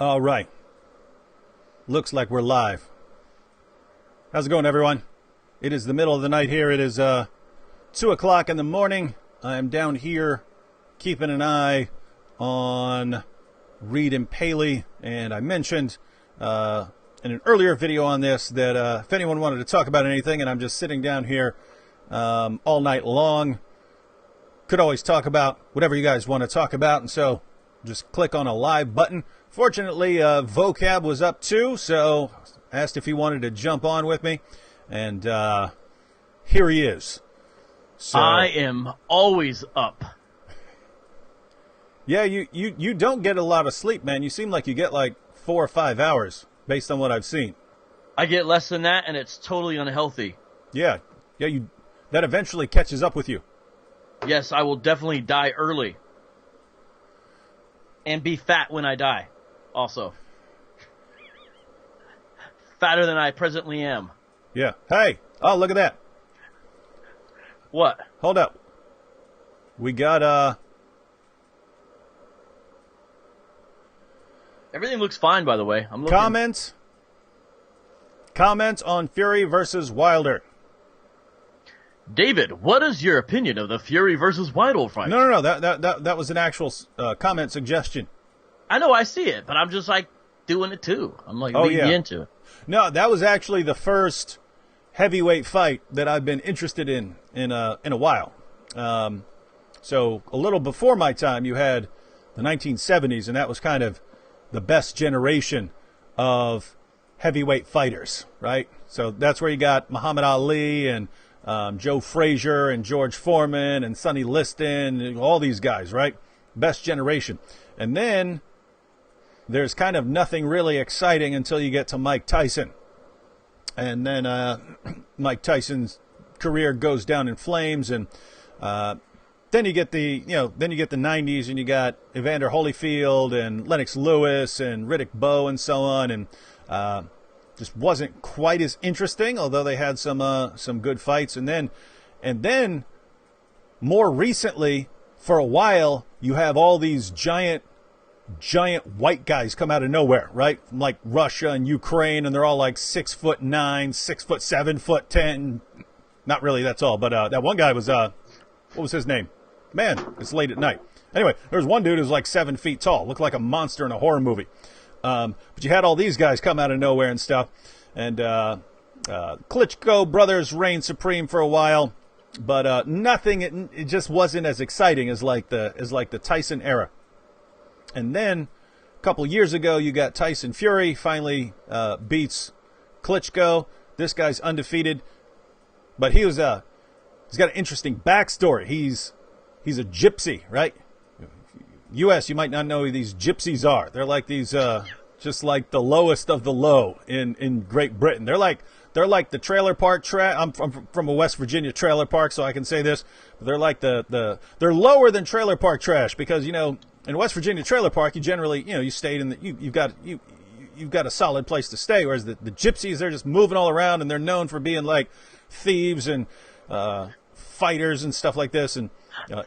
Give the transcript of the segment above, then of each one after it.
All right. Looks like we're live. How's it going, everyone? It is the middle of the night here. It is 2 o'clock in the morning. I am down here keeping an eye on Reed and Paley. And I mentioned in an earlier video on this that if anyone wanted to talk about anything, and I'm just sitting down here all night long, could always talk about whatever you guys want to talk about. And so just click on a live button. Fortunately, Vocab was up too, so asked if he wanted to jump on with me, and here he is. So, I am always up. Yeah, you don't get a lot of sleep, man. You seem like you get like 4 or 5 hours, based on what I've seen. I get less than that, and it's totally unhealthy. Yeah, that eventually catches up with you. Yes, I will definitely die early. And be fat when I die, also. Fatter than I presently am. Yeah. Hey, oh, look at that. What? Hold up. We got, Everything looks fine, by the way. I'm looking. Comments on Fury versus Wilder. David, what is your opinion of the Fury versus Wilder fight? No. That was an actual comment suggestion. I know, I see it, but I'm just like doing it too. I'm like leading you into it. No, that was actually the first heavyweight fight that I've been interested in a while. So a little before my time, you had the 1970s, and that was kind of the best generation of heavyweight fighters, right? So that's where you got Muhammad Ali and Joe Frazier and George Foreman and Sonny Liston, and all these guys, right? Best generation. And then there's kind of nothing really exciting until you get to Mike Tyson. And then Mike Tyson's career goes down in flames, and then you get the 90s, and you got Evander Holyfield and Lennox Lewis and Riddick Bowe and so on, and just wasn't quite as interesting, although they had some good fights. And then more recently, for a while, you have all these giant white guys come out of nowhere, right? From like Russia and Ukraine, and they're all like 6'9", 6'7", 6'10". Not really, that's all. But that one guy was what was his name? Man, it's late at night. Anyway, there's one dude who's like 7 feet tall, looked like a monster in a horror movie. But you had all these guys come out of nowhere and stuff. And Klitschko brothers reigned supreme for a while, but nothing. It just wasn't as exciting as like the Tyson era. And then a couple years ago, you got Tyson Fury finally beats Klitschko. This guy's undefeated, but he's got an interesting backstory. He's a gypsy, right? U.S., you might not know who these gypsies are. They're like these, just like the lowest of the low in Great Britain. They're like the trailer park I'm from a West Virginia trailer park, so I can say this. They're like they're lower than trailer park trash, because in West Virginia trailer park, you generally you stayed in you've got a solid place to stay, whereas the gypsies, they're just moving all around, and they're known for being like thieves and fighters and stuff like this. And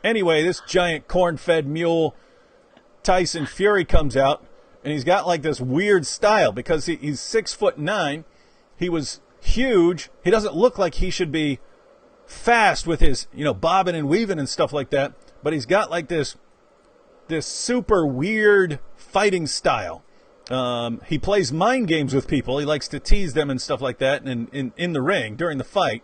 anyway, this giant corn-fed mule Tyson Fury comes out, and he's got like this weird style because he's 6'9". He was huge. He doesn't look like he should be fast with his bobbing and weaving and stuff like that, but he's got like this super weird fighting style. He plays mind games with people. He likes to tease them and stuff like that. And in the ring during the fight,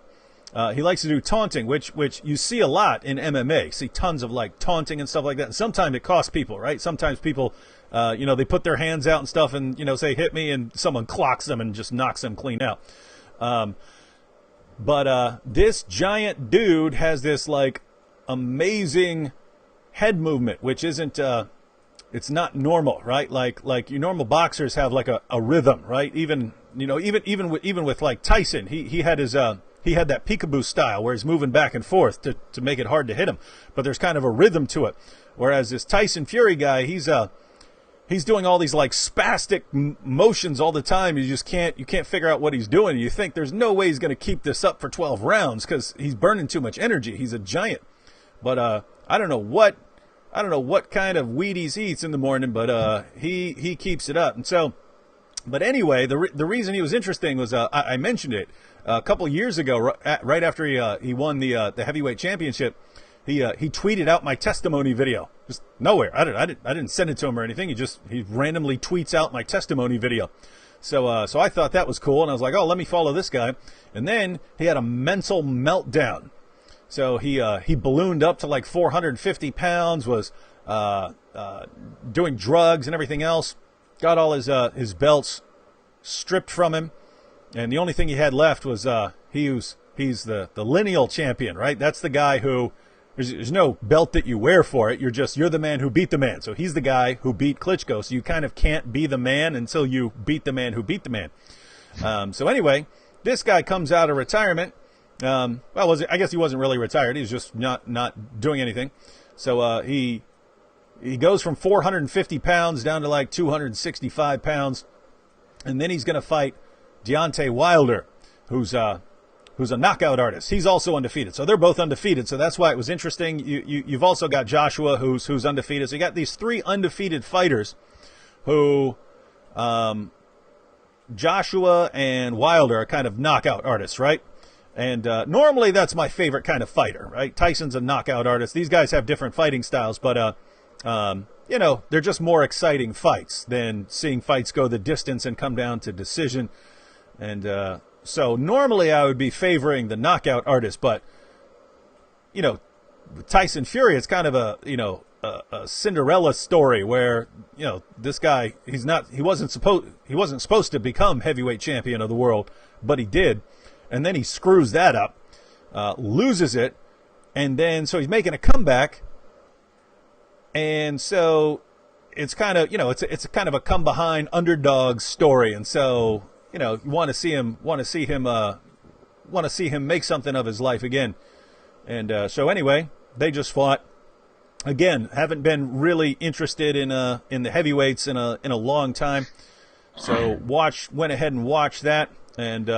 he likes to do taunting, which you see a lot in MMA. You see tons of like taunting and stuff like that. And sometimes it costs people, right? Sometimes people, they put their hands out and stuff and, say, hit me, and someone clocks them and just knocks them clean out. But this giant dude has this like amazing head movement, which isn't, it's not normal, right? Like your normal boxers have like a rhythm, right? Even with like Tyson, he had his, he had that peekaboo style where he's moving back and forth to make it hard to hit him, but there's kind of a rhythm to it. Whereas this Tyson Fury guy, he's doing all these like spastic motions all the time. You can't figure out what he's doing. You think there's no way he's going to keep this up for 12 rounds because he's burning too much energy. He's a giant. But I don't know what I don't know what kind of Wheaties he eats in the morning, but he keeps it up. And so, but anyway, the reason he was interesting was I mentioned it a couple of years ago, right after he won the heavyweight championship. He tweeted out my testimony video just nowhere. I didn't send it to him or anything. He randomly tweets out my testimony video. So I thought that was cool, and I was like, oh, let me follow this guy. And then he had a mental meltdown. So he ballooned up to like 450 pounds, was doing drugs and everything else, got all his belts stripped from him, and the only thing he had left was he's the lineal champion, right? That's the guy who there's no belt that you wear for it. You're the man who beat the man. So he's the guy who beat Klitschko. So you kind of can't be the man until you beat the man who beat the man. So anyway, this guy comes out of retirement. I guess he wasn't really retired. He was just not doing anything. So he goes from 450 pounds down to like 265 pounds, and then he's going to fight Deontay Wilder, who's a knockout artist. He's also undefeated. So they're both undefeated. So that's why it was interesting. You've also got Joshua, who's undefeated. So you got these three undefeated fighters who Joshua and Wilder are kind of knockout artists, right? And normally that's my favorite kind of fighter, right? Tyson's a knockout artist. These guys have different fighting styles, but they're just more exciting fights than seeing fights go the distance and come down to decision. And so normally I would be favoring the knockout artist, but with Tyson Fury, it's kind of a Cinderella story where this guy he wasn't supposed to become heavyweight champion of the world, but he did. And then he screws that up, loses it, and then so he's making a comeback. And so it's kind of it's kind of a come behind underdog story. And so you want to see him make something of his life again. And so anyway, they just fought. Again, haven't been really interested in the heavyweights in a long time. So went ahead and watched that, and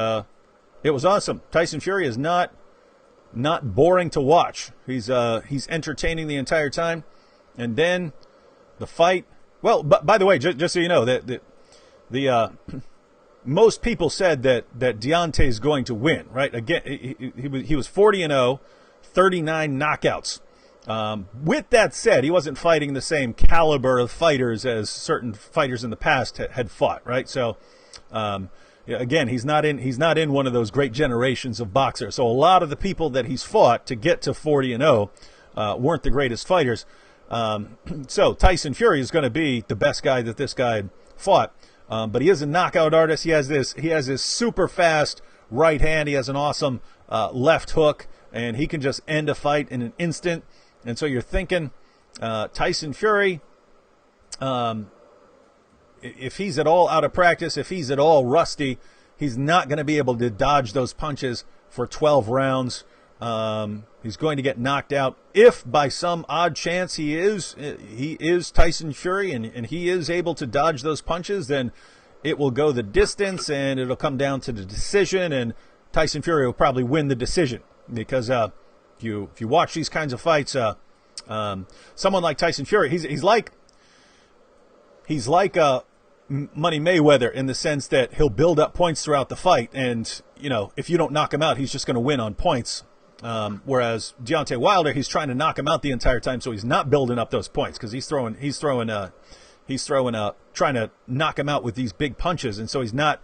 it was awesome. Tyson Fury is not boring to watch. He's entertaining the entire time. And then the fight. Well, by the way, just so you know, that the most people said that Deontay is going to win. Right? Again, he was 40-0, 39 knockouts. With that said, he wasn't fighting the same caliber of fighters as certain fighters in the past had fought. Right? So. Again, he's not in one of those great generations of boxers. So a lot of the people that he's fought to get to 40-0 weren't the greatest fighters. So Tyson Fury is going to be the best guy that this guy fought. But he is a knockout artist. He has this super fast right hand. He has an awesome left hook, and he can just end a fight in an instant. And so you're thinking Tyson Fury. If he's at all out of practice, if he's at all rusty, he's not going to be able to dodge those punches for 12 rounds. He's going to get knocked out. If by some odd chance he is Tyson Fury and he is able to dodge those punches, then it will go the distance and it'll come down to the decision, and Tyson Fury will probably win the decision because if you watch these kinds of fights, someone like Tyson Fury, he's like Money Mayweather in the sense that he'll build up points throughout the fight, and if you don't knock him out, he's just going to win on points. Whereas Deontay Wilder, he's trying to knock him out the entire time, so he's not building up those points because he's trying to knock him out with these big punches, and so he's not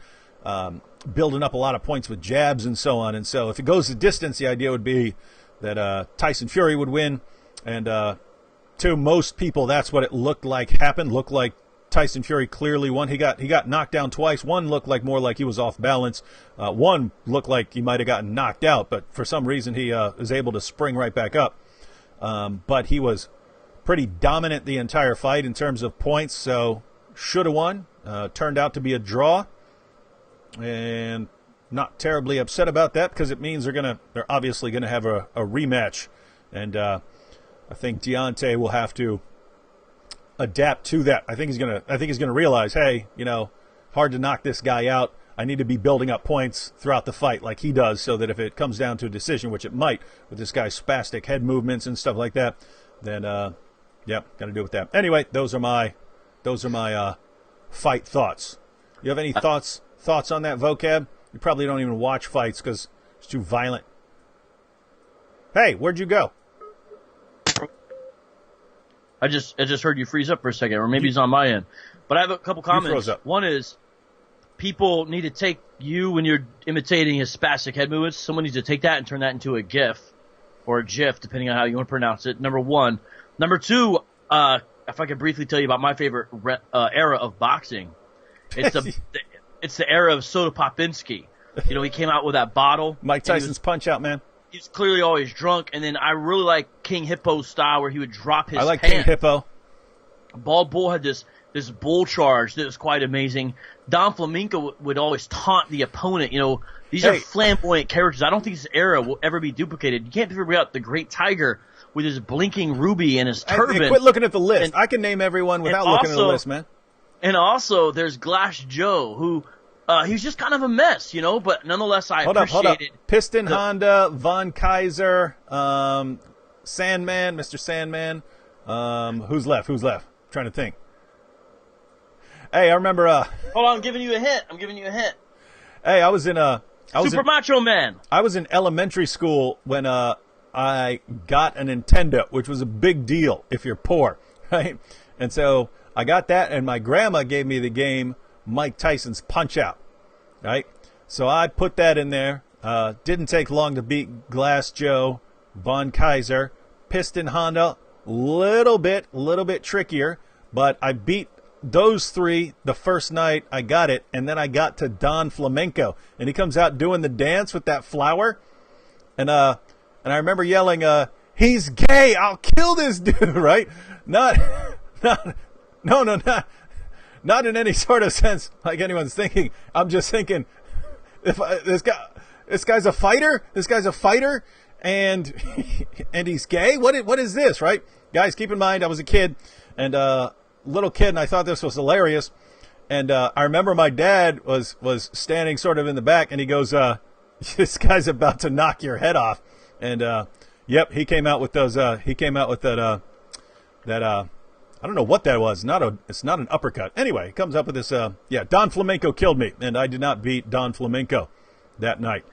building up a lot of points with jabs and so on. And so if it goes the distance, the idea would be that Tyson Fury would win, and to most people, that's what it looked like happened. Looked like Tyson Fury clearly won. He got knocked down twice. One looked like more like he was off balance. One looked like he might have gotten knocked out, but for some reason he was able to spring right back up. But he was pretty dominant the entire fight in terms of points, so should have won. Turned out to be a draw, and not terribly upset about that because it means they're obviously gonna have a rematch, and I think Deontay will have to adapt to that. I think he's gonna realize, hey, hard to knock this guy out. I need to be building up points throughout the fight like he does, so that if it comes down to a decision, which it might with this guy's spastic head movements and stuff like that, then Yep, got to do with that. Anyway, those are my fight thoughts. You have any thoughts on that, vocab? You probably don't even watch fights because it's too violent. Hey, where'd you go? I just heard you freeze up for a second, or maybe it's on my end. But I have a couple comments. You froze up. One is, people need to take you when you're imitating his spastic head movements. Someone needs to take that and turn that into a GIF or a GIF, depending on how you want to pronounce it. Number one. Number two, if I could briefly tell you about my favorite era of boxing, it's the era of Soda Popinski. You know, he came out with that bottle. Mike Tyson's Punch-Out, man. He's clearly always drunk, and then I really like King Hippo's style where he would drop his I like pants. King Hippo. Bald Bull had this bull charge that was quite amazing. Don Flamenco would always taunt the opponent. You know, these are flamboyant characters. I don't think this era will ever be duplicated. You can't figure out the Great Tiger with his blinking ruby and his turban. Hey, quit looking at the list. I can name everyone without looking at the list, man. And also, there's Glass Joe, who he was just kind of a mess, you know, but nonetheless, I appreciated. Piston Honda, Von Kaiser, Sandman, Mr. Sandman. Who's left? I'm trying to think. Hey, I remember. Hold on, I'm giving you a hint. Hey, I was in Macho Man. I was in elementary school when I got a Nintendo, which was a big deal if you're poor, right? And so I got that, and my grandma gave me the game Mike Tyson's Punch-Out, right? So I put that in there. Didn't take long to beat Glass Joe, Von Kaiser, Piston Honda, little bit trickier, but I beat those three the first night I got it, and then I got to Don Flamenco, and he comes out doing the dance with that flower, and I remember yelling, "He's gay! I'll kill this dude!" Right? Not in any sort of sense like anyone's thinking. I'm just thinking, this guy's a fighter. And he's gay. What is this, right? Guys, keep in mind I was a kid and little kid, and I thought this was hilarious. And I remember my dad was standing sort of in the back, and he goes, "This guy's about to knock your head off." And yep, he came out with those. He came out with that. I don't know what that was. It's not an uppercut. Anyway, he comes up with this. Don Flamenco killed me, and I did not beat Don Flamenco that night.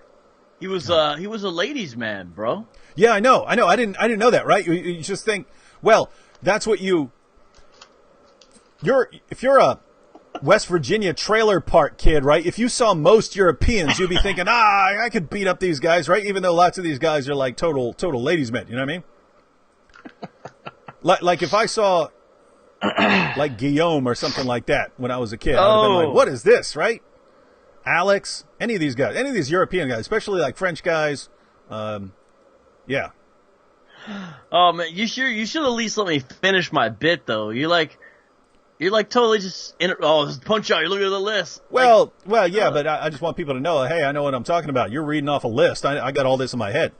He was a ladies' man, bro. Yeah, I know. I didn't know that, right? You just think, well, that's what you're if you're a West Virginia trailer park kid, right? If you saw most Europeans, you'd be thinking, I could beat up these guys, right? Even though lots of these guys are like total ladies' men. You know what I mean? like if I saw like Guillaume or something like that when I was a kid, I would have been like, what is this, right? Alex, any of these guys, any of these European guys, especially like French guys. Yeah. Oh man, you should at least let me finish my bit though. You're like totally just this Punch-Out. You're looking at the list. Well, yeah, but I just want people to know. Hey, I know what I'm talking about. You're reading off a list. I got all this in my head.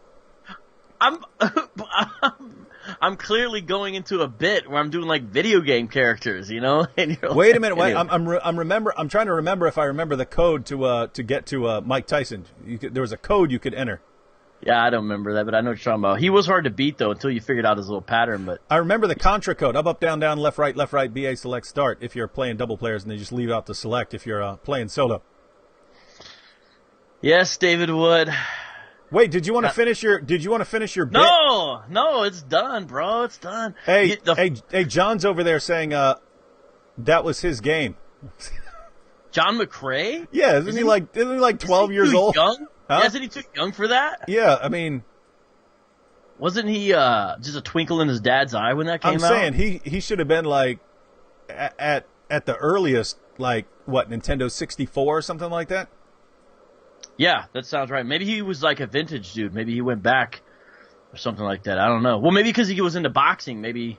I'm clearly going into a bit where I'm doing like video game characters, you know. And wait a minute. Wait, I'm trying to remember if I remember the code to get to Mike Tyson. There was a code you could enter. Yeah, I don't remember that, but I know what you're talking about. He was hard to beat though until you figured out his little pattern. But I remember the Contra code: up, down, left, right, BA, select, start. If you're playing double players, and they just leave out the select if you're playing solo. Yes, David Wood. Wait, did you want to finish your bit? No, it's done, bro. It's done. Hey, John's over there saying that was his game. John McRae? Yeah, isn't he like 12 years old? Young? Huh? Yeah, isn't he too young for that? Yeah, I mean, wasn't he just a twinkle in his dad's eye when that came out? I'm saying he should have been like at the earliest, like what, Nintendo 64 or something like that. Yeah, that sounds right. Maybe he was like a vintage dude. Maybe he went back or something like that. I don't know. Well, maybe because he was into boxing. Maybe,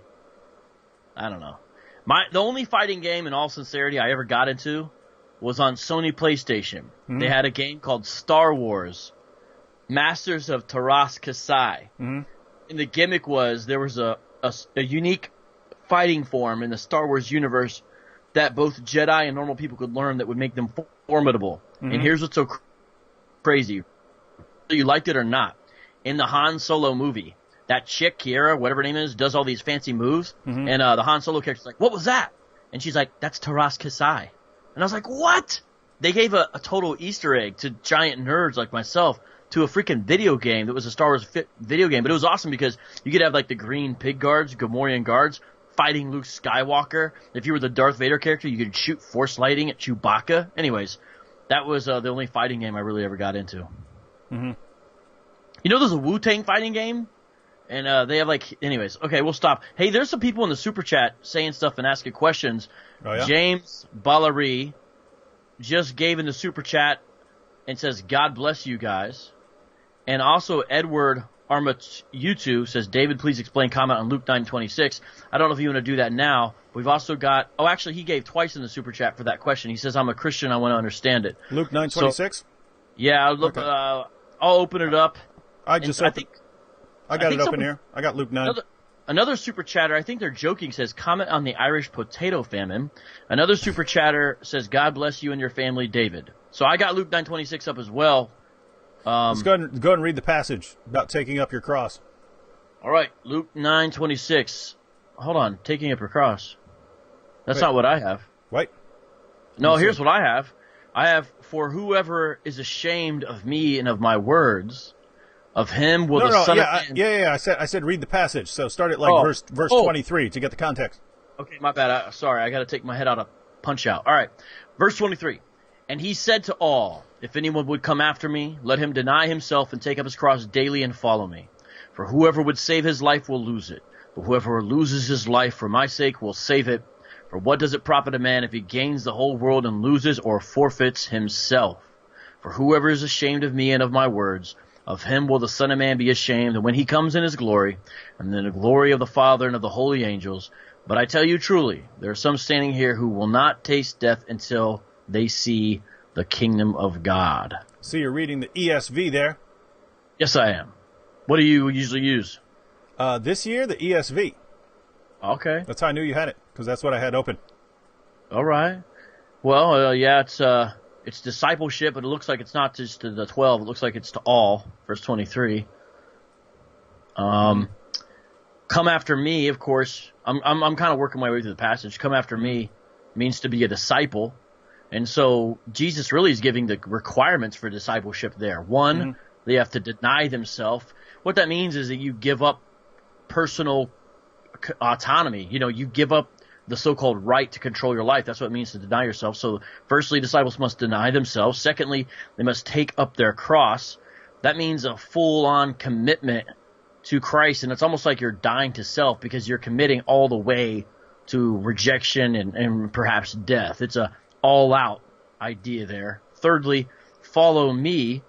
I don't know. The only fighting game, in all sincerity, I ever got into was on Sony PlayStation. Mm-hmm. They had a game called Star Wars Masters of Taras Kasai. Mm-hmm. And the gimmick was there was a unique fighting form in the Star Wars universe that both Jedi and normal people could learn that would make them formidable. Mm-hmm. And here's what's so crazy. Whether you liked it or not, in the Han Solo movie, that chick, Kiera, whatever her name is, does all these fancy moves. And the Han Solo character's like, what was that? And she's like, that's Taras Kasai. And I was like, what? They gave a total Easter egg to giant nerds like myself to a freaking video game that was a Star Wars video game. But it was awesome because you could have like the green pig guards, Gamorrean guards, fighting Luke Skywalker. If you were the Darth Vader character, you could shoot force lightning at Chewbacca. Anyways, that was the only fighting game I really ever got into. Mm-hmm. You know, there's a Wu-Tang fighting game, and they have like. Anyways, okay, we'll stop. Hey, there's some people in the super chat saying stuff and asking questions. Oh, yeah? James Ballary just gave in the super chat and says, "God bless you guys," and also Edward Armatutu says, "David, please explain comment on Luke 9:26." I don't know if you want to do that now. We've also got. Oh, actually, he gave twice in the super chat for that question. He says, "I'm a Christian. I want to understand it." Luke 9:26. Yeah, look. Okay. I'll open it up. I got it open here. I got Luke 9. Another super chatter, I think they're joking, says, comment on the Irish potato famine. Another super chatter says, God bless you and your family, David. So I got Luke 9:26 up as well. Let's go ahead and read the passage about taking up your cross. All right, Luke 9:26. Hold on, taking up your cross. That's Wait. not what I have. Wait. No, here's what I have. I have, for whoever is ashamed of me and of my words, of him will Son of Man... Yeah. I said read the passage. So start at verse 23 to get the context. Okay, my bad. Sorry, I got to take my head out of punch out. All right, verse 23. And he said to all, if anyone would come after me, let him deny himself and take up his cross daily and follow me. For whoever would save his life will lose it. But whoever loses his life for my sake will save it. For what does it profit a man if he gains the whole world and loses or forfeits himself? For whoever is ashamed of me and of my words, of him will the Son of Man be ashamed, and when he comes in his glory, and in the glory of the Father and of the holy angels. But I tell you truly, there are some standing here who will not taste death until they see the kingdom of God. So you're reading the ESV there. Yes, I am. What do you usually use? This year, the ESV. Okay. That's how I knew you had it, because that's what I had open. All right. Well, yeah, it's discipleship, but it looks like it's not just to the 12. It looks like it's to all. Verse 23. Come after me, of course. I'm kind of working my way through the passage. Come after me means to be a disciple. And so Jesus really is giving the requirements for discipleship there. One, they have to deny themselves. What that means is that you give up personal autonomy. You know, you give up the so-called right to control your life. That's what it means to deny yourself. So firstly, disciples must deny themselves. Secondly, they must take up their cross. That means a full-on commitment to Christ, and it's almost like you're dying to self because you're committing all the way to rejection and perhaps death. It's a all-out idea there. Thirdly, follow me.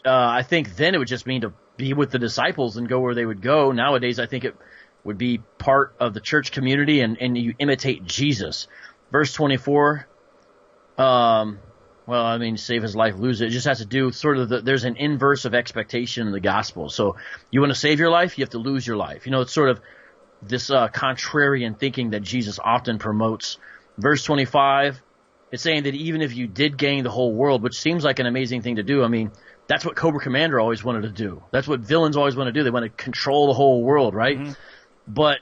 I think then it would just mean to be with the disciples and go where they would go. Nowadays, I think it would be part of the church community and you imitate Jesus. Verse 24, save his life, lose it. It just has to do sort of there's an inverse of expectation in the gospel. So you want to save your life, you have to lose your life. You know, it's sort of this contrarian thinking that Jesus often promotes. Verse 25, it's saying that even if you did gain the whole world, which seems like an amazing thing to do, I mean, that's what Cobra Commander always wanted to do. That's what villains always want to do. They want to control the whole world, right? Mm-hmm. But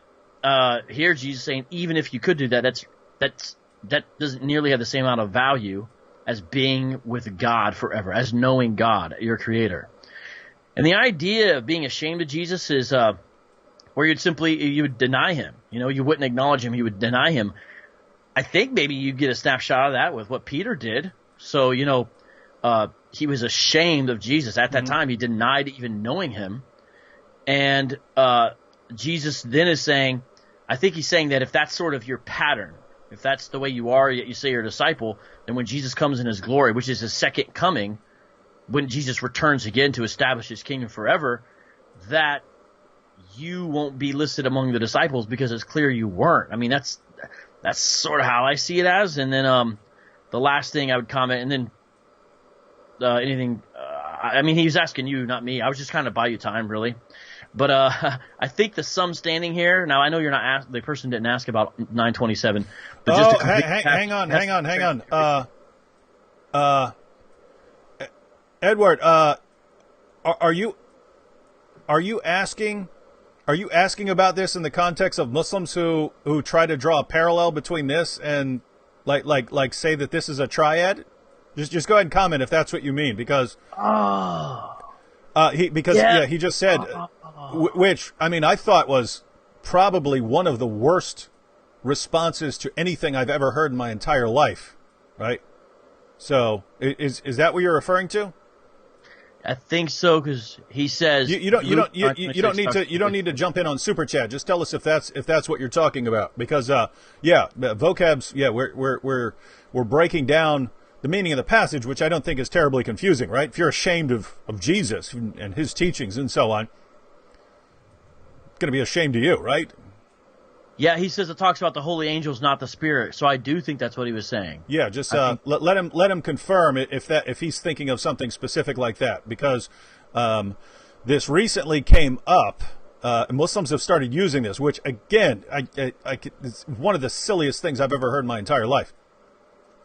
here Jesus is saying even if you could do that, that doesn't nearly have the same amount of value as being with God forever, as knowing God, your creator. And the idea of being ashamed of Jesus is where you would deny him. You know, you wouldn't acknowledge him, you would deny him. I think maybe you get a snapshot of that with what Peter did. So, you know, he was ashamed of Jesus. At that time, he denied even knowing him. And Jesus then is saying, I think he's saying that if that's sort of your pattern, if that's the way you are, yet you say you're a disciple, then when Jesus comes in his glory, which is his second coming, when Jesus returns again to establish his kingdom forever, that you won't be listed among the disciples because it's clear you weren't. I mean, that's sort of how I see it as. And then the last thing I would comment, and then anything. I mean, he was asking you, not me. I was just kind of buy you time, really. But I think the sum standing here. Now I know you're not the person didn't ask about 9:27. But just hang on. Edward, are you asking Are you asking about this in the context of Muslims who try to draw a parallel between this and like say that this is a triad? Just go ahead and comment if that's what you mean, because he just said, which I mean I thought was probably one of the worst responses to anything I've ever heard in my entire life, right? So is that what you're referring to? I think so, because he says you don't need to jump in on Super Chat. Just tell us if that's what you're talking about, because vocabs, we're breaking down the meaning of the passage, which I don't think is terribly confusing, right? If you're ashamed of Jesus and his teachings and so on, it's going to be a shame to you, right? Yeah, he says it talks about the holy angels, not the spirit. So I do think that's what he was saying. Yeah, just let him confirm if he's thinking of something specific like that, because this recently came up. Muslims have started using this, which again, it's one of the silliest things I've ever heard in my entire life.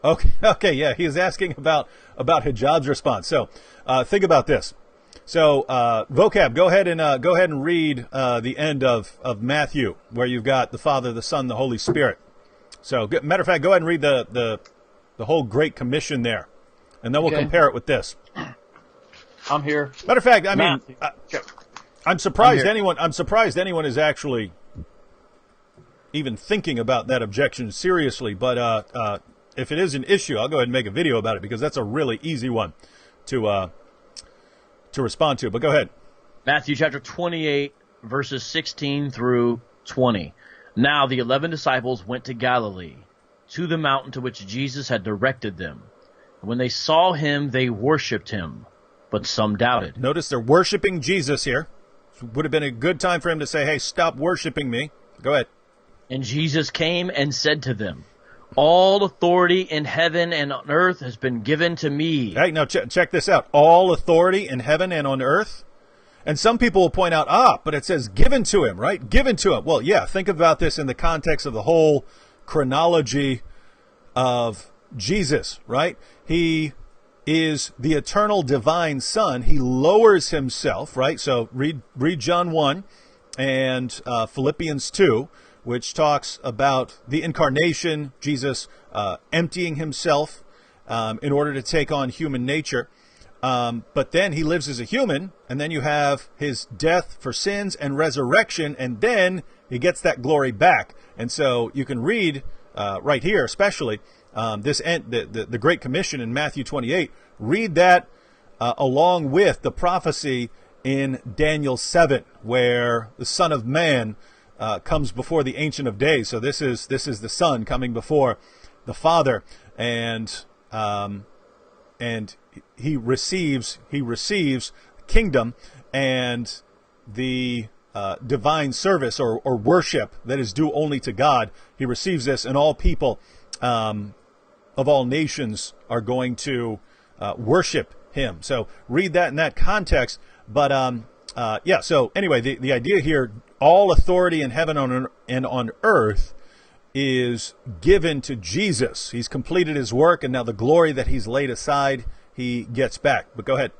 Okay, yeah, he is asking about hijab's response. So think about this. So vocab, go ahead and read the end of Matthew, where you've got the Father, the Son, the Holy Spirit. So matter of fact, go ahead and read the whole Great Commission there, and then we'll compare it with this. I'm here. Matter of fact, I mean, I'm surprised anyone is actually even thinking about that objection seriously. But if it is an issue, I'll go ahead and make a video about it, because that's a really easy one to respond to. But go ahead. Matthew chapter 28, verses 16 through 20. Now the 11 disciples went to Galilee, to the mountain to which Jesus had directed them. And when they saw him, they worshipped him, but some doubted. Notice they're worshiping Jesus here. It would have been a good time for him to say, hey, stop worshiping me. Go ahead. And Jesus came and said to them, all authority in heaven and on earth has been given to me. Hey, now check this out. All authority in heaven and on earth. And some people will point out, but it says given to him, right? Given to him. Well, yeah, think about this in the context of the whole chronology of Jesus, right? He is the eternal divine Son. He lowers himself, right? So read John 1 and Philippians 2. Which talks about the incarnation, Jesus emptying himself in order to take on human nature. But then he lives as a human, and then you have his death for sins and resurrection, and then he gets that glory back. And so you can read right here, especially the Great Commission in Matthew 28. Read that along with the prophecy in Daniel 7, where the Son of Man comes before the Ancient of Days. So this is the Son coming before the Father, and he receives kingdom and the divine service or worship that is due only to God. He receives this, and all people of all nations are going to worship him. So read that in that context. But so anyway, the idea here, all authority in heaven and on earth is given to Jesus. He's completed his work, and now the glory that he's laid aside, he gets back. But go ahead.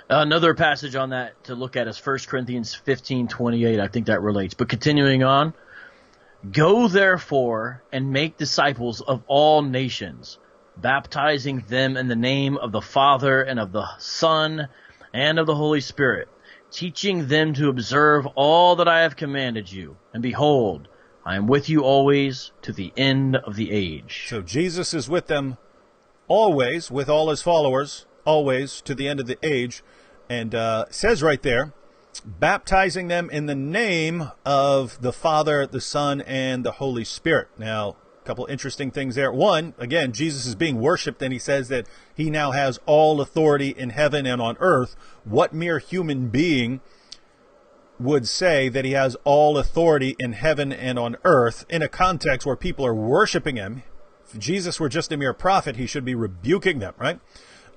Another passage on that to look at is 1 Corinthians 15:28. I think that relates. But continuing on, go therefore and make disciples of all nations, baptizing them in the name of the Father and of the Son and of the Holy Spirit, teaching them to observe all that I have commanded you. And behold, I am with you always to the end of the age. So Jesus is with them always, with all his followers, always to the end of the age. And says right there, baptizing them in the name of the Father, the Son, and the Holy Spirit. Now, a couple interesting things there. One, again, Jesus is being worshipped, and he says that he now has all authority in heaven and on earth. What mere human being would say that he has all authority in heaven and on earth in a context where people are worshiping him? If Jesus were just a mere prophet, he should be rebuking them, right?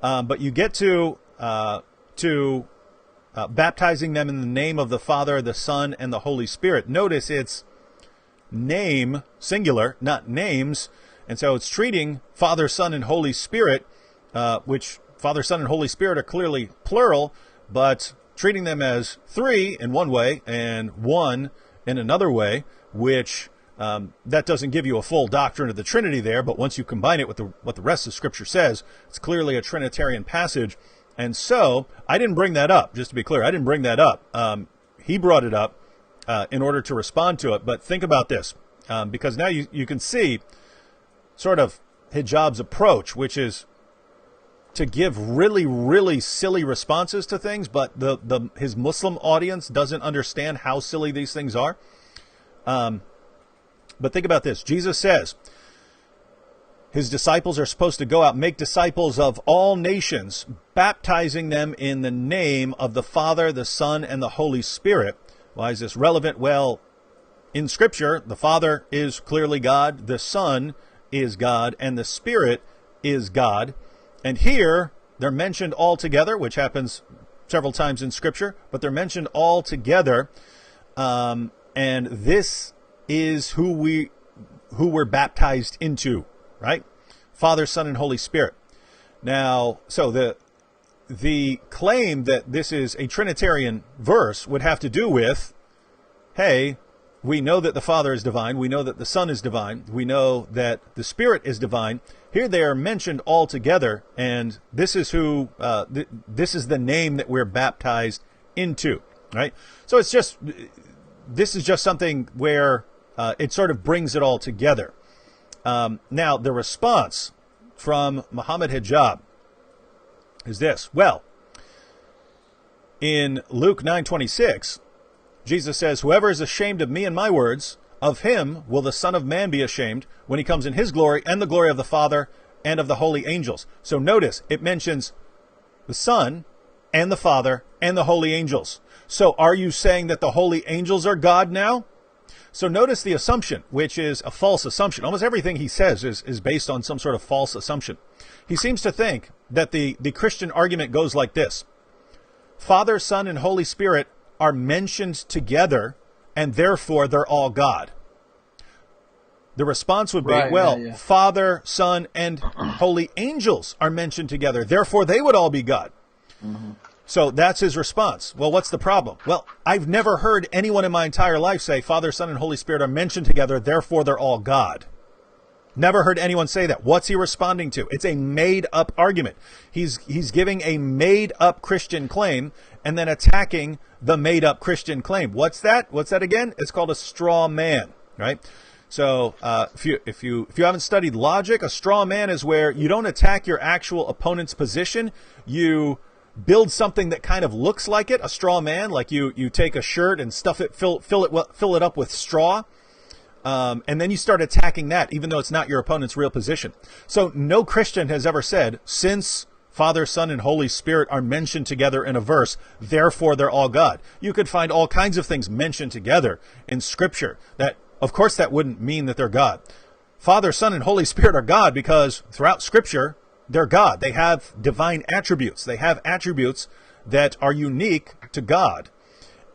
But you get to baptizing them in the name of the Father, the Son, and the Holy Spirit. Notice it's name, singular, not names. And so it's treating Father, Son, and Holy Spirit, which Father, Son, and Holy Spirit are clearly plural, but treating them as three in one way and one in another way, which that doesn't give you a full doctrine of the Trinity there, but once you combine it with what the rest of Scripture says, it's clearly a Trinitarian passage. And so I didn't bring that up, just to be clear. I didn't bring that up. He brought it up in order to respond to it. But think about this, because now you can see sort of Hijab's approach, which is to give really, really silly responses to things, but his Muslim audience doesn't understand how silly these things are. But think about this. Jesus says his disciples are supposed to go out and make disciples of all nations, baptizing them in the name of the Father, the Son, and the Holy Spirit. Why is this relevant? Well, in Scripture, the Father is clearly God, the Son is God, and the Spirit is God. And here, they're mentioned all together, which happens several times in Scripture, but they're mentioned all together. And this is who we're baptized into, right? Father, Son, and Holy Spirit. Now, so the claim that this is a Trinitarian verse would have to do with, hey, we know that the Father is divine. We know that the Son is divine. We know that the Spirit is divine. Here they are mentioned all together, and this is who, this is the name that we're baptized into, right? So this is just something where it sort of brings it all together. Now, the response from Muhammad Hijab is this. Well, in Luke 9:26, Jesus says, whoever is ashamed of me and my words, of him will the Son of Man be ashamed when he comes in his glory and the glory of the Father and of the holy angels. So notice, it mentions the Son and the Father and the holy angels. So are you saying that the holy angels are God now? So notice the assumption, which is a false assumption. Almost everything he says is based on some sort of false assumption. He seems to think that the Christian argument goes like this. Father, Son, and Holy Spirit are mentioned together, and therefore they're all God. The response would be, Father, Son, and holy angels are mentioned together, therefore they would all be God. Mm-hmm. So that's his response. Well, what's the problem? Well, I've never heard anyone in my entire life say Father, Son, and Holy Spirit are mentioned together, therefore they're all God. Never heard anyone say that. What's he responding to? It's a made-up argument. He's giving a made-up Christian claim and then attacking the made-up Christian claim. What's that? What's that again? It's called a straw man, right? So if you haven't studied logic, a straw man is where you don't attack your actual opponent's position. You build something that kind of looks like it, a straw man, like you take a shirt and stuff it, fill it up with straw. And then you start attacking that, even though it's not your opponent's real position. So no Christian has ever said, since Father, Son, and Holy Spirit are mentioned together in a verse, therefore they're all God. You could find all kinds of things mentioned together in Scripture that, of course, that wouldn't mean that they're God. Father, Son, and Holy Spirit are God because throughout Scripture, they're God. They have divine attributes. They have attributes that are unique to God.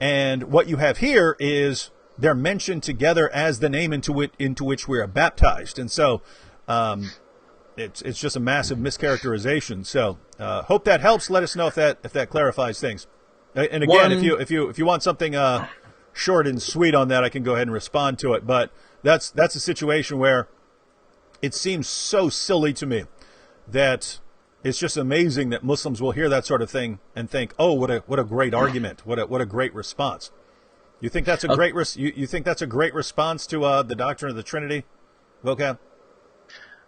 And what you have here is they're mentioned together as the name into which we are baptized. And so it's just a massive mischaracterization. So hope that helps. Let us know if that clarifies things. And again, if you want something short and sweet on that, I can go ahead and respond to it. But that's a situation where it seems so silly to me that it's just amazing that Muslims will hear that sort of thing and think, "Oh, what a great argument! What a great response!" You think that's a great you think that's a great response to the doctrine of the Trinity, Vocab?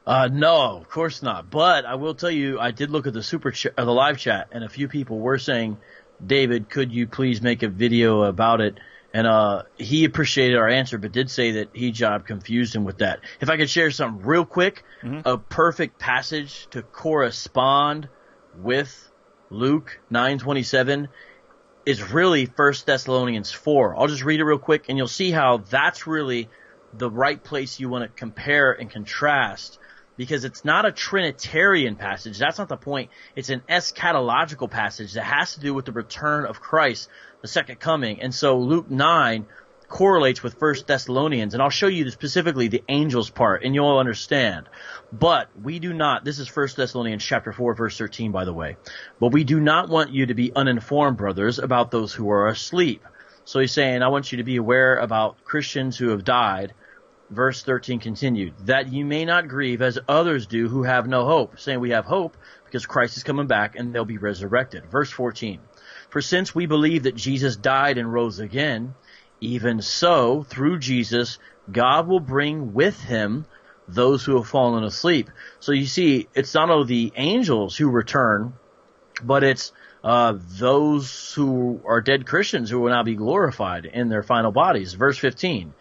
No, of course not. But I will tell you, I did look at the the live chat, and a few people were saying, "David, could you please make a video about it?" And he appreciated our answer, but did say that Hijab confused him with that. If I could share something real quick, a perfect passage to correspond with Luke 9:27 is really 1 Thessalonians 4. I'll just read it real quick, and you'll see how that's really the right place you want to compare and contrast, because it's not a Trinitarian passage. That's not the point. It's an eschatological passage that has to do with the return of Christ, the second coming. And so Luke 9, correlates with First Thessalonians, and I'll show you specifically the angels part, and you'll understand. But we do not, this is First Thessalonians chapter 4, verse 13, by the way. But we do not want you to be uninformed, brothers, about those who are asleep. So he's saying, I want you to be aware about Christians who have died. Verse 13 continued, that you may not grieve as others do who have no hope. Saying we have hope because Christ is coming back and they'll be resurrected. Verse 14, for since we believe that Jesus died and rose again, even so, through Jesus, God will bring with him those who have fallen asleep. So you see, it's not only the angels who return, but it's those who are dead Christians who will now be glorified in their final bodies. Verse 15,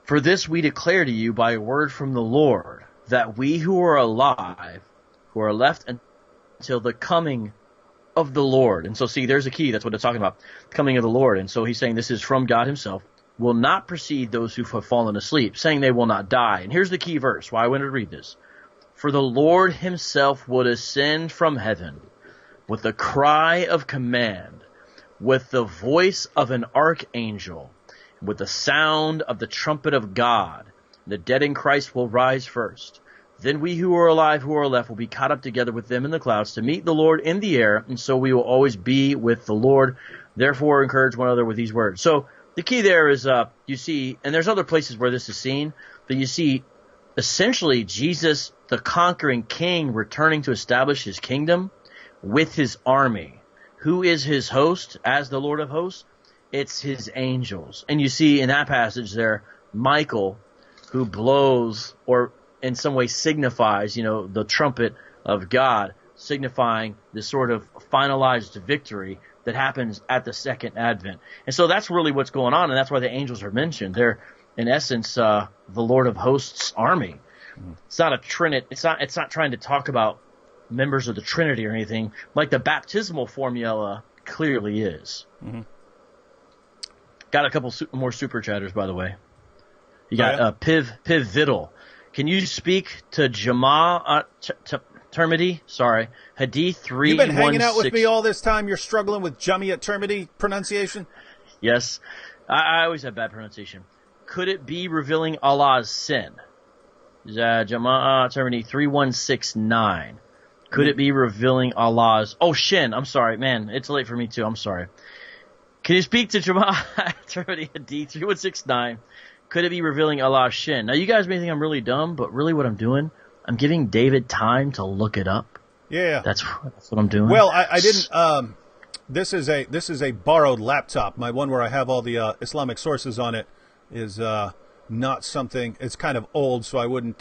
for this we declare to you by a word from the Lord, that we who are alive, who are left until the coming of the Lord. And so see, there's a key. That's what it's talking about. The coming of the Lord. And so he's saying this is from God himself. Will not precede those who have fallen asleep, saying they will not die. And here's the key verse. Why I wanted to read this. For the Lord himself would ascend from heaven with a cry of command, with the voice of an archangel, with the sound of the trumpet of God. The dead in Christ will rise first. Then we who are alive, who are left, will be caught up together with them in the clouds to meet the Lord in the air, and so we will always be with the Lord. Therefore, encourage one another with these words. So the key there is, you see, and there's other places where this is seen, but you see essentially Jesus, the conquering king, returning to establish his kingdom with his army. Who is his host as the Lord of hosts? It's his angels. And you see in that passage there, Michael, who blows or in some way signifies, the trumpet of God, signifying this sort of finalized victory that happens at the second advent. And so that's really what's going on, and that's why the angels are mentioned. They're, in essence, the Lord of hosts' army. It's not a trinity. It's not trying to talk about members of the Trinity or anything, like the baptismal formula clearly is. Mm-hmm. Got a couple more super chatters, by the way. You got Piv Viddle. Can you speak to Jama Termity? Sorry, Hadith 3. You've been hanging out with me all this time. You're struggling with Jamiat Termity pronunciation? Yes. I always have bad pronunciation. Could it be revealing Allah's sin? Jama Termity 3169. Could it be revealing Allah's... Oh, Shin. I'm sorry. Man, it's late for me too. I'm sorry. Can you speak to Jama Termity Hadith 3169? Could it be revealing Allah's Shin? Now, you guys may think I'm really dumb, but really what I'm doing, I'm giving David time to look it up. Yeah. That's what I'm doing. Well, I didn't... This is a borrowed laptop. My one where I have all the Islamic sources on it is not something... It's kind of old, so I wouldn't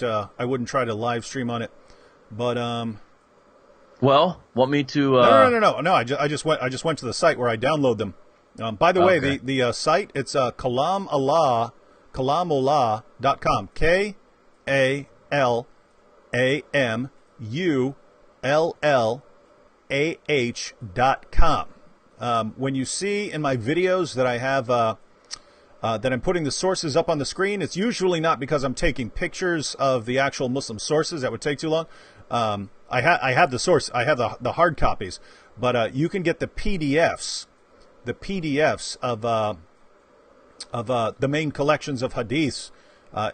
try to live stream on it. But... Well, want me to... No. I just went to the site where I download them. By the way, the site, it's kalamullah.com. KALAMULLAH.com. When you see in my videos that I have that I'm putting the sources up on the screen, it's usually not because I'm taking pictures of the actual Muslim sources. That would take too long. I have the source. I have the hard copies, but you can get the PDFs of the main collections of hadiths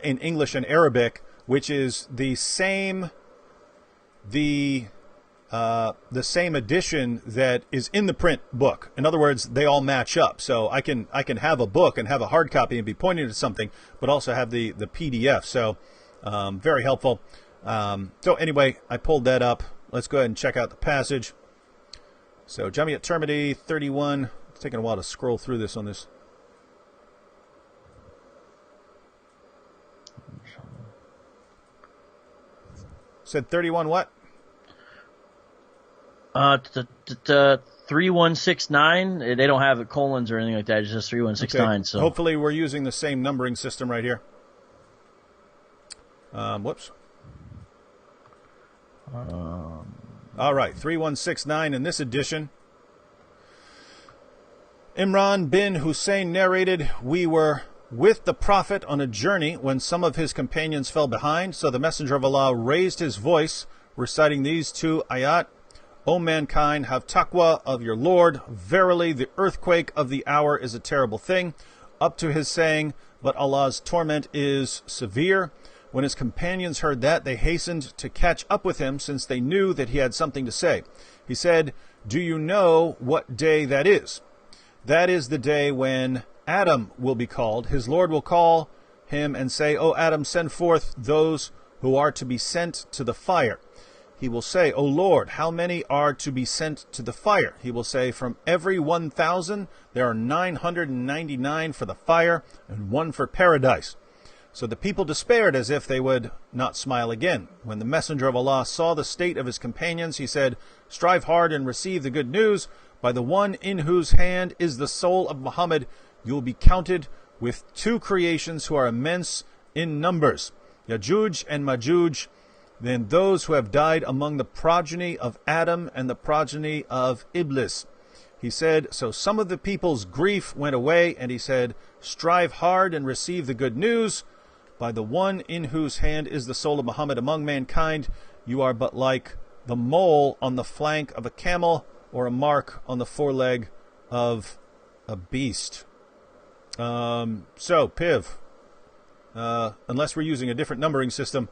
in English and Arabic, which is the same edition that is in the print book. In other words, they all match up. So I can have a book and have a hard copy and be pointing to something, but also have the PDF. So very helpful. So anyway, I pulled that up. Let's go ahead and check out the passage. So Jamiat Termity 31. It's taking a while to scroll through this on this. Said 31 what? 3169. They don't have colons or anything like that. It's just 3169. Okay. So hopefully we're using the same numbering system right here. Whoops. All right, 3169 in this edition. Imran bin Hussein narrated, "We were with the Prophet on a journey when some of his companions fell behind, so the Messenger of Allah raised his voice, reciting these two ayat. O mankind, have taqwa of your Lord. Verily, the earthquake of the hour is a terrible thing. up to his saying, but Allah's torment is severe. When his companions heard that, they hastened to catch up with him, since they knew that he had something to say. He said, "Do you know what day that is? That is the day when Adam will be called. His Lord will call him and say, 'O Adam, send forth those who are to be sent to the fire.' He will say, 'O Lord, how many are to be sent to the fire?' He will say, 'From every 1,000, there are 999 for the fire and one for paradise.' So the people despaired, as if they would not smile again. When the messenger of Allah saw the state of his companions, he said, 'Strive hard and receive the good news. By the one in whose hand is the soul of Muhammad, you will be counted with two creations who are immense in numbers, Yajuj and Majuj, then those who have died among the progeny of Adam and the progeny of Iblis.' He said, so some of the people's grief went away, and he said, 'Strive hard and receive the good news. By the one in whose hand is the soul of Muhammad among mankind, you are but like the mole on the flank of a camel, or a mark on the foreleg of a beast.'" So, Piv, unless we're using a different numbering system,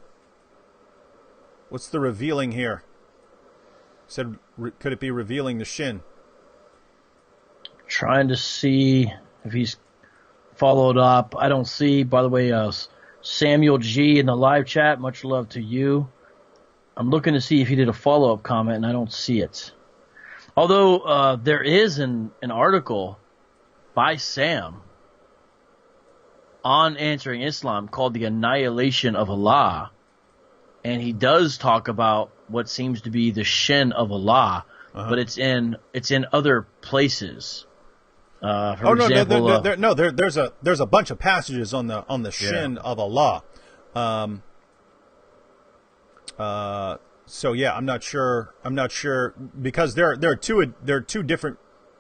what's the revealing here? Said, could it be revealing the shin? Trying to see if he's followed up. I don't see, by the way, Samuel G in the live chat. Much love to you. I'm looking to see if he did a follow-up comment, and I don't see it. Although there is an article by Sam on Answering Islam called "The Annihilation of Allah," and he does talk about what seems to be the shin of Allah, but it's in other places. For example, there's a bunch of passages on the shin of Allah. So yeah, I'm not sure because there are two different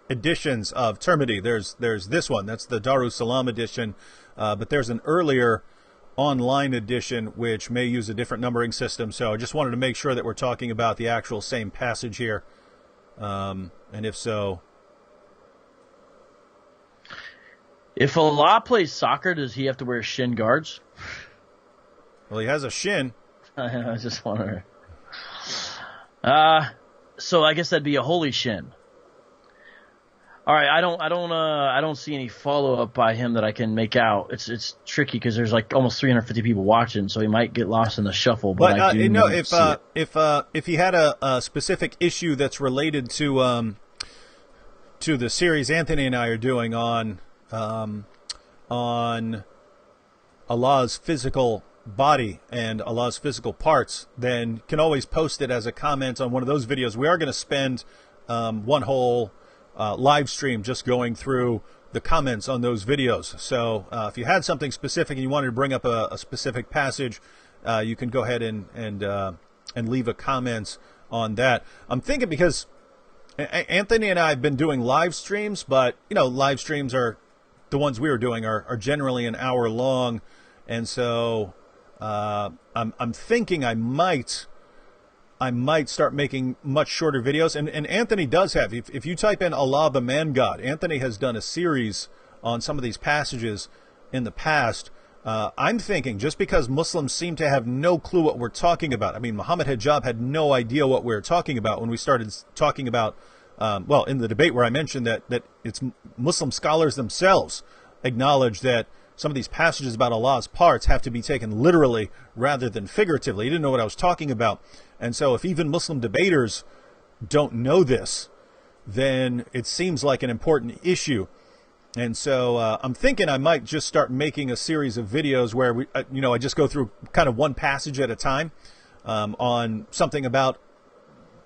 editions of Tirmidhi. There's this one, that's the Darus Salam edition, but there's an earlier online edition which may use a different numbering system. So I just wanted to make sure that we're talking about the actual same passage here, and if so. If Allah plays soccer, does he have to wear shin guards? Well, he has a shin. I was just wondering. So I guess that'd be a holy shin. All right, I don't see any follow up by him that I can make out. It's tricky because there's like almost 350 people watching, so he might get lost in the shuffle. But I do know if he had a specific issue that's related to the series Anthony and I are doing on Allah's physical body and Allah's physical parts, then can always post it as a comment on one of those videos. We are going to spend one whole live stream just going through the comments on those videos. So if you had something specific and you wanted to bring up a specific passage, you can go ahead and leave a comment on that. I'm thinking because Anthony and I have been doing live streams, but live streams are the ones we were doing are generally an hour long, and so I'm thinking I might start making much shorter videos. And Anthony does have, if you type in Allah the Man God, Anthony has done a series on some of these passages in the past. I'm thinking just because Muslims seem to have no clue what we're talking about. I mean, Muhammad Hijab had no idea what we were talking about when we started talking about in the debate where I mentioned that it's Muslim scholars themselves acknowledge that some of these passages about Allah's parts have to be taken literally rather than figuratively. He didn't know what I was talking about. And so if even Muslim debaters don't know this, then it seems like an important issue. And so I'm thinking I might just start making a series of videos where I just go through kind of one passage at a time on something about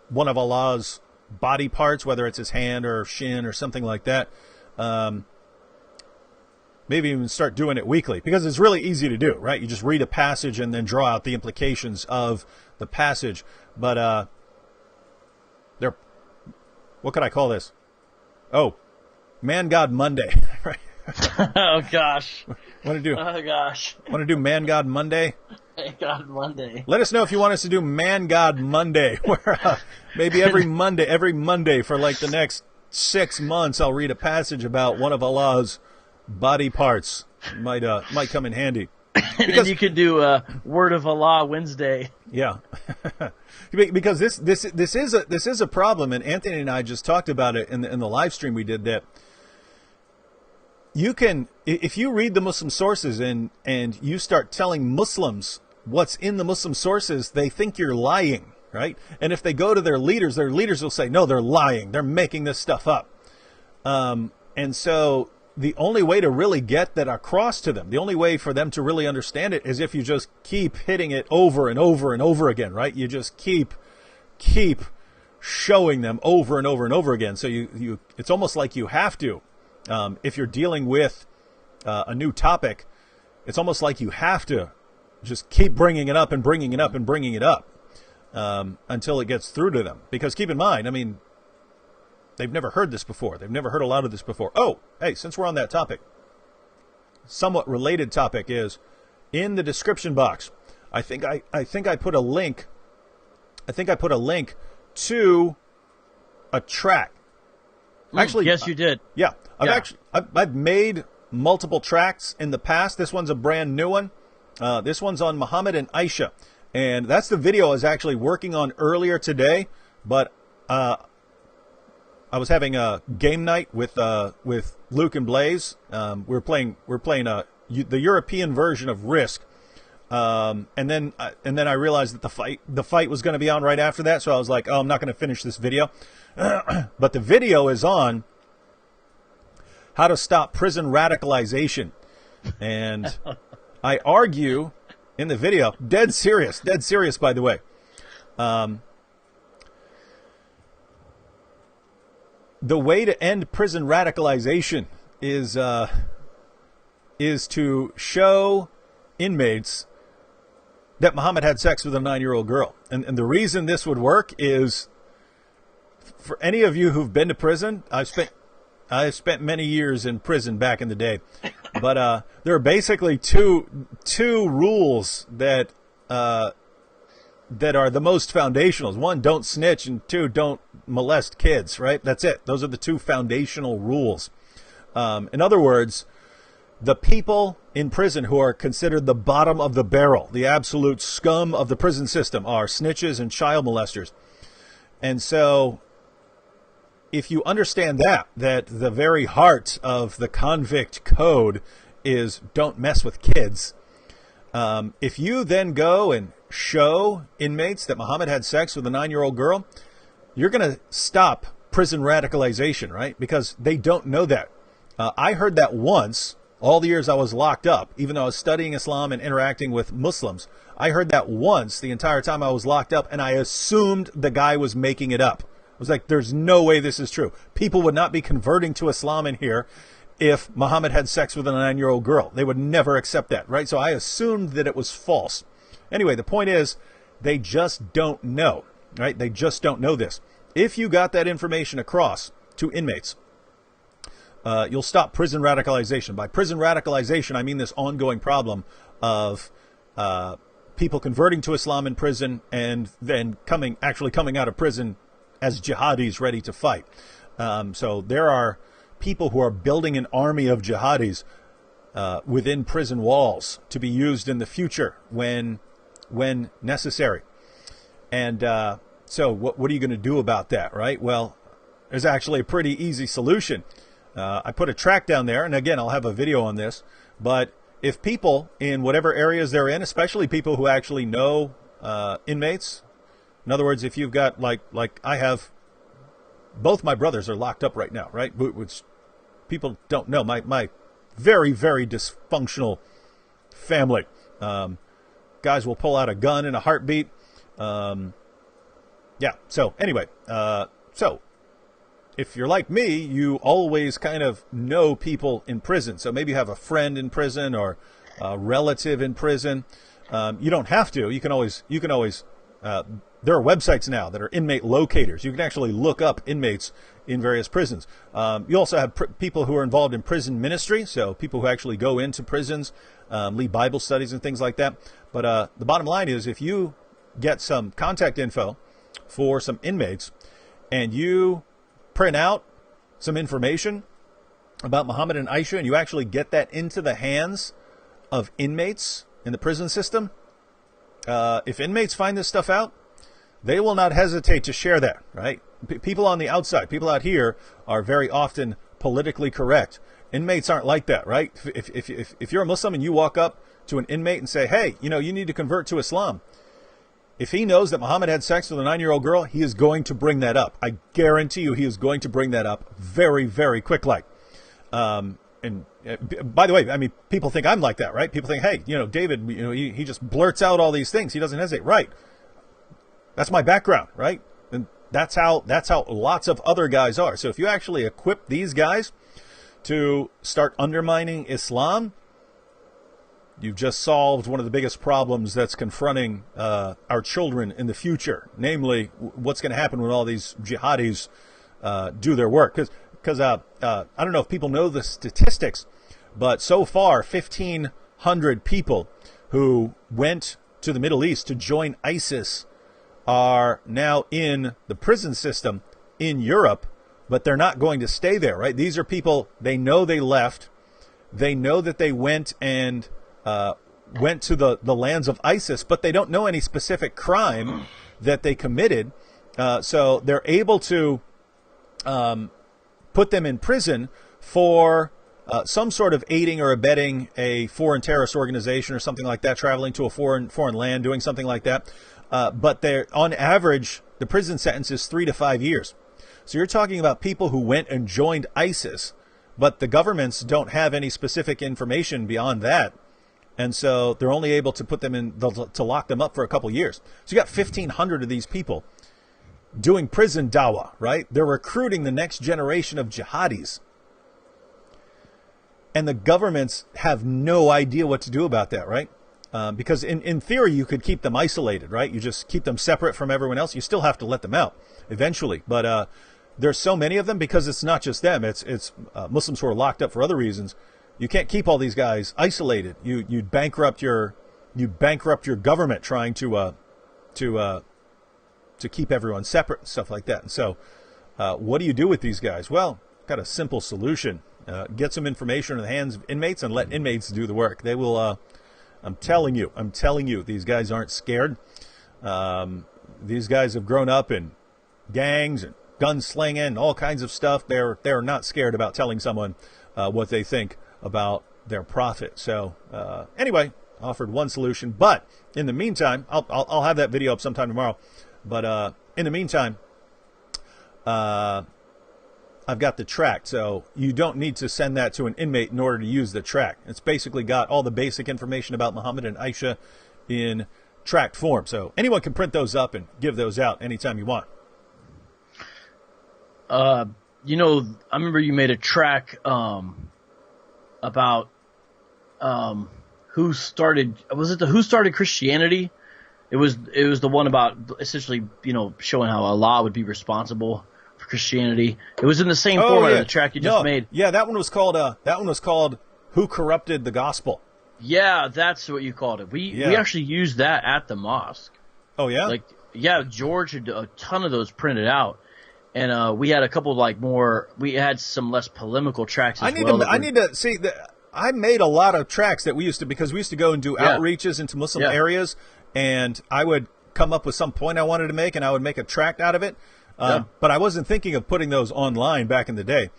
one of Allah's body parts, whether it's his hand or shin or something like that. Maybe even start doing it weekly, because it's really easy to do, right? You just read a passage and then draw out the implications of the passage. But what could I call this? Oh, Man God Monday, right? Oh gosh. Want to do? Oh gosh. Want to do Man God Monday? Man God Monday. Let us know if you want us to do Man God Monday, where maybe every Monday for like the next 6 months, I'll read a passage about one of Allah's body parts might come in handy. And then you could do a Word of Allah Wednesday. Yeah, because this is a problem, and Anthony and I just talked about it in the live stream we did. That you can, if you read the Muslim sources and you start telling Muslims what's in the Muslim sources, they think you're lying, right? And if they go to their leaders will say, no, they're lying. They're making this stuff up. And so the only way to really get that across to them, the only way for them to really understand it is if you just keep hitting it over and over and over again, right? You just keep showing them over and over and over again. So you it's almost like you have to, if you're dealing with a new topic, it's almost like you have to just keep bringing it up and bringing it up and bringing it up until it gets through to them. Because keep in mind, I mean, they've never heard this before. They've never heard a lot of this before. Oh, hey, since we're on that topic, somewhat related topic is in the description box. I think I put a link. I think I put a link to a track. Actually, yes, you did. Yeah, I've made multiple tracks in the past. This one's a brand new one. This one's on Muhammad and Aisha, and that's the video I was actually working on earlier today. But I was having a game night with Luke and Blaze. We're playing the European version of Risk, and then I realized that the fight was going to be on right after that. So I was like, oh, I'm not going to finish this video. But the video is on how to stop prison radicalization, and I argue in the video, dead serious, by the way. The way to end prison radicalization is to show inmates that Muhammad had sex with a 9-year-old girl. And the reason this would work is, for any of you who've been to prison, I've spent many years in prison back in the day. But there are basically two rules that are the most foundational. One, don't snitch, and two, don't molest kids, right? That's it. Those are the two foundational rules. In other words, the people in prison who are considered the bottom of the barrel, the absolute scum of the prison system, are snitches and child molesters. And so if you understand that the very heart of the convict code is don't mess with kids, if you then go and show inmates that Muhammad had sex with a 9-year-old girl, you're going to stop prison radicalization, right? Because they don't know that. I heard that once, all the years I was locked up, even though I was studying Islam and interacting with Muslims. I heard that once the entire time I was locked up, and I assumed the guy was making it up. I was like, there's no way this is true. People would not be converting to Islam in here if Muhammad had sex with a 9-year-old girl. They would never accept that, right? So I assumed that it was false. Anyway, the point is, they just don't know, right? They just don't know this. If you got that information across to inmates, you'll stop prison radicalization. By prison radicalization, I mean this ongoing problem of people converting to Islam in prison and then coming out of prison as jihadis ready to fight. So there are people who are building an army of jihadis within prison walls to be used in the future when necessary. And so what are you going to do about that, right? Well, there's actually a pretty easy solution. I put a track down there, and again, I'll have a video on this. But if people in whatever areas they're in, especially people who actually know inmates, in other words, if you've got, like I have, both my brothers are locked up right now, right? Which people don't know. My very, very dysfunctional family. Guys will pull out a gun in a heartbeat. Yeah. So anyway, so if you're like me, you always kind of know people in prison. So maybe you have a friend in prison or a relative in prison. You don't have to. You can always. There are websites now that are inmate locators. You can actually look up inmates in various prisons. You also have people who are involved in prison ministry, so people who actually go into prisons, lead Bible studies and things like that. But the bottom line is, if you get some contact info for some inmates and you print out some information about Muhammad and Aisha, and you actually get that into the hands of inmates in the prison system, if inmates find this stuff out, they will not hesitate to share that, right? People on the outside, people out here are very often politically correct. Inmates aren't like that, right? If you're a Muslim and you walk up to an inmate and say, hey, you need to convert to Islam, if he knows that Muhammad had sex with a 9-year-old girl, he is going to bring that up. I guarantee you he is going to bring that up very, very quick. And by the way, I mean, people think I'm like that, right? People think, hey, David, he just blurts out all these things. He doesn't hesitate. Right. That's my background, right? And that's how lots of other guys are. So if you actually equip these guys to start undermining Islam, you've just solved one of the biggest problems that's confronting our children in the future, namely what's going to happen when all these jihadis do their work. Because I don't know if people know the statistics, but so far 1,500 people who went to the Middle East to join ISIS are now in the prison system in Europe, but they're not going to stay there, right? These are people, they know they left. They know that they went and went to the lands of ISIS, but they don't know any specific crime that they committed. So they're able to put them in prison for some sort of aiding or abetting a foreign terrorist organization or something like that, traveling to a foreign land, doing something like that. But they're, on average, the prison sentence is 3 to 5 years. So you're talking about people who went and joined ISIS, but the governments don't have any specific information beyond that. And so they're only able to put them in, to lock them up for a couple years. So you got 1,500 of these people doing prison dawah, right? They're recruiting the next generation of jihadis. And the governments have no idea what to do about that, right? Because in theory, you could keep them isolated, right? You just keep them separate from everyone else. You still have to let them out eventually. But there's so many of them because it's not just them. It's Muslims who are locked up for other reasons. You can't keep all these guys isolated. You'd bankrupt your government trying to keep everyone separate and stuff like that. And so what do you do with these guys? Well, got a simple solution. Get some information in the hands of inmates and let inmates do the work. They will... I'm telling you, these guys aren't scared. These guys have grown up in gangs and gunslinging and all kinds of stuff. They're not scared about telling someone what they think about their prophet. So anyway, offered one solution. But in the meantime, I'll have that video up sometime tomorrow. But in the meantime, I've got the tract, so you don't need to send that to an inmate in order to use the tract. It's basically got all the basic information about Muhammad and Aisha in tract form. So anyone can print those up and give those out anytime you want. I remember you made a track about who started. Was it Who Started Christianity? It was the one about essentially showing how Allah would be responsible for Christianity. It was in the same format of the track you just made. Yeah, that one was called Who Corrupted the Gospel. Yeah, that's what you called it. We actually used that at the mosque. Oh yeah? George had a ton of those printed out. And we had a couple we had some less polemical tracks as well. I need to see I made a lot of tracks that we used to go and do outreaches into Muslim areas, and I would come up with some point I wanted to make, and I would make a tract out of it. But I wasn't thinking of putting those online back in the day.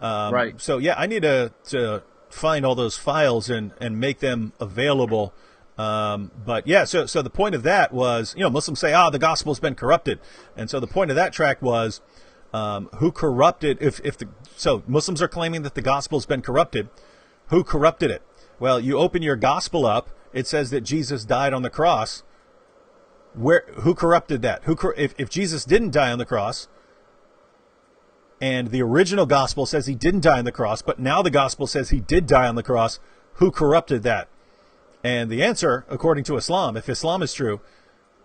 Right. So yeah, I need to find all those files and make them available. But yeah, so the point of that was, Muslims say, the gospel's been corrupted. And so the point of that track was, who corrupted, so Muslims are claiming that the gospel's been corrupted. Who corrupted it? Well, you open your gospel up, it says that Jesus died on the cross. Who corrupted that? If Jesus didn't die on the cross, and the original gospel says he didn't die on the cross, but now the gospel says he did die on the cross, who corrupted that? And the answer, according to Islam, if Islam is true,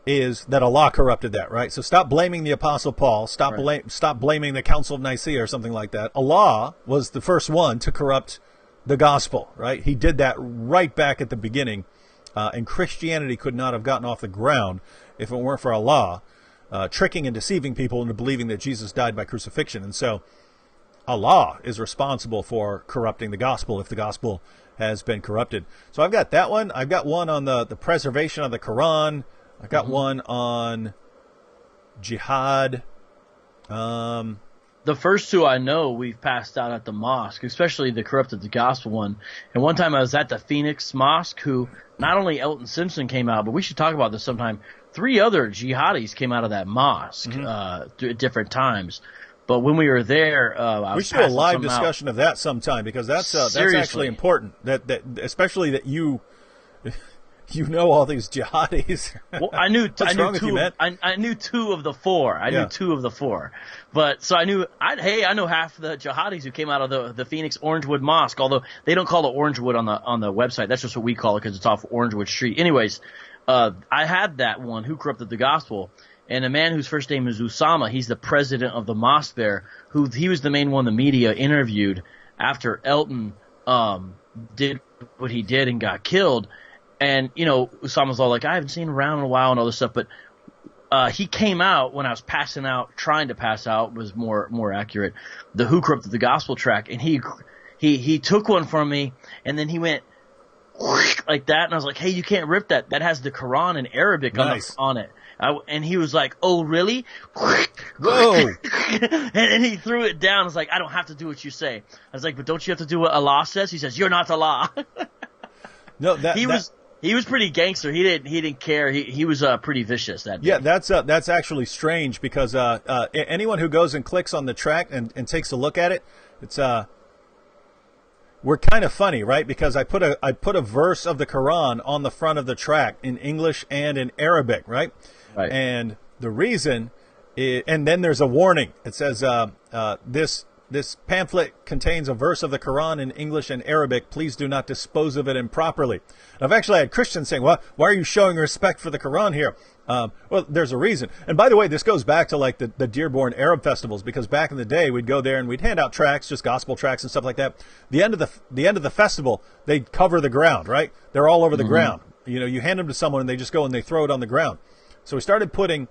is that Allah corrupted that, right? So stop blaming the Apostle Paul. Stop blaming the Council of Nicaea or something like that. Allah was the first one to corrupt the gospel, right? He did that right back at the beginning. And Christianity could not have gotten off the ground if it weren't for Allah tricking and deceiving people into believing that Jesus died by crucifixion. And so Allah is responsible for corrupting the gospel if the gospel has been corrupted. So I've got that one. I've got one on the preservation of the Quran. I've got one on jihad. The first two I know we've passed out at the mosque, especially the corrupted the gospel one. And one time I was at the Phoenix Mosque, who not only Elton Simpson came out, but we should talk about this sometime. 3 other jihadis came out of that mosque at different times. But when we were there, we should do a live discussion of that sometime, because that's actually important. That especially that you know all these jihadis. Well, I knew 2 of the 4. I knew 2 of the 4. But so I know half the jihadis who came out of the Phoenix Orangewood Mosque, although they don't call it Orangewood on the website. That's just what we call it because it's off Orangewood Street. Anyways, I had that one, Who Corrupted the Gospel, and a man whose first name is Usama, he's the president of the mosque there, he was the main one the media interviewed after Elton did what he did and got killed. And, Usama's all like, I haven't seen him around in a while and all this stuff. But he came out when I was trying to pass out was more accurate, the Who Corrupted the Gospel track. And he took one from me, and then he went like that. And I was like, hey, you can't rip that. That has the Quran in Arabic on it. And he was like, oh, really? Whoa. and he threw it down. I was like, I don't have to do what you say. I was like, but don't you have to do what Allah says? He says, you're not Allah. No, He was pretty gangster. He didn't care. He was pretty vicious that day. Yeah, that's actually strange, because anyone who goes and clicks on the track and takes a look at it, it's we're kind of funny, right? Because I put a verse of the Quran on the front of the track in English and in Arabic, right? Right. And the reason and then there's a warning. It says this pamphlet contains a verse of the Quran in English and Arabic. Please do not dispose of it improperly. And I've actually had Christians saying, well, why are you showing respect for the Quran here? Well, there's a reason. And by the way, this goes back to like the Dearborn Arab festivals, because back in the day, we'd go there and we'd hand out tracts, just gospel tracts and stuff like that. The end of the festival, they'd cover the ground, right? They're all over the ground. You hand them to someone and they just go and they throw it on the ground. So we started putting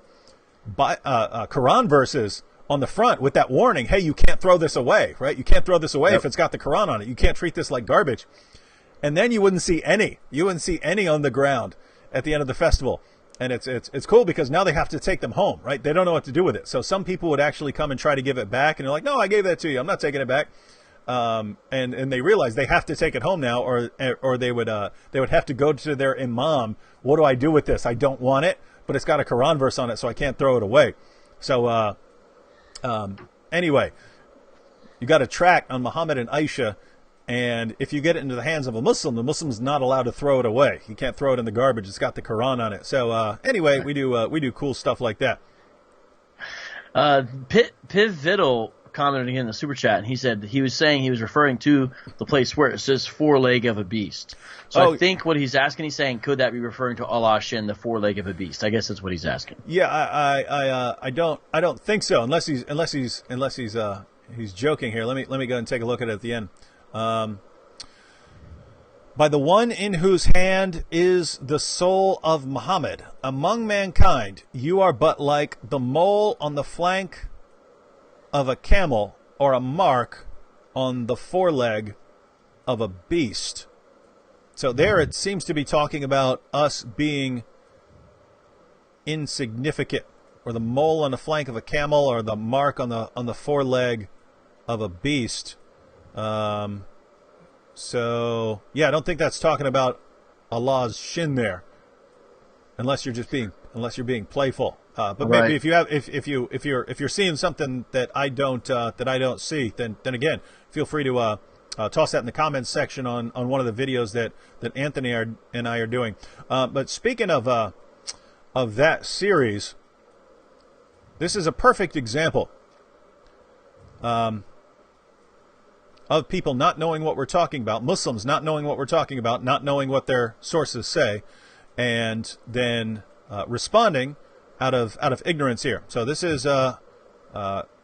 Quran verses on the front with that warning, hey, you can't throw this away, right? You can't throw this away if it's got the Quran on it. You can't treat this like garbage. And then you wouldn't see any. You wouldn't see any on the ground at the end of the festival. And it's cool because now they have to take them home, right? They don't know what to do with it. So some people would actually come and try to give it back, and they're like, no, I gave that to you. I'm not taking it back. And they realize they have to take it home now, or they would have to go to their imam. What do I do with this? I don't want it, but it's got a Quran verse on it, so I can't throw it away. So anyway, you got a track on Muhammad and Aisha, and if you get it into the hands of a Muslim, the Muslim's not allowed to throw it away. You can't throw it in the garbage. It's got the Quran on it. So anyway, we do cool stuff like that. Piv Viddle commented again in the super chat, and he said he was referring to the place where it says four-leg of a beast. So I think what he's asking, he's saying, could that be referring to Allah Shin, the four-leg of a beast? I guess that's what he's asking. Yeah, I don't think so, unless he's joking here. Let me go ahead and take a look at it at the end. By the one in whose hand is the soul of Muhammad, among mankind, you are but like the mole on the flank of a camel, or a mark on the foreleg of a beast. So there it seems to be talking about us being insignificant, or the mole on the flank of a camel, or the mark on the foreleg of a beast. So yeah, I don't think that's talking about Allah's shin there, unless you're being playful. But maybe if you're seeing something that I don't see, then again, feel free to toss that in the comments section on one of the videos that Anthony and I are doing. But speaking of that series, this is a perfect example of people not knowing what we're talking about, Muslims not knowing what we're talking about, not knowing what their sources say, and then responding out of ignorance here. So this is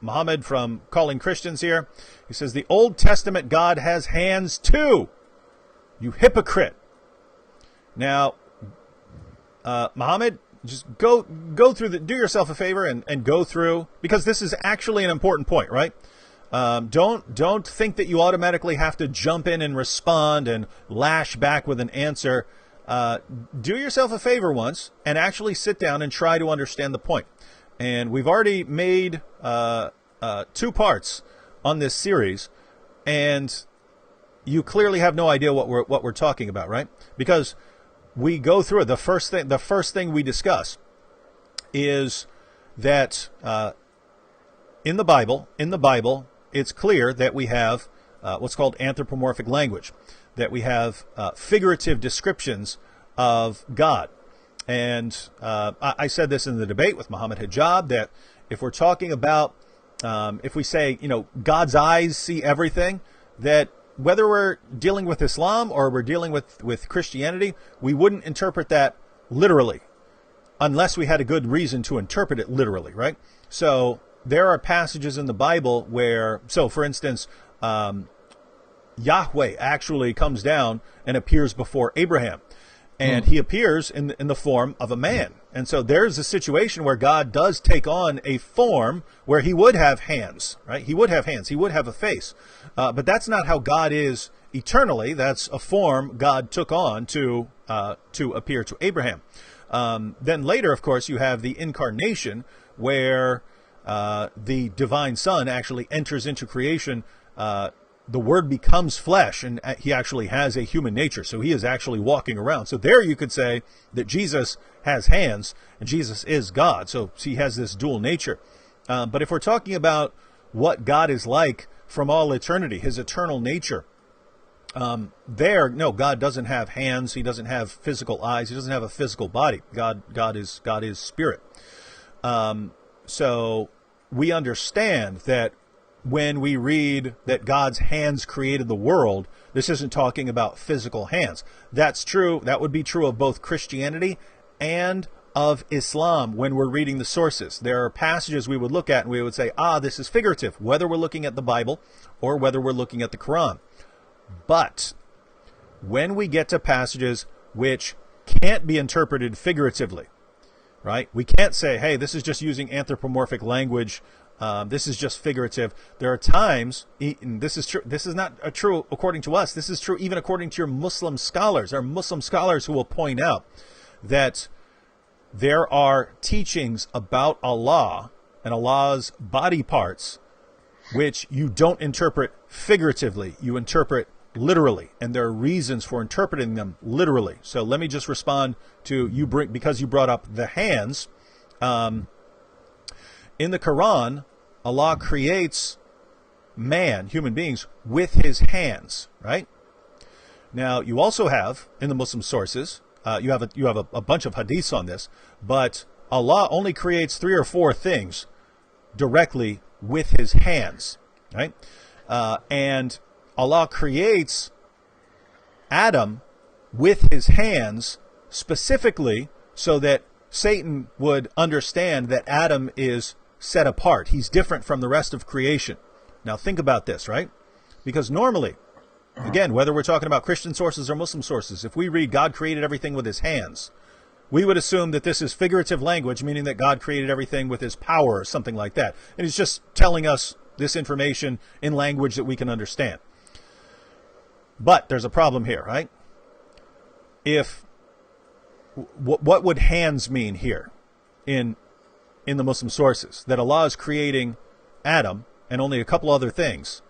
Muhammad from Calling Christians here. He says, the Old Testament God has hands too, you hypocrite. Now, Muhammad, just go through do yourself a favor and go through, because this is actually an important point, right? Don't think that you automatically have to jump in and respond and lash back with an answer. Do yourself a favor once and actually sit down and try to understand the point. And we've already made 2 parts on this series, and you clearly have no idea what we're talking about, right? Because we go through it. The first thing we discuss is that in the Bible, it's clear that we have what's called anthropomorphic language, that we have figurative descriptions of God. And I said this in the debate with Muhammad Hijab, that if we're talking about, if we say, God's eyes see everything, that whether we're dealing with Islam or we're dealing with Christianity, we wouldn't interpret that literally unless we had a good reason to interpret it literally, right? So there are passages in the Bible where, so for instance, Yahweh actually comes down and appears before Abraham. And he appears in the form of a man. And so there's a situation where God does take on a form where he would have hands, right? He would have hands. He would have a face. But that's not how God is eternally. That's a form God took on to appear to Abraham. Then later, of course, you have the incarnation where the divine Son actually enters into creation. The Word becomes flesh, and he actually has a human nature. So he is actually walking around. So there you could say that Jesus has hands, and Jesus is God. So he has this dual nature. But if we're talking about what God is like from all eternity, his eternal nature, no, God doesn't have hands. He doesn't have physical eyes. He doesn't have a physical body. God is spirit. So we understand that when we read that God's hands created the world, this isn't talking about physical hands. That's true. That would be true of both Christianity and of Islam when we're reading the sources. There are passages we would look at and we would say, this is figurative, whether we're looking at the Bible or whether we're looking at the Quran. But when we get to passages which can't be interpreted figuratively, right? We can't say, hey, this is just using anthropomorphic language. This is just figurative. There are times, and this is true. This is not true according to us. This is true even according to your Muslim scholars. There are Muslim scholars who will point out that there are teachings about Allah and Allah's body parts which you don't interpret figuratively. You interpret literally, and there are reasons for interpreting them literally. So let me just respond to you, because you brought up the hands. In the Quran, Allah creates man, human beings, with his hands, right? Now, you also have, in the Muslim sources, you have a bunch of hadiths on this, but Allah only creates 3 or 4 things directly with his hands, right? And Allah creates Adam with his hands specifically so that Satan would understand that Adam is set apart. He's different from the rest of creation. Now think about this, right? Because normally, again, whether we're talking about Christian sources or Muslim sources, if we read God created everything with his hands, we would assume that this is figurative language, meaning that God created everything with his power or something like that. And he's just telling us this information in language that we can understand. But there's a problem here, right? What would hands mean here in the Muslim sources? That Allah is creating Adam and only a couple other things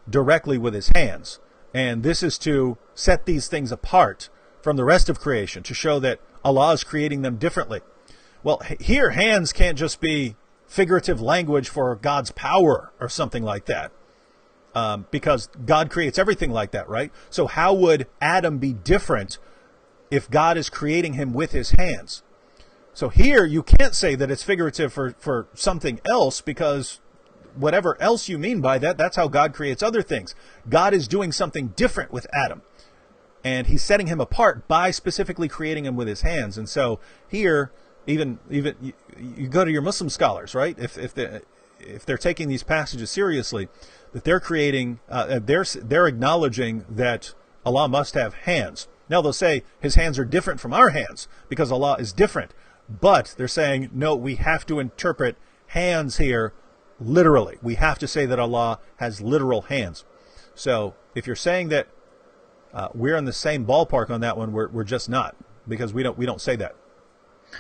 directly with his hands. And this is to set these things apart from the rest of creation, to show that Allah is creating them differently. Well, here hands can't just be figurative language for God's power or something like that. Because God creates everything like that, right? So how would Adam be different if God is creating him with his hands? So here you can't say that it's figurative for something else, because whatever else you mean by that, that's how God creates other things. God is doing something different with Adam, and he's setting him apart by specifically creating him with his hands. And so here, even you go to your Muslim scholars, right? If they're taking these passages seriously, that they're creating, they're acknowledging that Allah must have hands. Now they'll say his hands are different from our hands because Allah is different. But they're saying, no, we have to interpret hands here literally. We have to say that Allah has literal hands. So if you're saying that we're in the same ballpark on that one, we're just not, because we don't say that.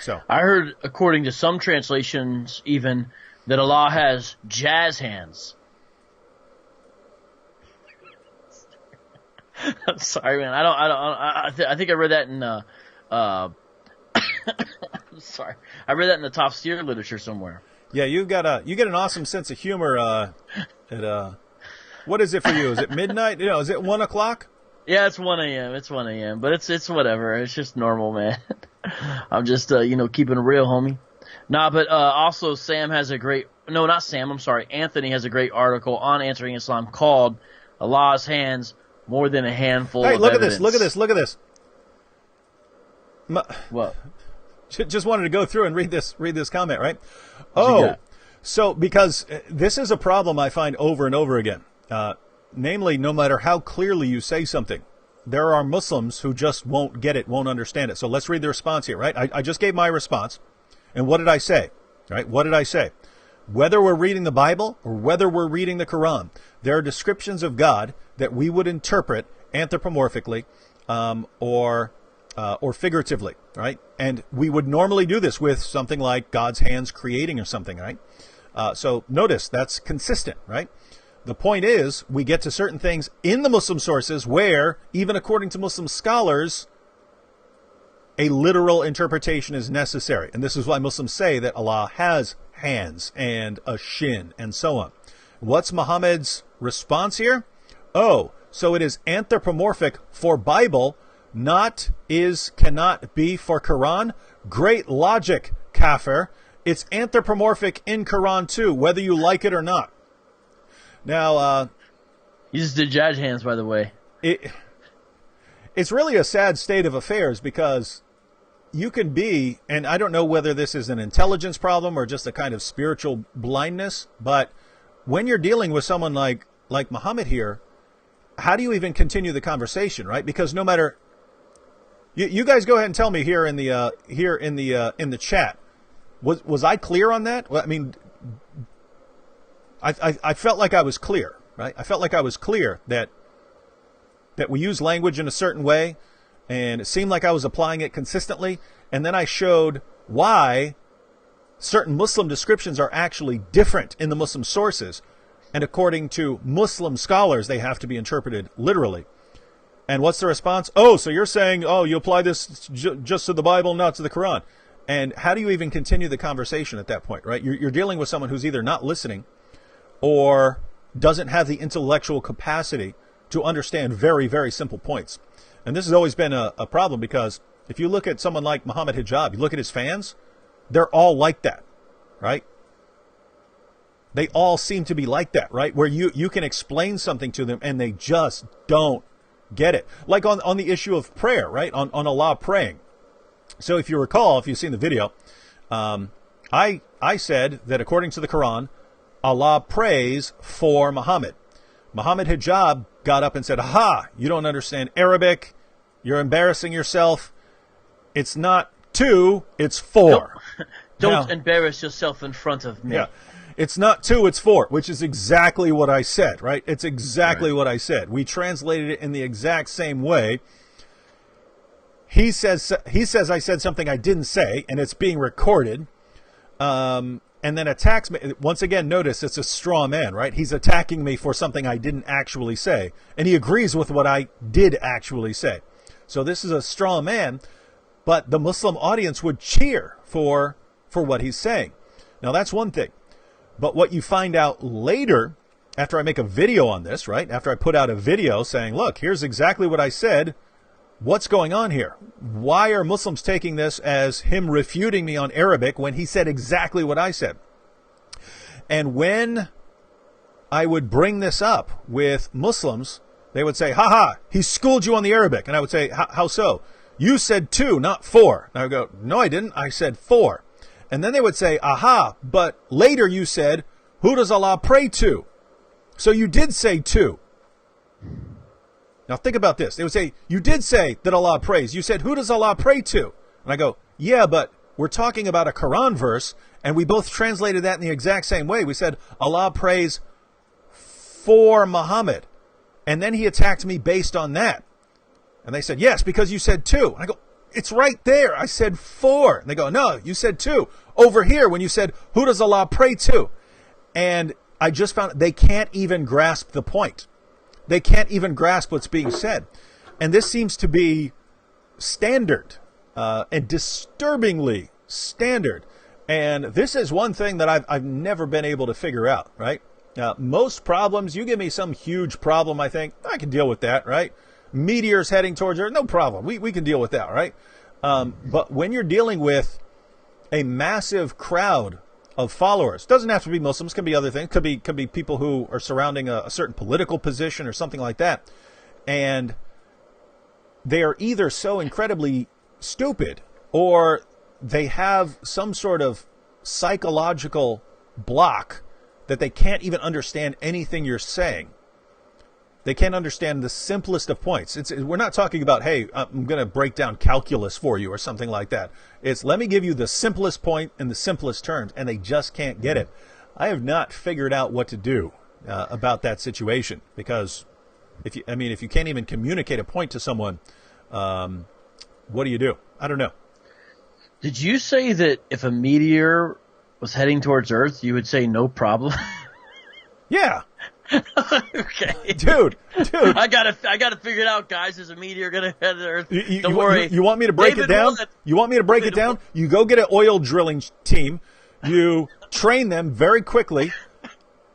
So I heard, according to some translations, even that Allah has jazz hands. I'm sorry, man. I think I read that in sorry, I read that in the top steer literature somewhere. Yeah, you get an awesome sense of humor. What is it for you? Is it midnight? Is it 1 o'clock? Yeah, it's 1 a.m. It's 1 a.m. But it's whatever. It's just normal, man. I'm just keeping it real, homie. Nah, but also Sam has a great not Sam. I'm sorry. Anthony has a great article on Answering Islam called "Allah's Hands More Than a Handful of Look Evidence." at this! Look at this! What? Just wanted to go through and read this comment, right? So because this is a problem I find over and over again. Namely, no matter how clearly you say something, there are Muslims who just won't get it, won't understand it. So let's read the response here, right? I just gave my response. And what did I say? Right? What did I say? Whether we're reading the Bible or whether we're reading the Quran, there are descriptions of God that we would interpret anthropomorphically or figuratively, right? And we would normally do this with something like God's hands creating or something, right? So notice that's consistent, right? The point is, we get to certain things in the Muslim sources where, even according to Muslim scholars, a literal interpretation is necessary. And this is why Muslims say that Allah has hands and a shin and so on. What's Muhammad's response here? Oh, so it is anthropomorphic for Bible, cannot be for Quran? Great logic, kafir. It's anthropomorphic in Quran too, whether you like it or not. Now, you just did judge hands, by the way. It's really a sad state of affairs because you can be, and I don't know whether this is an intelligence problem or just a kind of spiritual blindness, but when you're dealing with someone like Muhammad here, how do you even continue the conversation, right? Because no matter, you guys go ahead and tell me here in the chat, was I clear on that? Well, I mean, I felt like I was clear, right? I felt like I was clear that we use language in a certain way, and it seemed like I was applying it consistently, and then I showed why certain Muslim descriptions are actually different in the Muslim sources, and according to Muslim scholars, they have to be interpreted literally. And what's the response? Oh, so you're saying, you apply this just to the Bible, not to the Quran. And how do you even continue the conversation at that point, right? You're dealing with someone who's either not listening or doesn't have the intellectual capacity to understand very, very simple points. And this has always been a problem because if you look at someone like Muhammad Hijab, you look at his fans, they're all like that, right? They all seem to be like that, right? Where you can explain something to them and they just don't get it. Like on the issue of prayer, right? On Allah praying. So if you recall, if you've seen the video, I said that according to the Quran, Allah prays for Muhammad. Muhammad Hijab got up and said, aha, you don't understand Arabic. You're embarrassing yourself. It's not 2, it's 4. Don't embarrass yourself in front of me. Yeah. It's not 2, it's 4, which is exactly what I said, right? It's exactly what I said. We translated it in the exact same way. He says I said something I didn't say, and it's being recorded. And then attacks me. Once again, notice it's a straw man, right? He's attacking me for something I didn't actually say. And he agrees with what I did actually say. So this is a straw man, but the Muslim audience would cheer for what he's saying. Now, that's one thing. But what you find out later, after I make a video on this, right? After I put out a video saying, look, here's exactly what I said. What's going on here? Why are Muslims taking this as him refuting me on Arabic when he said exactly what I said? And when I would bring this up with Muslims, they would say, ha, he schooled you on the Arabic. And I would say, how so? You said 2, not 4. And I would go, no, I didn't. I said 4. And then they would say, aha, but later you said, who does Allah pray to? So you did say 2. Now think about this. They would say, you did say that Allah prays. You said, who does Allah pray to? And I go, yeah, but we're talking about a Quran verse, And we both translated that in the exact same way. We said, Allah prays for Muhammad. And then he attacked me based on that. And they said, yes, because you said 2. And I go, it's right there. I said 4. And they go, no, you said 2. Over here, when you said, who does Allah pray to? And I just found they can't even grasp the point. They can't even grasp what's being said. And this seems to be standard, and disturbingly standard. And this is one thing that I've never been able to figure out, right? Most problems, you give me some huge problem, I think, I can deal with that, right? Meteors heading towards Earth, no problem. We can deal with that, right? But when you're dealing with a massive crowd of followers, doesn't have to be Muslims, can be other things, could be people who are surrounding a certain political position or something like that, and they are either so incredibly stupid or they have some sort of psychological block that they can't even understand anything you're saying. They can't understand the simplest of points. We're not talking about, hey, I'm going to break down calculus for you or something like that. It's let me give you the simplest point in the simplest terms, and they just can't get it. I have not figured out what to do about that situation, because if you can't even communicate a point to someone, what do you do? I don't know. Did you say that if a meteor was heading towards Earth, you would say no problem? Yeah. Okay, dude, I gotta figure it out, guys. Is a meteor gonna head to Earth? Don't worry. You want me to break it down? You want me to break it down? You go get an oil drilling team. You train them very quickly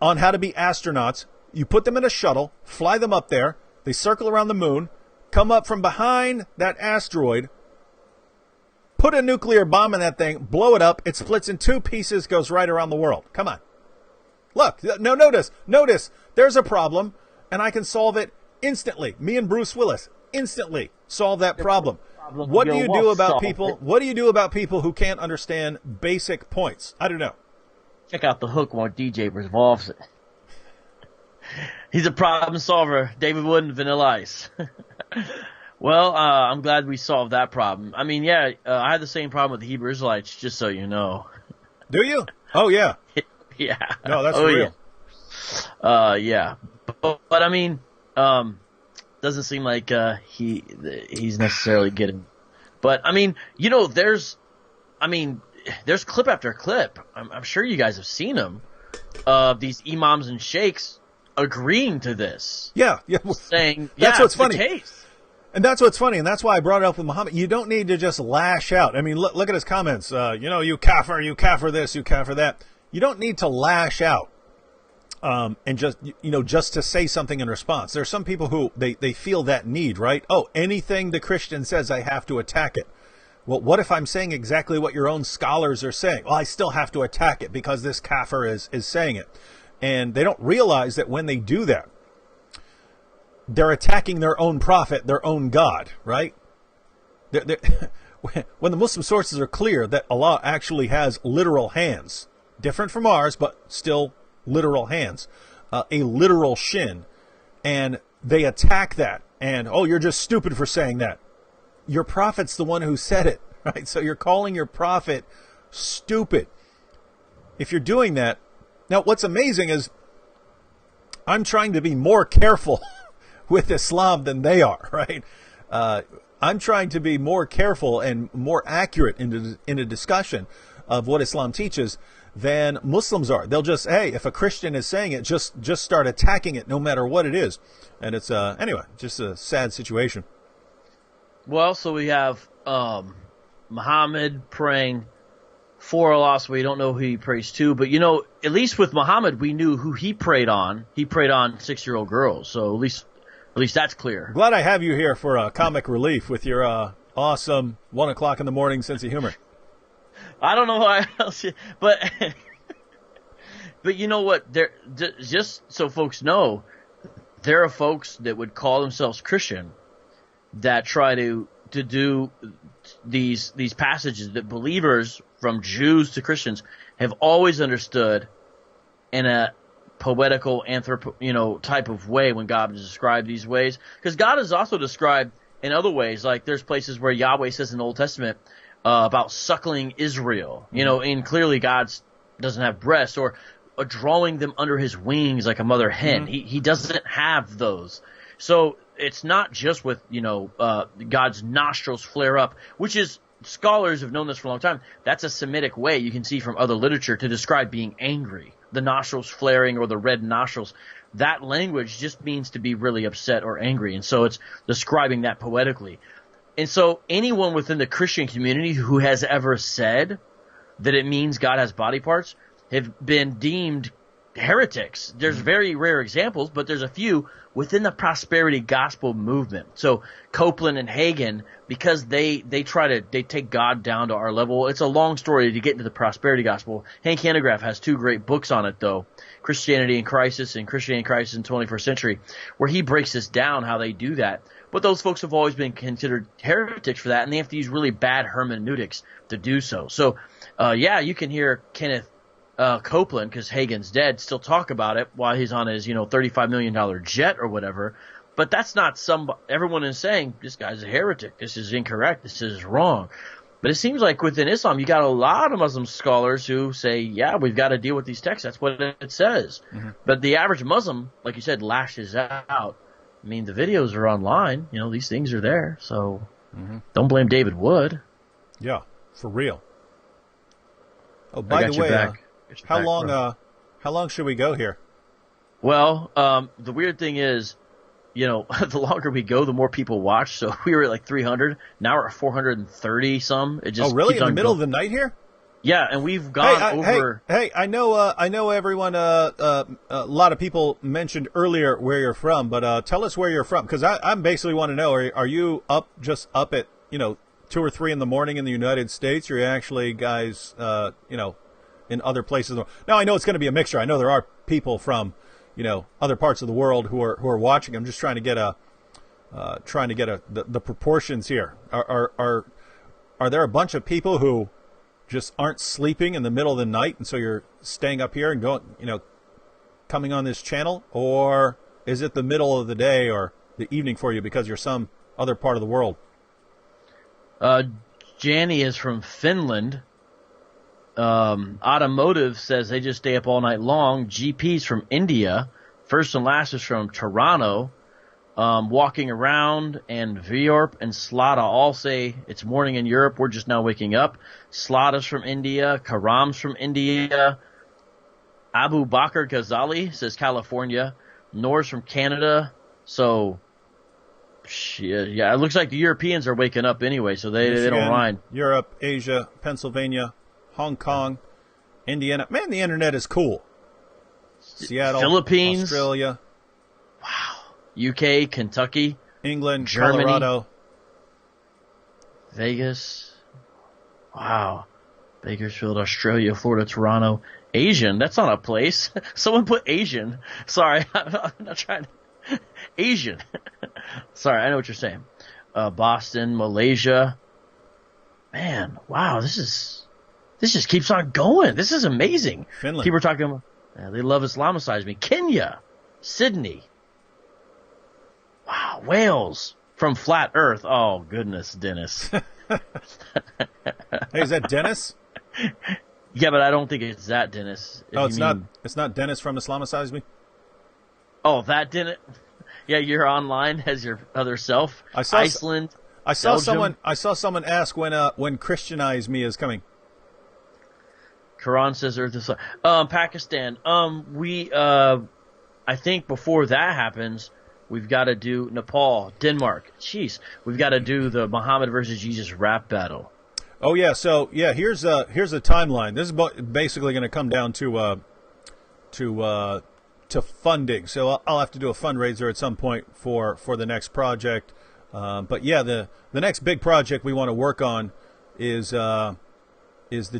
on how to be astronauts. You put them in a shuttle, fly them up there. They circle around the moon, come up from behind that asteroid, put a nuclear bomb in that thing, blow it up. It splits in 2 pieces, goes right around the world. Come on. Look, no, notice, there's a problem, and I can solve it instantly. Me and Bruce Willis instantly solve that problem. What do you do about people? What do you do about people who can't understand basic points? I don't know. Check out The Hook while DJ revolves it. He's a problem solver. David Wood and Vanilla Ice. Well, I'm glad we solved that problem. I mean, yeah, I had the same problem with the Hebrew Israelites, just so you know. Do you? Oh, yeah. Yeah. No, that's real. Yeah. Yeah. But I mean, doesn't seem like he's necessarily getting. But I mean, there's clip after clip. I'm sure you guys have seen them of these imams and sheikhs agreeing to this. Yeah. Saying that's what's funny. The case. And that's what's funny, and that's why I brought it up with Muhammad. You don't need to just lash out. I mean, look at his comments. You kafir this, you kafir that. You don't need to lash out and just to say something in response. There are some people who they feel that need, right? Oh, anything the Christian says, I have to attack it. Well, what if I'm saying exactly what your own scholars are saying? Well, I still have to attack it because this kafir is saying it. And they don't realize that when they do that, they're attacking their own prophet, their own God, right? When the Muslim sources are clear that Allah actually has literal hands, different from ours, but still literal hands, a literal shin, and they attack that, and, oh, you're just stupid for saying that. Your prophet's the one who said it, right? So you're calling your prophet stupid. If you're doing that, now what's amazing is I'm trying to be more careful with Islam than they are, right? I'm trying to be more careful and more accurate in a discussion of what Islam teaches than Muslims are. They'll just, hey, if a Christian is saying it, just start attacking it no matter what it is. And it's, anyway, just a sad situation. Well, so we have Muhammad praying for Allah, so we don't know who he prays to. But, at least with Muhammad, we knew who he prayed on. He prayed on 6-year-old girls, so at least that's clear. Glad I have you here for comic relief with your awesome 1 o'clock in the morning sense of humor. I don't know why else, but you know what? Just so folks know, there are folks that would call themselves Christian that try to do these passages that believers, from Jews to Christians, have always understood in a poetical type of way when God is described these ways. Because God is also described in other ways. Like there's places where Yahweh says in the Old Testament, about suckling Israel, and clearly God doesn't have breasts, or drawing them under his wings like a mother hen. He doesn't have those. So it's not just with, God's nostrils flare up, which is, scholars have known this for a long time. That's a Semitic way you can see from other literature to describe being angry. The nostrils flaring or the red nostrils. That language just means to be really upset or angry. And so it's describing that poetically. And so anyone within the Christian community who has ever said that it means God has body parts have been deemed heretics. There's very rare examples, but there's a few within the prosperity gospel movement. So Copeland and Hagen, because they take God down to our level. It's a long story to get into the prosperity gospel. Hank Hanegraaff has 2 great books on it, though, Christianity in Crisis and Christianity in Crisis in the 21st Century, where he breaks this down, how they do that. But those folks have always been considered heretics for that, and they have to use really bad hermeneutics to do so. So, you can hear Kenneth Copeland, because Hagen's dead, still talk about it while he's on his, $35 million jet or whatever. But that's not everyone is saying, this guy's a heretic, this is incorrect, this is wrong. But it seems like within Islam, you got a lot of Muslim scholars who say, yeah, we've got to deal with these texts. That's what it says. But the average Muslim, like you said, lashes out. I mean, the videos are online. These things are there. So don't blame David Wood. Yeah, for real. Oh, by the way, how long should we go here? Well, the weird thing is, the longer we go, the more people watch. So we were at like 300. Now we're at 430 some. It just really? In the middle of the night here? Yeah, and we've gone over. Hey, I know everyone. A lot of people mentioned earlier where you're from, but tell us where you're from, because I basically want to know: are you up at 2 or 3 in the morning in the United States, or are you actually guys in other places? Now I know it's going to be a mixture. I know there are people from other parts of the world who are watching. I'm just trying to get the proportions here. Are there a bunch of people who just aren't sleeping in the middle of the night, and so you're staying up here and going, coming on this channel? Or is it the middle of the day or the evening for you because you're some other part of the world? Jani is from Finland. Automotive says they just stay up all night long. GP's from India. First and Last is from Toronto. Walking Around and Viorp and Slada all say it's morning in Europe. We're just now waking up. Slada's from India. Karam's from India. Abu Bakr Ghazali says California. Noor's from Canada. So, yeah, it looks like the Europeans are waking up anyway, so they don't mind. Europe, Asia, Pennsylvania, Hong Kong, Indiana. Man, the internet is cool. Seattle, Philippines, Australia. Wow. UK, Kentucky, England, Germany, Colorado, Vegas. Wow. Bakersfield, Australia, Florida, Toronto. Asian, that's not a place. Someone put Asian. Sorry, I'm not trying to. Asian. Sorry, I know what you're saying. Boston, Malaysia. Man, wow, this just keeps on going. This is amazing. Finland. People are talking about, they love Islamicize me. Kenya, Sydney. Wow, Wales from Flat Earth. Oh, goodness, Dennis. Hey, is that Dennis? Yeah, but I don't think it's that Dennis. It's not Dennis from Islamicize Me? Oh, that Dennis? Yeah, you're online as your other self. Iceland. I saw Belgium. someone ask when Christianize Me is coming. Quran says Earth is flat. Pakistan. I think before that happens, we've got to do Nepal, Denmark. Jeez, we've got to do the Muhammad versus Jesus rap battle. Oh yeah, so yeah, here's a timeline. This is basically going to come down to funding. So I'll have to do a fundraiser at some point for the next project. But yeah, the next big project we want to work on is the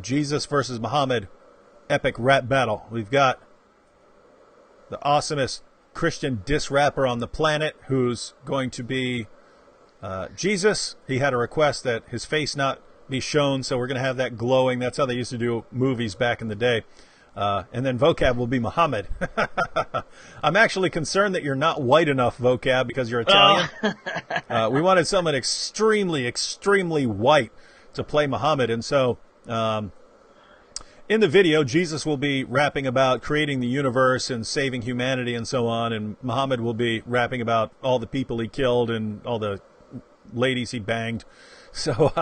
Jesus versus Muhammad epic rap battle. We've got the awesomest Christian diss rapper on the planet, who's going to be Jesus. He had a request that his face not be shown, so we're going to have that glowing. That's how they used to do movies back in the day. And then Vocab will be Muhammad. I'm actually concerned that you're not white enough, Vocab, because you're Italian. We wanted someone extremely, extremely white to play Muhammad. And so in the video, Jesus will be rapping about creating the universe and saving humanity and so on, and Muhammad will be rapping about all the people he killed and all the ladies he banged. So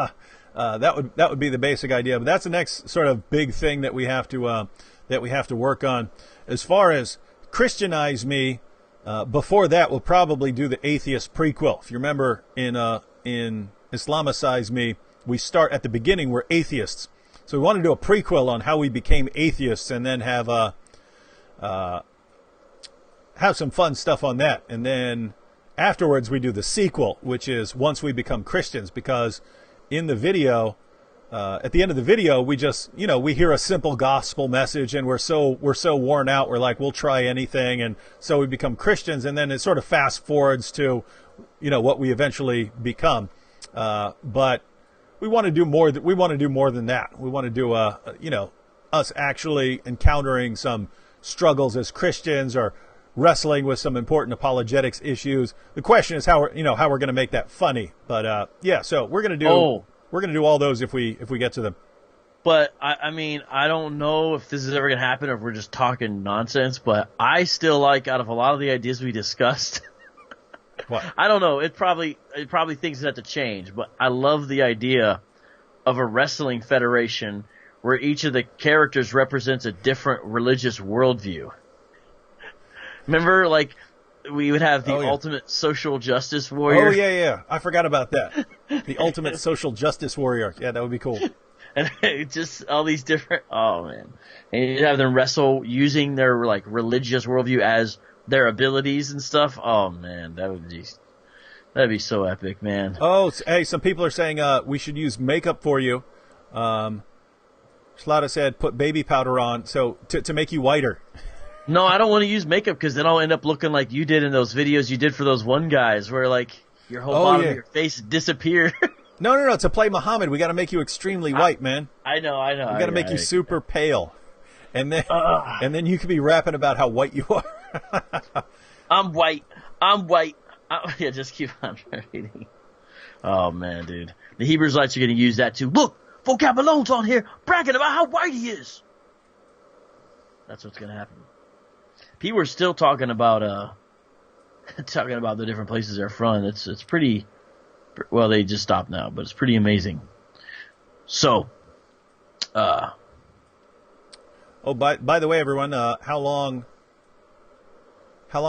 that would be the basic idea. But that's the next sort of big thing that we have to work on. As far as Christianize Me, before that, we'll probably do the atheist prequel. If you remember, in Islamicize Me, we start at the beginning. We're atheists, so we want to do a prequel on how we became atheists, and then have some fun stuff on that. And then afterwards, we do the sequel, which is once we become Christians, because in the video, at the end of the video, we just, we hear a simple gospel message, and we're so worn out. We're like, we'll try anything. And so we become Christians, and then it sort of fast forwards to, what we eventually become. But we want to do more. We want to do more than that. We want to do, us actually encountering some struggles as Christians, or wrestling with some important apologetics issues. The question is how we're going to make that funny. But so we're going to do all those if we get to them. But I mean, I don't know if this is ever going to happen or if we're just talking nonsense. But I still like, out of a lot of the ideas we discussed, what? I don't know. It probably things have to change. But I love the idea of a wrestling federation where each of the characters represents a different religious worldview. Remember, like, we would have the ultimate social justice warrior. Oh, yeah. I forgot about that. The ultimate social justice warrior. Yeah, that would be cool. And just all these different, oh, man. And you'd have them wrestle using their, like, religious worldview as their abilities and stuff. Oh, man, that'd be so epic, man. Oh, hey, some people are saying we should use makeup for you. Shlada said put baby powder on so to make you whiter. No, I don't want to use makeup because then I'll end up looking like you did in those videos you did for those one guys where, like, your whole bottom of your face disappeared. No. To play Muhammad, we got to make you extremely white, man. I know. We got to make you super pale. And then you could be rapping about how white you are. I'm white. Yeah, just keep on reading. Oh, man, dude. The Hebrews are going to use that, too. Look, Vocab Alone's on here bragging about how white he is. That's what's going to happen. People were still talking about the different places they're from. It's pretty, well, they just stopped now, but it's pretty amazing. So, by the way, everyone, how long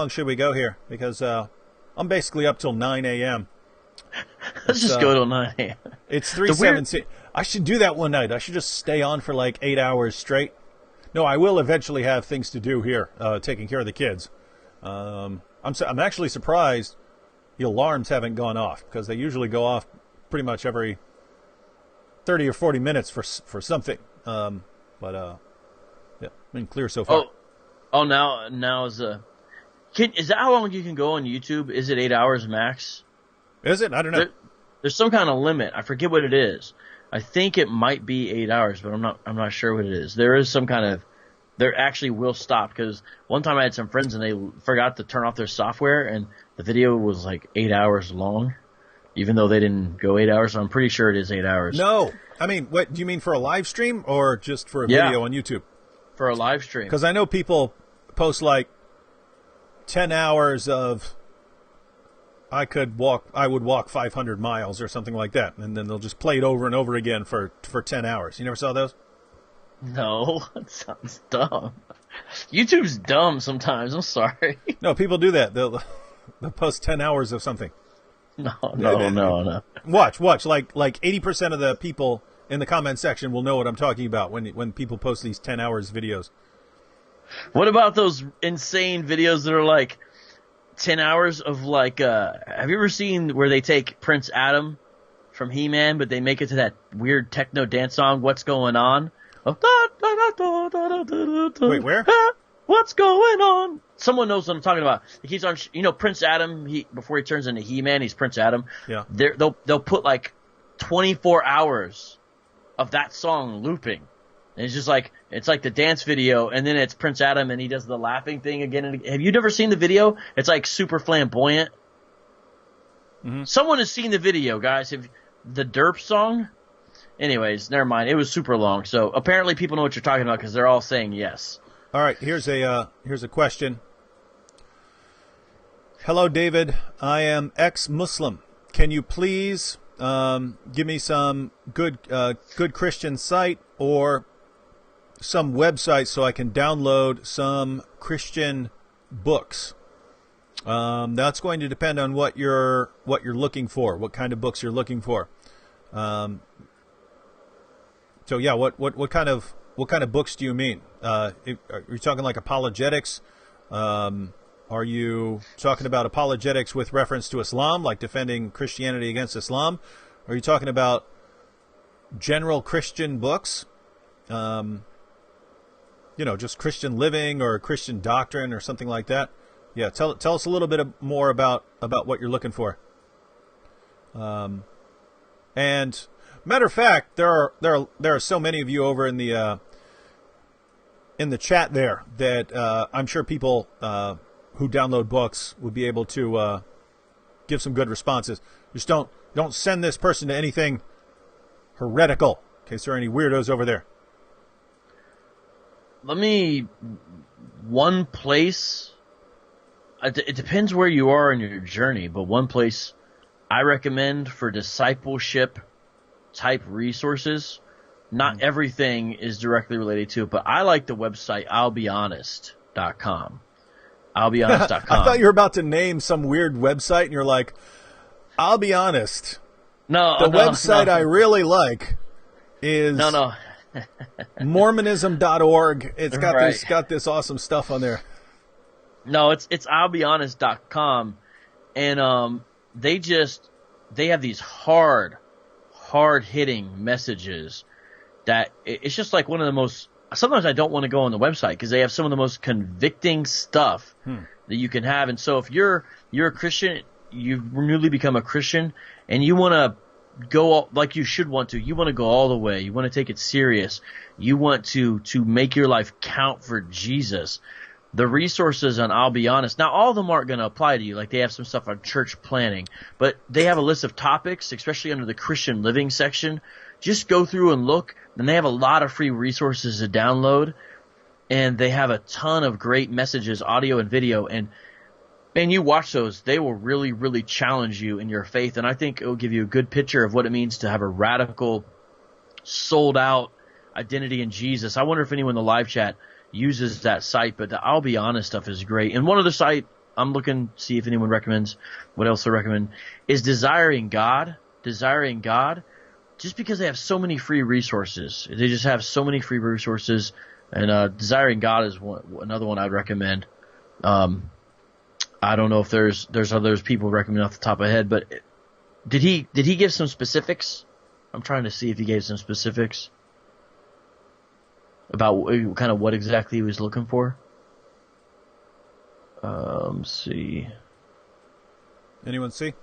should we go here? Because I'm basically up till 9 a.m. Let's just go till 9 a.m. It's 3:17. I should do that one night. I should just stay on for like 8 hours straight. No, I will eventually have things to do here, taking care of the kids. I'm actually surprised the alarms haven't gone off, because they usually go off pretty much every 30 or 40 minutes for something. Been clear so far. Now is is that how long you can go on YouTube? Is it 8 hours max? Is it? I don't know. There's some kind of limit. I forget what it is. I think it might be 8 hours, but I'm not sure what it is. There is some kind of, there actually will stop, because one time I had some friends and they forgot to turn off their software and the video was like 8 hours long, even though they didn't go 8 hours. So I'm pretty sure it is 8 hours. No. I mean, what do you mean, for a live stream or just for a video on YouTube? For a live stream. Because I know people post like 10 hours of, I would walk 500 miles or something like that, and then they'll just play it over and over again for 10 hours. You never saw those? No, that sounds dumb. YouTube's dumb sometimes. I'm sorry. No, people do that. They'll post 10 hours of something. No. Watch. Like 80% of the people in the comment section will know what I'm talking about when people post these 10 hours videos. What about those insane videos that are like 10 hours of like, have you ever seen where they take Prince Adam from He-Man, but they make it to that weird techno dance song, What's Going On? Wait, where? What's going on? Someone knows what I'm talking about. He keeps on, Prince Adam, before he turns into He-Man, he's Prince Adam. Yeah. They'll put like 24 hours of that song looping. And it's just like, it's like the dance video, and then it's Prince Adam, and he does the laughing thing again and again. Have you never seen the video? It's like super flamboyant. Mm-hmm. Someone has seen the video, guys. The Derp song, Anyways, never mind. It was super long. So apparently people know what you're talking about because they're all saying yes. All right, here's a question. Hello, David. I am ex-Muslim. Can you please give me some good Christian site or some website so I can download some Christian books? That's going to depend on what you're looking for, what kind of books you're looking for. So yeah, what kind of books do you mean? Are you talking like apologetics? Are you talking about apologetics with reference to Islam, like defending Christianity against Islam? Are you talking about general Christian books? Just Christian living or Christian doctrine or something like that? Yeah, tell us a little bit more about what you're looking for. And matter of fact, there are so many of you over in the chat there that I'm sure people who download books would be able to give some good responses. Just don't send this person to anything heretical, in case there are any weirdos over there. One place, it depends where you are in your journey, but one place I recommend for discipleship type resources, not everything is directly related to it, but I like the website I'llBeHonest.com. I'llBeHonest.com. I thought you were about to name some weird website, and you're like, I'll be honest. No, the website I really like is Mormonism.org. It's got this awesome stuff on there. No, it's I'llBeHonest.com, and they have these hard hitting messages that it's just like one of the most. Sometimes I don't want to go on the website because they have some of the most convicting stuff that you can have. And so if you're a Christian, you've newly become a Christian, and you want to go like you should want to. You want to go all the way. You want to take it serious. You want to make your life count for Jesus. The resources on I'll Be Honest. Now, all of them aren't going to apply to you. Like, they have some stuff on church planning. But they have a list of topics, especially under the Christian living section. Just go through and look. And they have a lot of free resources to download. And they have a ton of great messages, audio and video. And you watch those, they will really, really challenge you in your faith. And I think it will give you a good picture of what it means to have a radical, sold-out identity in Jesus. I wonder if anyone in the live chat uses that site, but the I'll Be Honest stuff is great. And one other site I'm looking to see if anyone recommends, what else to recommend, is Desiring God. Desiring God, just because they have so many free resources. They just have so many free resources, and Desiring God is another one I'd recommend. I don't know if there's others people recommend off the top of my head, but did he give some specifics? I'm trying to see if he gave some specifics about kind of what exactly he was looking for. Let's see. Anyone see?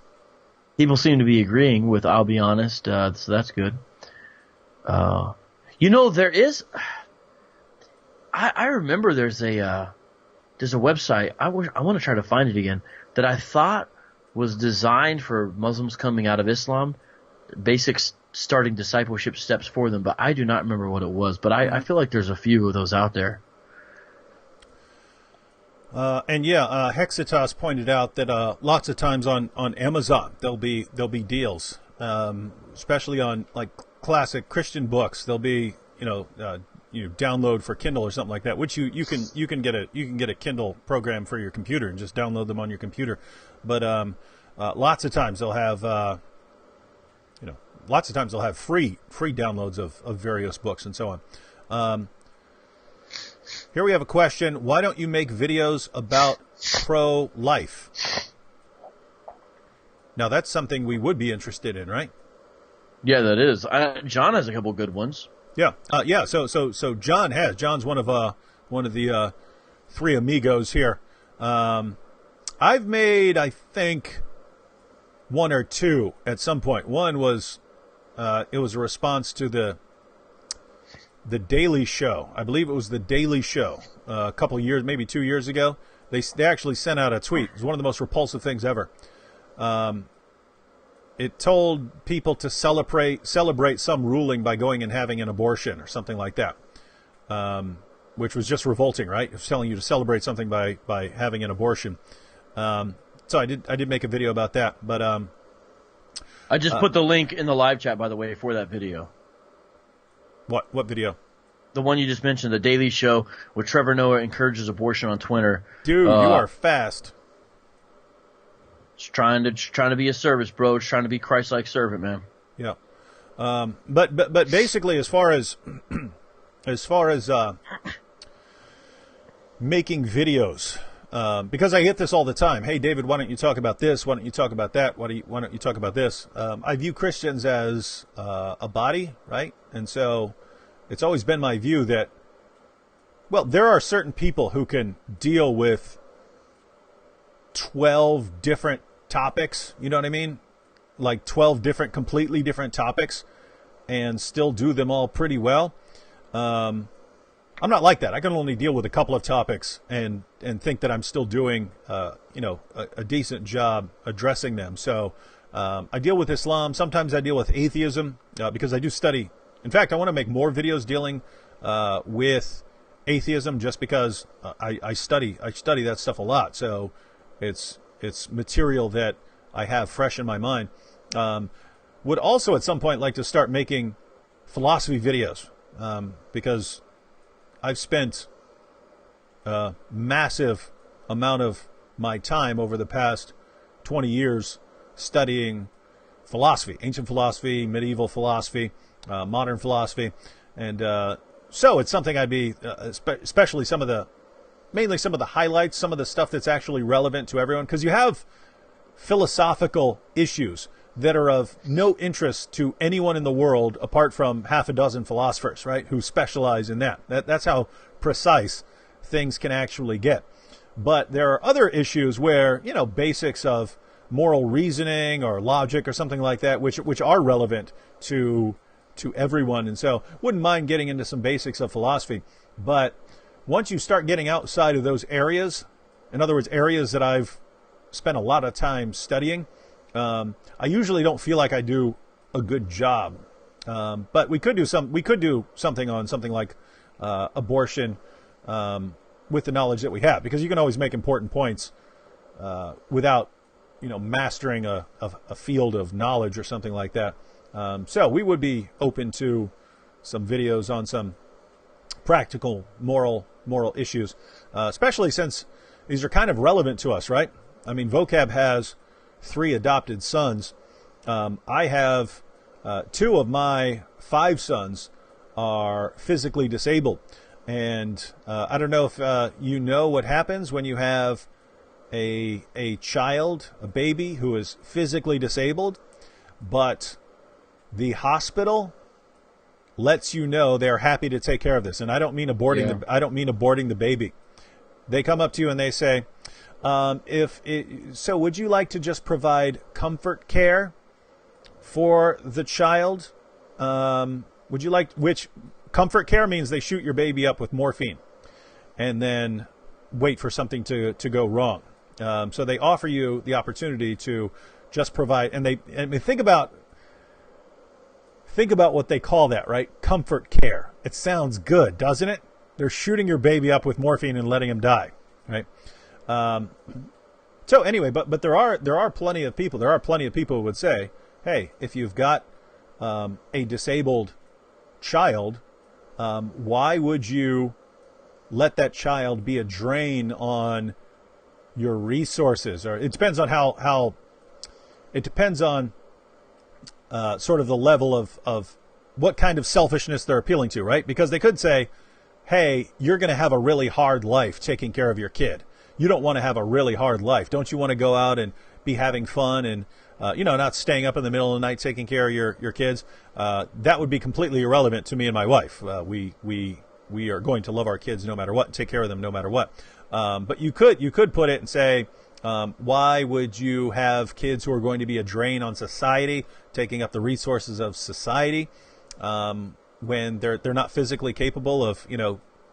People seem to be agreeing with I'll Be Honest, so that's good. There is. I remember there's a website. I want to try to find it again that I thought was designed for Muslims coming out of Islam, basics starting discipleship steps for them, but I do not remember what it was. But I feel like there's a few of those out there. Hexitas pointed out that lots of times on Amazon there'll be deals, especially on like classic Christian books. There'll be download for Kindle or something like that, which you can get a Kindle program for your computer and just download them on your computer. But lots of times they'll have free downloads of various books and so on. Here we have a question. Why don't you make videos about pro-life? Now, that's something we would be interested in, right? Yeah, that is. John has a couple good ones. Yeah. So John's one of the three amigos here. I've made, I think, one or two at some point. One was it was a response to the Daily Show. I believe it was the Daily Show a couple of years, maybe 2 years ago. They actually sent out a tweet. It was one of the most repulsive things ever. it told people to celebrate some ruling by going and having an abortion or something like that, which was just revolting, right? It was telling you to celebrate something by having an abortion. So I did make a video about that, but I just put the link in the live chat, by the way, for that video. What video? The one you just mentioned, the Daily Show, where Trevor Noah encourages abortion on Twitter. Dude, you are fast. Just trying to be a service, bro. Just trying to be Christ-like servant, man. Yeah. But basically, as far as making videos, because I get this all the time. Hey, David, why don't you talk about this? Why don't you talk about that? Why don't you talk about this? I view Christians as a body, right? And so it's always been my view that, well, there are certain people who can deal with 12 different topics, you know what I mean? Like 12 completely different topics, and still do them all pretty well. I'm not like that. I can only deal with a couple of topics and think that I'm still doing, a decent job addressing them. So I deal with Islam. Sometimes I deal with atheism because I do study. In fact, I want to make more videos dealing with atheism, just because I study that stuff a lot. So it's material that I have fresh in my mind. Would also at some point like to start making philosophy videos because I've spent a massive amount of my time over the past 20 years studying philosophy, ancient philosophy, medieval philosophy, modern philosophy. And so it's something I'd be, especially mainly some of the highlights, some of the stuff that's actually relevant to everyone. Because you have philosophical issues that are of no interest to anyone in the world apart from half a dozen philosophers, right, who specialize in that. That's how precise things can actually get. But there are other issues where, basics of moral reasoning or logic or something like that, which are relevant to everyone. And so wouldn't mind getting into some basics of philosophy. But once you start getting outside of those areas, in other words, areas that I've spent a lot of time studying, I usually don't feel like I do a good job. But we could do something on something like abortion with the knowledge that we have, because you can always make important points without mastering a field of knowledge or something like that. So we would be open to some videos on some practical moral issues, especially since these are kind of relevant to us, right? I mean, Vocab has 3 adopted sons. I have 2 of my 5 sons are physically disabled. And I don't know if you know what happens when you have a child, a baby who is physically disabled, but the hospital lets you know they're happy to take care of this. And I don't mean aborting the baby. They come up to you and they say, so would you like to just provide comfort care for the child? Would you like, which comfort care means they shoot your baby up with morphine and then wait for something to go wrong. So they offer you the opportunity to just provide, and think about what they call that, right? Comfort care. It sounds good, doesn't it? They're shooting your baby up with morphine and letting him die, right? So anyway, but there are plenty of people. There are plenty of people who would say, hey, if you've got a disabled child, why would you let that child be a drain on your resources? Or it depends on how it depends on sort of the level of what kind of selfishness they're appealing to, right? Because they could say, hey, you're going to have a really hard life taking care of your kid. You don't want to have a really hard life. Don't you want to go out and be having fun and, not staying up in the middle of the night taking care of your kids? That would be completely irrelevant to me and my wife. We are going to love our kids no matter what and take care of them no matter what. But you could put it and say, why would you have kids who are going to be a drain on society, taking up the resources of society, when they're not physically capable of,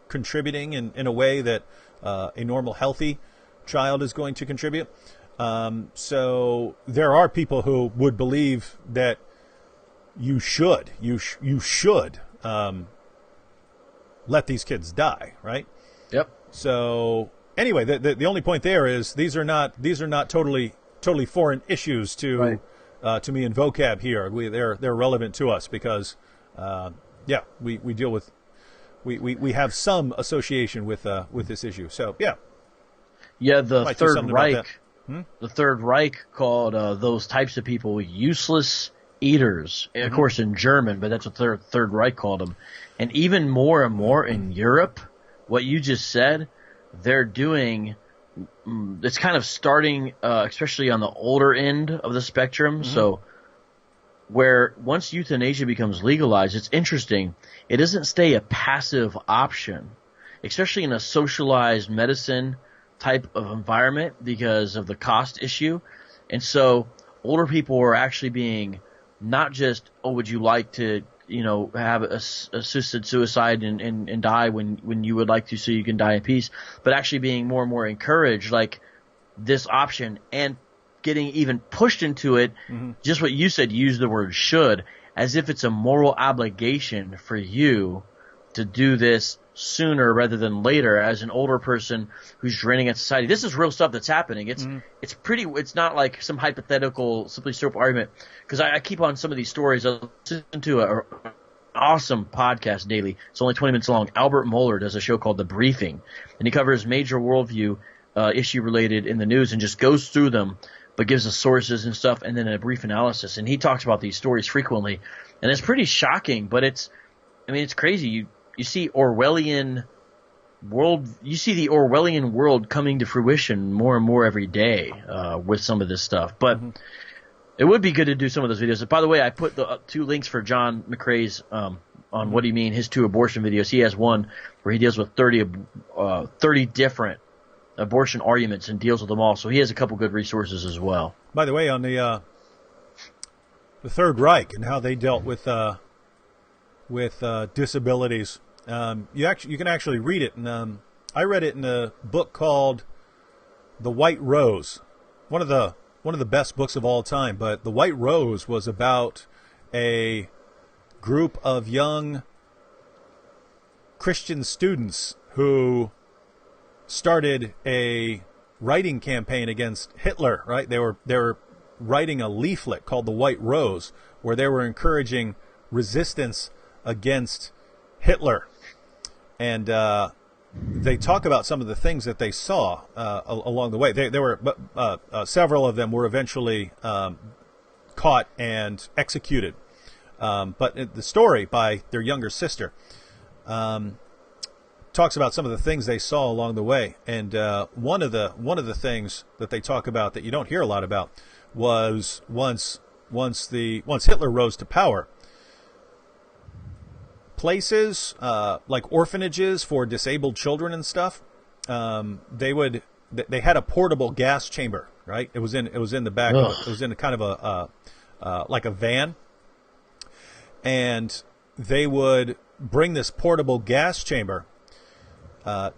contributing in a way that a normal, healthy child is going to contribute? So there are people who would believe that you should let these kids die, right? Yep. So anyway, the only point there is these are not totally foreign issues to me and vocab here. They're relevant to us because we deal with we have some association with this issue. So the Third Reich. The Third Reich called those types of people useless eaters, of course in German, but that's what Third Reich called them. And even more and more in Europe, what you just said, they're doing. It's kind of starting, especially on the older end of the spectrum. So, where once euthanasia becomes legalized, it's interesting. It doesn't stay a passive option, especially in a socialized medicine type of environment because of the cost issue. And so older people are actually being not just, would you like to, have assisted suicide and die when you would like to so you can die in peace, but actually being more and more encouraged, like this option, and getting even pushed into it. Just what you said, use the word should, as if it's a moral obligation for you to do this sooner rather than later as an older person who's draining at society. This is real stuff that's happening. It's not like some hypothetical simply stroke argument, because I keep on some of these stories. I listen to an awesome podcast daily. It's only 20 minutes long. Albert Mohler does a show called The Briefing, and he covers major worldview issue related in the news and just goes through them, but gives us sources and stuff and then a brief analysis. And he talks about these stories frequently, and it's pretty shocking, but it's crazy. You see Orwellian world. You see the Orwellian world coming to fruition more and more every day with some of this stuff. But it would be good to do some of those videos. By the way, I put the 2 links for John McRae's on What Do You Mean, his 2 abortion videos. He has one where he deals with 30 different abortion arguments and deals with them all. So he has a couple good resources as well. By the way, on the Third Reich and how they dealt with disabilities. You can actually read it, and I read it in a book called The White Rose, one of the best books of all time. But The White Rose was about a group of young Christian students who started a writing campaign against Hitler. Right? They were writing a leaflet called The White Rose, where they were encouraging resistance against Hitler, and they talk about some of the things that they saw along the way. There were several of them were eventually caught and executed, but the story by their younger sister talks about some of the things they saw along the way. And one of the things that they talk about that you don't hear a lot about was once Hitler rose to power, places like orphanages for disabled children and stuff, they had a portable gas chamber, right? It was in the back. It was in a kind of like a van, and they would bring this portable gas chamber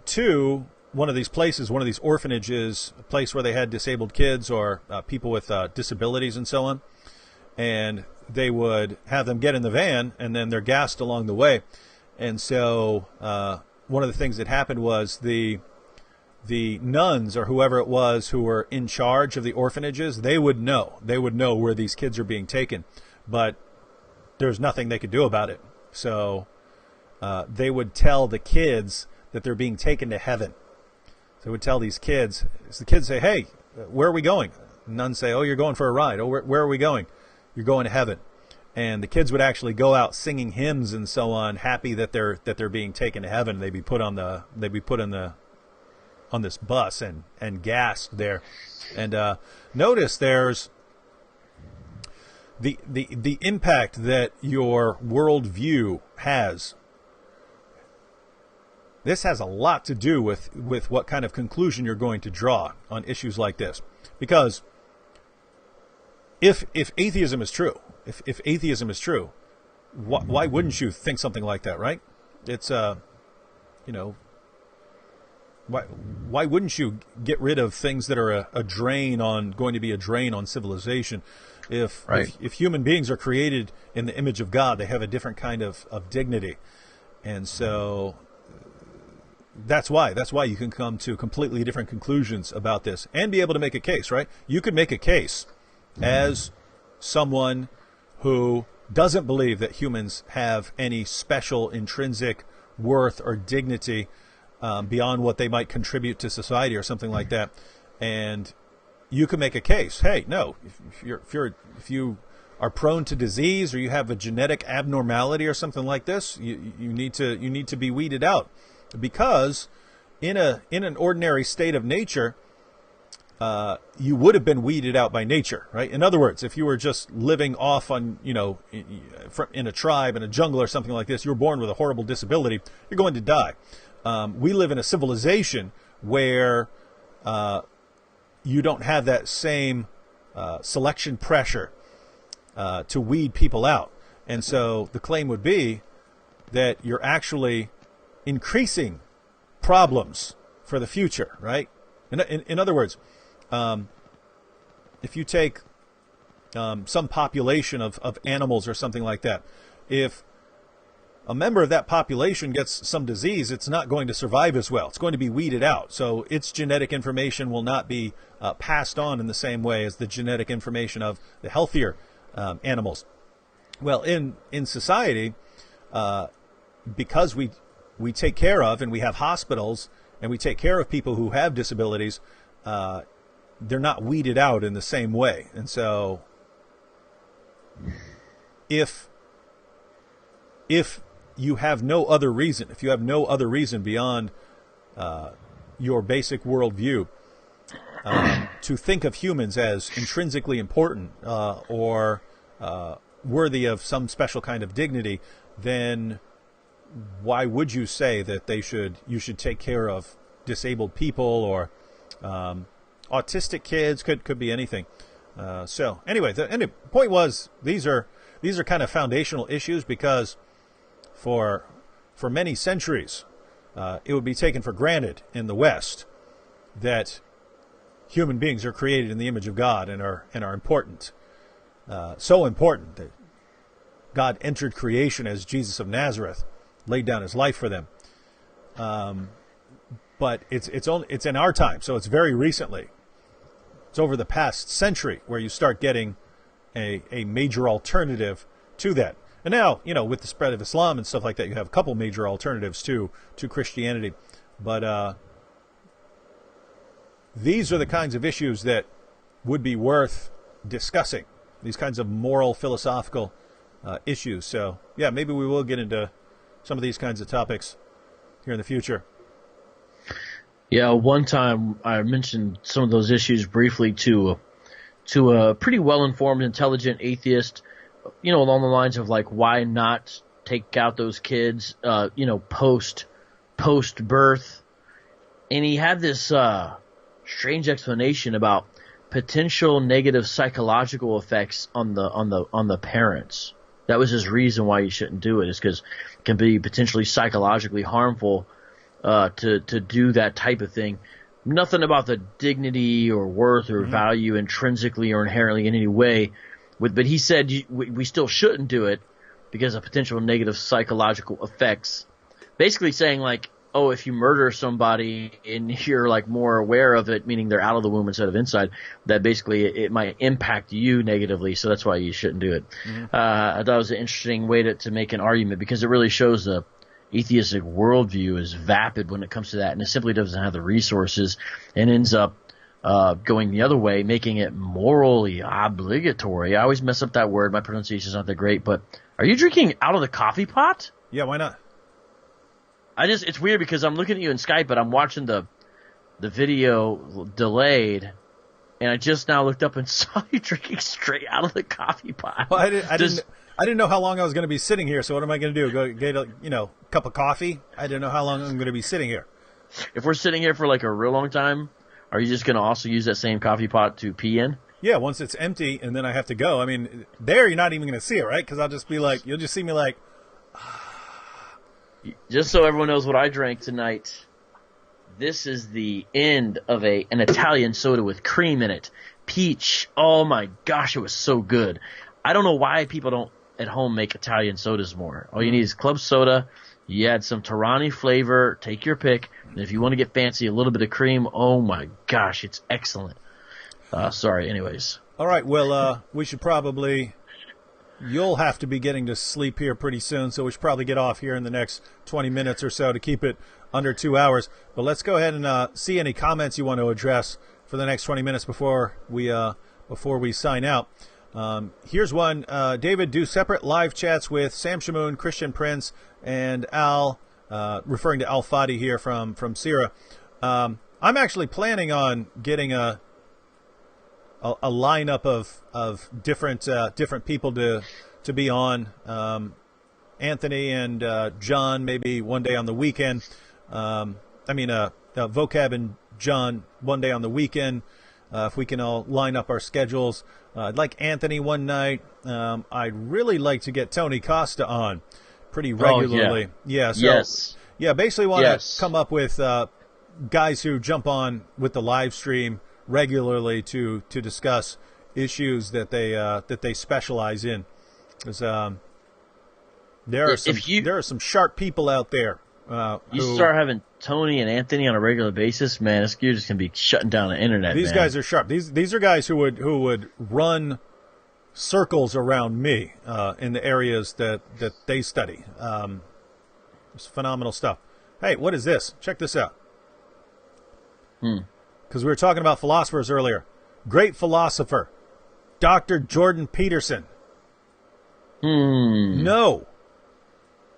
to one of these places, one of these orphanages, a place where they had disabled kids or people with disabilities and so on, and they would have them get in the van, and then they're gassed along the way. And so one of the things that happened was the nuns or whoever it was who were in charge of the orphanages, they would know where these kids are being taken, but there's nothing they could do about it. So they would tell the kids that they're being taken to heaven. So they would tell these kids, the kids say, "Hey, where are we going?" Nuns say, "Oh, you're going for a ride." "Oh, where are we going?" "You're going to heaven." And the kids would actually go out singing hymns and so on, happy that they're being taken to heaven. They'd be put on this bus and gassed there. And notice there's the impact that your worldview has. This has a lot to do with what kind of conclusion you're going to draw on issues like this. Because if atheism is true, if atheism is true, why wouldn't you think something like that, right? It's why wouldn't you get rid of things that are going to be a drain on civilization? If human beings are created in the image of God, they have a different kind of dignity. And so that's why you can come to completely different conclusions about this and be able to make a case, right? You could make a case as someone who doesn't believe that humans have any special intrinsic worth or dignity beyond what they might contribute to society or something like that. And you can make a case. Hey, no, if you are prone to disease or you have a genetic abnormality or something like this, you need to be weeded out, because in an ordinary state of nature, you would have been weeded out by nature, right? In other words, if you were just living off on, in a tribe, in a jungle or something like this, you were born with a horrible disability, you're going to die. We live in a civilization where you don't have that same selection pressure to weed people out. And so the claim would be that you're actually increasing problems for the future, right? In other words, if you take some population of animals or something like that, if a member of that population gets some disease, it's not going to survive as well. It's going to be weeded out. So its genetic information will not be passed on in the same way as the genetic information of the healthier animals. Well, in society, because we take care of, and we have hospitals, and we take care of people who have disabilities, they're not weeded out in the same way. And so if you have no other reason, beyond your basic worldview to think of humans as intrinsically important or worthy of some special kind of dignity, then why would you say that you should take care of disabled people or autistic kids? Could be anything. So anyway, the point was, these are kind of foundational issues, because for many centuries it would be taken for granted in the West that human beings are created in the image of God and are important, so important that God entered creation as Jesus of Nazareth, laid down his life for them. But it's in our time, so it's very recently. It's over the past century where you start getting a major alternative to that. And now, with the spread of Islam and stuff like that, you have a couple major alternatives to Christianity. But these are the kinds of issues that would be worth discussing, these kinds of moral, philosophical issues. So, yeah, maybe we will get into some of these kinds of topics here in the future. Yeah, one time I mentioned some of those issues briefly to a pretty well-informed, intelligent atheist, along the lines of, like, why not take out those kids, post birth. And he had this strange explanation about potential negative psychological effects on the parents. That was his reason why you shouldn't do it, is because it can be potentially psychologically harmful to do that type of thing. Nothing about the dignity or worth or value intrinsically or inherently in any way. But he said we still shouldn't do it because of potential negative psychological effects. Basically saying, like, oh, if you murder somebody and you're, like, more aware of it, meaning they're out of the womb instead of inside, that basically it might impact you negatively, so that's why you shouldn't do it. I thought it was an interesting way to make an argument, because it really shows the atheistic worldview is vapid when it comes to that, and it simply doesn't have the resources and ends up going the other way, making it morally obligatory. I always mess up that word. My pronunciation is not that great, but are you drinking out of the coffee pot? Yeah, why not? It's weird because I'm looking at you in Skype, but I'm watching the video delayed, and I just now looked up and saw you drinking straight out of the coffee pot. Well, I didn't know how long I was going to be sitting here, so what am I going to do? Go get a cup of coffee? I didn't know how long I'm going to be sitting here. If we're sitting here for, like, a real long time, are you just going to also use that same coffee pot to pee in? Yeah, once it's empty and then I have to go. I mean, there you're not even going to see it, right? Because I'll just be like, you'll just see me like... Just so everyone knows what I drank tonight. this is the end of an Italian soda with cream in it. Peach. Oh my gosh, it was so good. I don't know why people don't at home make Italian sodas more. All you need is club soda. You add some Torani flavor. Take your pick. And if you want to get fancy, a little bit of cream. Oh my gosh, it's excellent. Sorry, anyways. All right, well, we should probably... You'll have to be getting to sleep here pretty soon, so we should probably get off here in the next 20 minutes or so to keep it under 2 hours. But let's go ahead and see any comments you want to address for the next 20 minutes before we sign out. Here's one. David, do separate live chats with Sam Shamoon, Christian Prince, and Al, referring to Al Fadi here from Sierra. I'm actually planning on getting a lineup of different people to be on. Anthony and John maybe one day on the weekend. Vocab and John one day on the weekend. If we can all line up our schedules. I'd like Anthony one night. I'd really like to get Tony Costa on pretty regularly. Oh, yeah. Basically want to come up with guys who jump on with the live stream regularly to discuss issues that they specialize in. Because there are some sharp people out there. You start having Tony and Anthony on a regular basis, man, you're just gonna be shutting down the internet. These guys are sharp. These are guys who would run circles around me in the areas that they study. It's phenomenal stuff. Hey, what is this? Check this out. Because we were talking about philosophers earlier. Great philosopher, Dr. Jordan Peterson. No.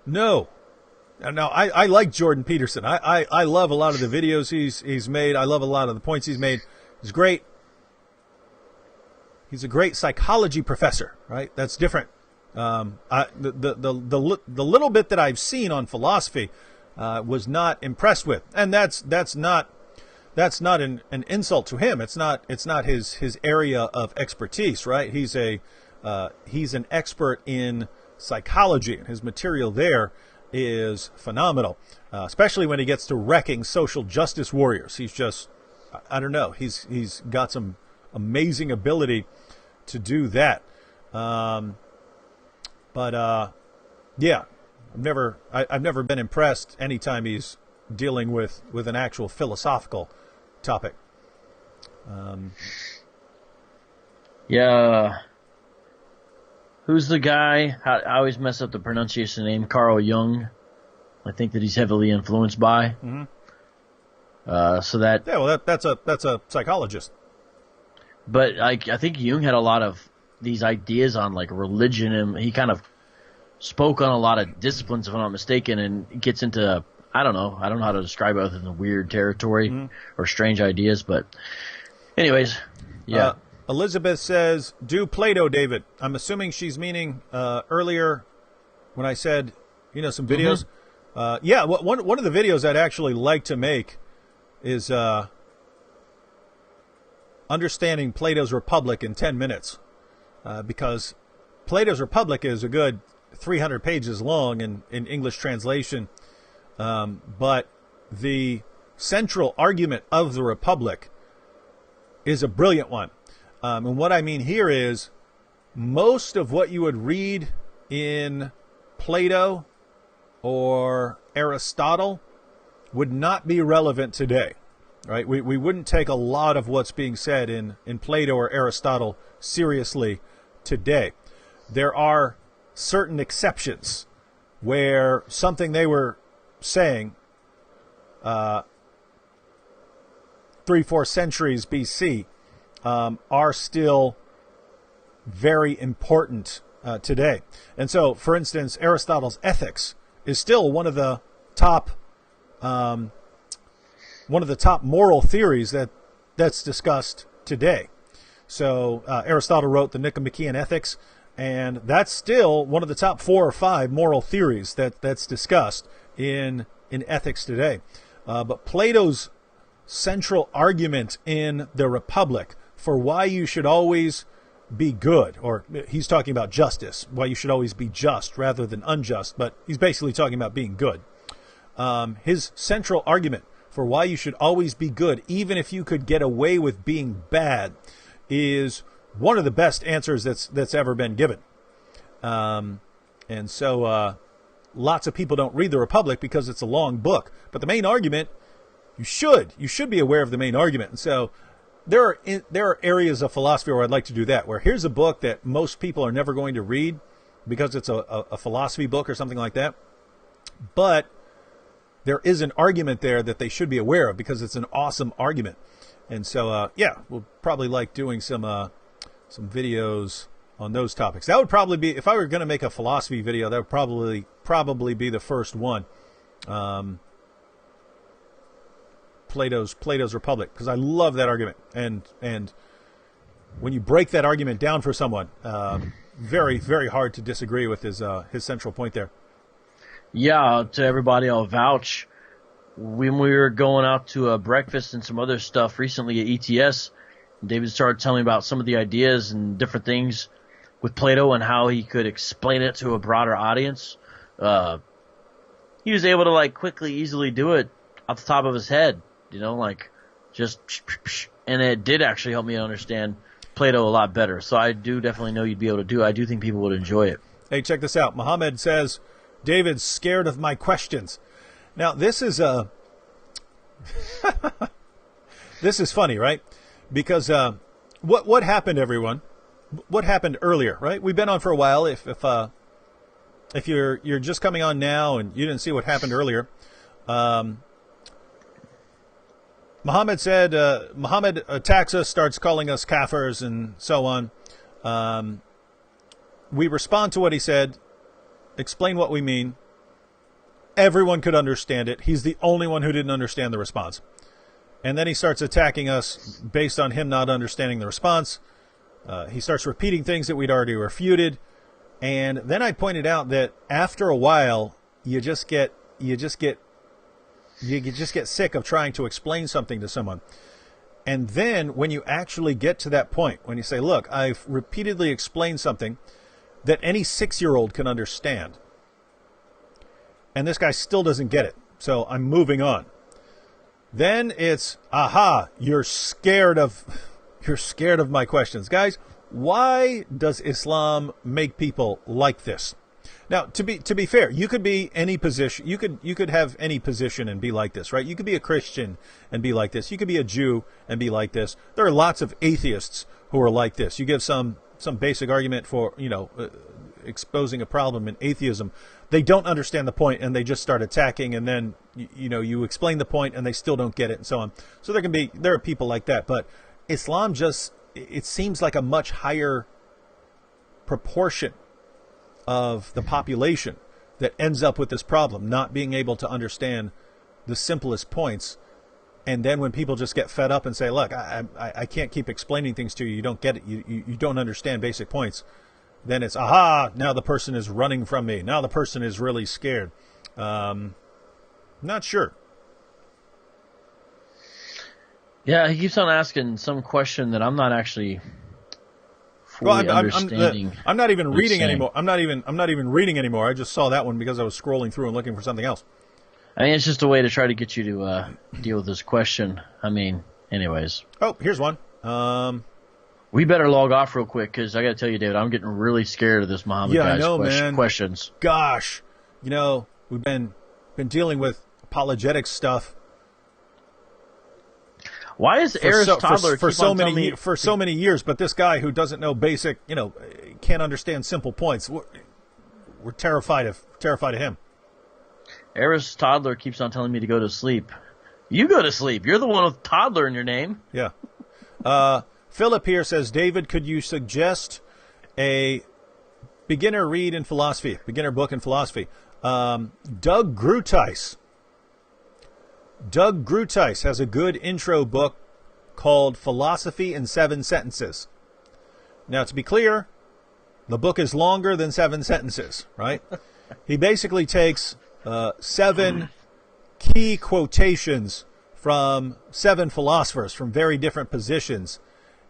Now, I like Jordan Peterson. I love a lot of the videos he's made. I love a lot of the points he's made. He's great. He's a great psychology professor, right? That's different. The little bit that I've seen on philosophy was not impressed with, and that's not an insult to him. It's not his area of expertise, right? He's an expert in psychology, and his material there is phenomenal, especially when he gets to wrecking social justice warriors. He's just, I don't know, he's got some amazing ability to do that. Yeah, I've never been impressed anytime he's dealing with an actual philosophical topic. Who's the guy? I always mess up the pronunciation name. Carl Jung. I think that he's heavily influenced by. That's a psychologist. But I think Jung had a lot of these ideas on like religion, and he kind of spoke on a lot of disciplines, if I'm not mistaken, and gets into, I don't know how to describe it other than weird territory or strange ideas. But anyways, yeah. Elizabeth says, do Plato, David. I'm assuming she's meaning earlier when I said, some videos. One of the videos I'd actually like to make is understanding Plato's Republic in 10 minutes. Because Plato's Republic is a good 300 pages long in English translation. But the central argument of the Republic is a brilliant one. And what I mean here is most of what you would read in Plato or Aristotle would not be relevant today, right? We wouldn't take a lot of what's being said in Plato or Aristotle seriously today. There are certain exceptions where something they were saying 3-4 centuries BC are still very important today. And so, for instance, Aristotle's Ethics is still one of the top moral theories that's discussed today. So Aristotle wrote the Nicomachean Ethics, and that's still one of the top 4 or 5 moral theories that's discussed in ethics today. But Plato's central argument in the Republic for why you should always be good, or he's talking about justice, why you should always be just rather than unjust, but he's basically talking about being good. His central argument for for why you should always be good, even if you could get away with being bad, is one of the best answers that's ever been given. And so lots of people don't read the Republic because it's a long book. But the main argument, you should be aware of the main argument. And so there are areas of philosophy where I'd like to do that, where here's a book that most people are never going to read because it's a philosophy book or something like that. But there is an argument there that they should be aware of because it's an awesome argument. And so, we'll probably like doing some videos on those topics. That would probably be, if I were going to make a philosophy video, that would probably be the first one. Plato's Republic, because I love that argument. And when you break that argument down for someone, very, very hard to disagree with his central point there. Yeah, to everybody, I'll vouch. When we were going out to a breakfast and some other stuff recently at ETS, David started telling me about some of the ideas and different things with Plato and how he could explain it to a broader audience. He was able to like quickly, easily do it off the top of his head, just, and it did actually help me understand Plato a lot better. So I do definitely know you'd be able to do it. I do think people would enjoy it. Hey, check this out. Muhammad says, David's scared of my questions. Now, this is this is funny, right? Because what happened, everyone? What happened earlier, right? We've been on for a while. If you're just coming on now and you didn't see what happened earlier, Muhammad said Muhammad attacks us, starts calling us kafirs and so on. We respond to what he said, explain what we mean. Everyone could understand it. He's the only one who didn't understand the response. And then he starts attacking us based on him not understanding the response. He starts repeating things that we'd already refuted. And then I pointed out that after a while, you just get sick of trying to explain something to someone. And then when you actually get to that point, when you say, look, I've repeatedly explained something that any 6-year-old can understand, and this guy still doesn't get it, so I'm moving on. Then it's, you're scared of my questions. Guys, why does Islam make people like this? Now, to be fair, you could be any position. You could have any position and be like this, right? You could be a Christian and be like this. You could be a Jew and be like this. There are lots of atheists who are like this. You give some basic argument for, exposing a problem in atheism. They don't understand the point and they just start attacking, and then you explain the point and they still don't get it, and so on. So there are people like that, but Islam it seems like a much higher proportion of the population that ends up with this problem, not being able to understand the simplest points. And then when people just get fed up and say, look, I can't keep explaining things to you, you don't get it, you don't understand basic points, then it's, now the person is running from me. Now the person is really scared. Not sure. Yeah, he keeps on asking some question that I'm not actually fully understanding. I'm not even reading anymore. I'm not even reading anymore. I just saw that one because I was scrolling through and looking for something else. I mean, it's just a way to try to get you to deal with this question. I mean, anyways. Oh, here's one. We better log off real quick because I got to tell you, David, I'm getting really scared of this Muhammad guy's questions. Gosh, we've been dealing with apologetics stuff. Why is Aristotle for so many years? But this guy who doesn't know basic, can't understand simple points. We're terrified of him. Aristotle keeps on telling me to go to sleep. You go to sleep. You're the one with toddler in your name. Yeah. Philip here says, David, could you suggest a beginner book in philosophy? Doug Gruteis. Doug Gruteis has a good intro book called Philosophy in 7 Sentences. Now, to be clear, the book is longer than 7 sentences, right? He basically takes 7 key quotations from 7 philosophers from very different positions,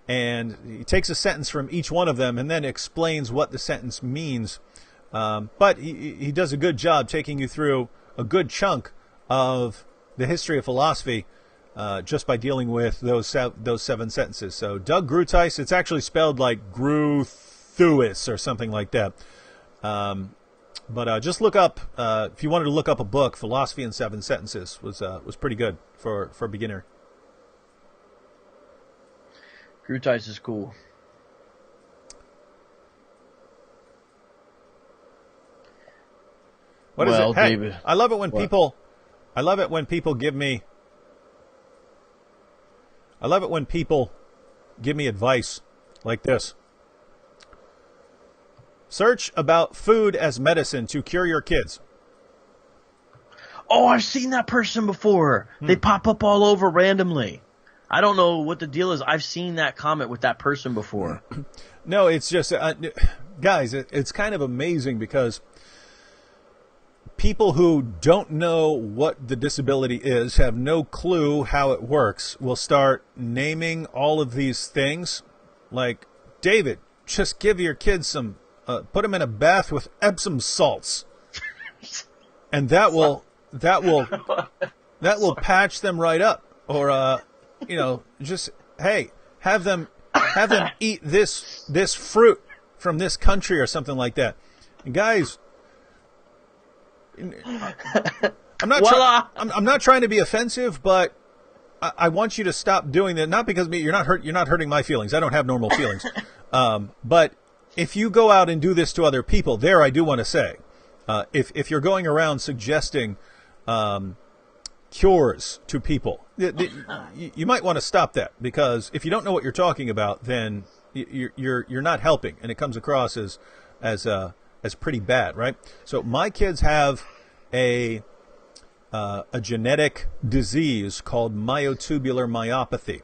and he takes a sentence from each one of them and then explains what the sentence means. But he does a good job taking you through a good chunk of the history of philosophy just by dealing with those 7 sentences. So Doug Grutheis, it's actually spelled like Gruthuis or something like that. But just look up, if you wanted to look up a book, Philosophy in 7 Sentences was pretty good for a beginner. Grutheis is cool. What is it? Hey, David. I love it when people give me advice like this. Search about food as medicine to cure your kids. Oh, I've seen that person before. They pop up all over randomly. I don't know what the deal is. I've seen that comment with that person before. No, it's just, guys, it's kind of amazing because people who don't know what the disability is, have no clue how it works, will start naming all of these things. Like, David, just give your kids some, put them in a bath with Epsom salts. And that will patch them right up. Or, just, hey, have them eat this fruit from this country or something like that. And guys, I'm not trying to be offensive, but I want you to stop doing that. Not because you're not hurting my feelings. I don't have normal feelings. But if you go out and do this to other people, there I do want to say, if you're going around suggesting cures to people, you might want to stop that, because if you don't know what you're talking about, then you're not helping, and it comes across as pretty bad, right? So my kids have a genetic disease called myotubular myopathy.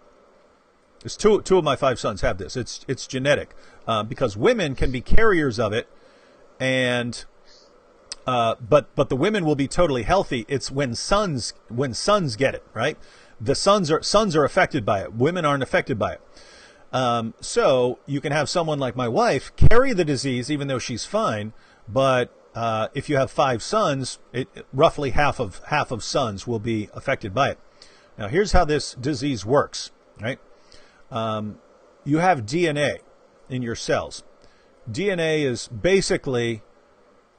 There's two of my 5 sons have this. It's genetic because women can be carriers of it, and but the women will be totally healthy. It's when sons get it, right? The sons are affected by it. Women aren't affected by it. So you can have someone like my wife carry the disease even though she's fine, but if you have 5 sons, roughly half of sons will be affected by it. Now here's how this disease works, right? You have DNA in your cells. DNA is basically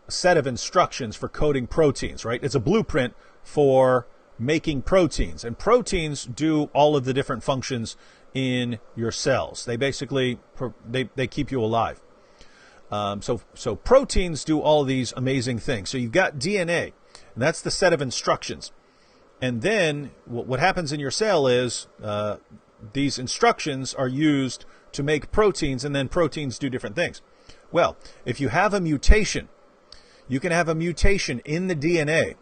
a set of instructions for coding proteins, right? It's a blueprint for making proteins, and proteins do all of the different functions in your cells. They basically they keep you alive. So proteins do all of these amazing things. So you've got DNA, and that's the set of instructions. And then what happens in your cell is these instructions are used to make proteins, and then proteins do different things. Well, if you have a mutation, you can have a mutation in the DNA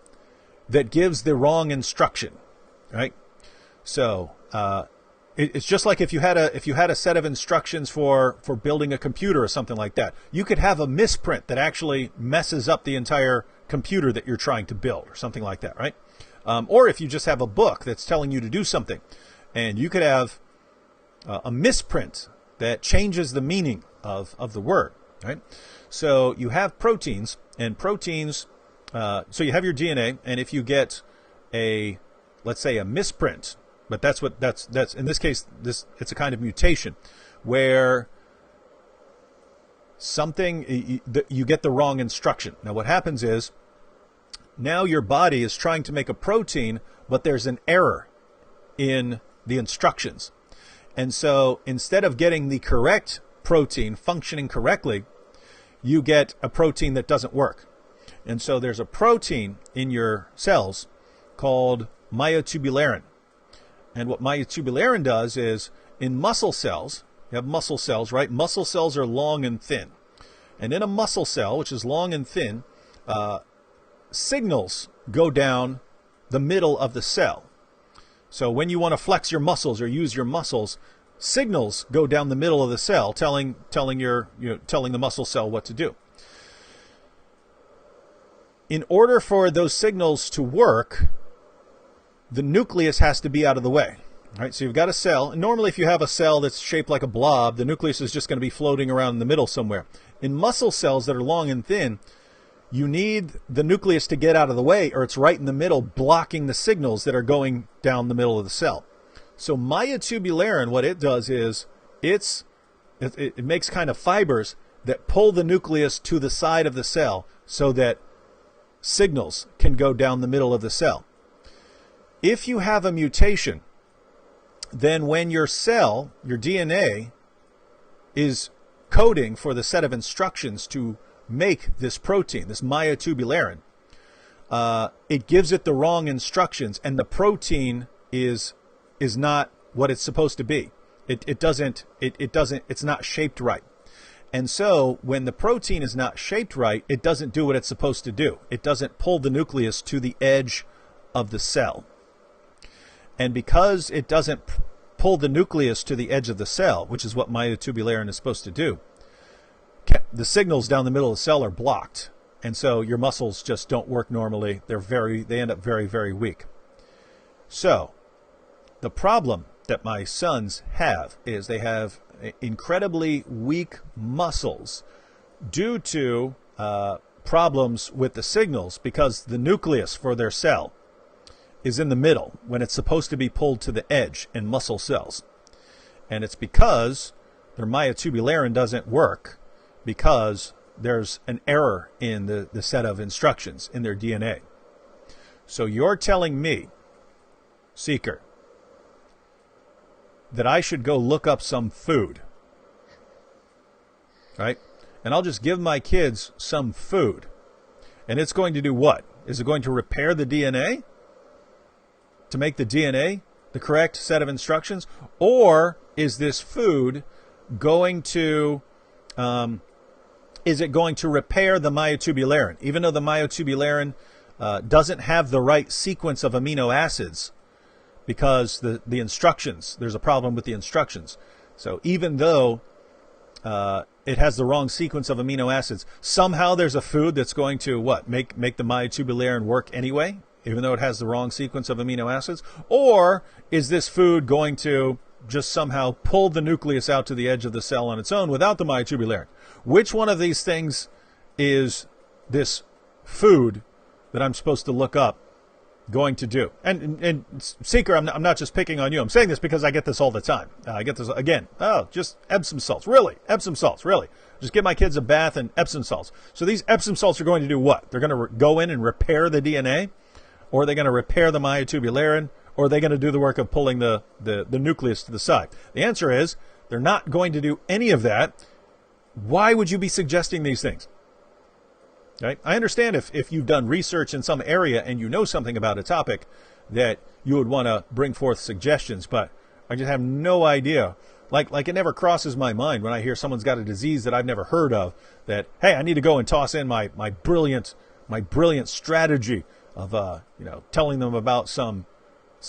that gives the wrong instruction, right? So it's just like if you had a set of instructions for building a computer or something like that. You could have a misprint that actually messes up the entire computer that you're trying to build or something like that, right? Or if you just have a book that's telling you to do something, and you could have a misprint that changes the meaning of the word, right? So you have proteins, and proteins, so you have your DNA, and if you get let's say a misprint, but that's in this case, it's a kind of mutation where you get the wrong instruction. Now what happens is, now your body is trying to make a protein, but there's an error in the instructions. And so instead of getting the correct protein functioning correctly, you get a protein that doesn't work. And so there's a protein in your cells called myotubularin. And what myotubularin does is, in muscle cells, you have muscle cells, right? Muscle cells are long and thin. And in a muscle cell, which is long and thin, signals go down the middle of the cell. So when you want to flex your muscles or use your muscles, signals go down the middle of the cell, telling the muscle cell what to do. In order for those signals to work, the nucleus has to be out of the way. Right? So you've got a cell, and normally if you have a cell that's shaped like a blob, the nucleus is just going to be floating around in the middle somewhere. In muscle cells that are long and thin, you need the nucleus to get out of the way, or it's right in the middle, blocking the signals that are going down the middle of the cell. So myotubularin, what it does is it makes kind of fibers that pull the nucleus to the side of the cell so that signals can go down the middle of the cell. If you have a mutation, then when your cell, your DNA, is coding for the set of instructions to make this protein, this myotubularin, it gives it the wrong instructions, and the protein is not what it's supposed to be. It's not shaped right. And so when the protein is not shaped right, it doesn't do what it's supposed to do. It doesn't pull the nucleus to the edge of the cell. And because it doesn't pull the nucleus to the edge of the cell, which is what myotubularin is supposed to do, the signals down the middle of the cell are blocked. And so your muscles just don't work normally. They end up very, very weak. So the problem that my sons have is they have incredibly weak muscles due to problems with the signals, because the nucleus for their cell is in the middle when it's supposed to be pulled to the edge in muscle cells. And it's because their myotubularin doesn't work, because there's an error in the set of instructions in their DNA. So you're telling me, Seeker, that I should go look up some food, right? And I'll just give my kids some food. And it's going to do what? Is it going to repair the DNA? To make the DNA the correct set of instructions? Or is this food going to, is it going to repair the myotubularin? Even though the myotubularin doesn't have the right sequence of amino acids, because the instructions, there's a problem with the instructions. So even though it has the wrong sequence of amino acids, somehow there's a food that's going to what? Make the myotubularin work anyway, even though it has the wrong sequence of amino acids? Or is this food going to just somehow pull the nucleus out to the edge of the cell on its own without the myotubularin? Which one of these things is this food that I'm supposed to look up going to do? And Seeker, I'm not just picking on you. I'm saying this because I get this all the time. I get this again. Oh, just Epsom salts. Really? Epsom salts. Really? Just give my kids a bath in Epsom salts. So these Epsom salts are going to do what? They're going to go in and repair the DNA? Or are they going to repair the myotubularin? Or are they going to do the work of pulling the nucleus to the side? The answer is they're not going to do any of that. Why would you be suggesting these things? Right? I understand if you've done research in some area and you know something about a topic that you would want to bring forth suggestions, but I just have no idea. Like it never crosses my mind when I hear someone's got a disease that I've never heard of, that, hey, I need to go and toss in my brilliant strategy of telling them about some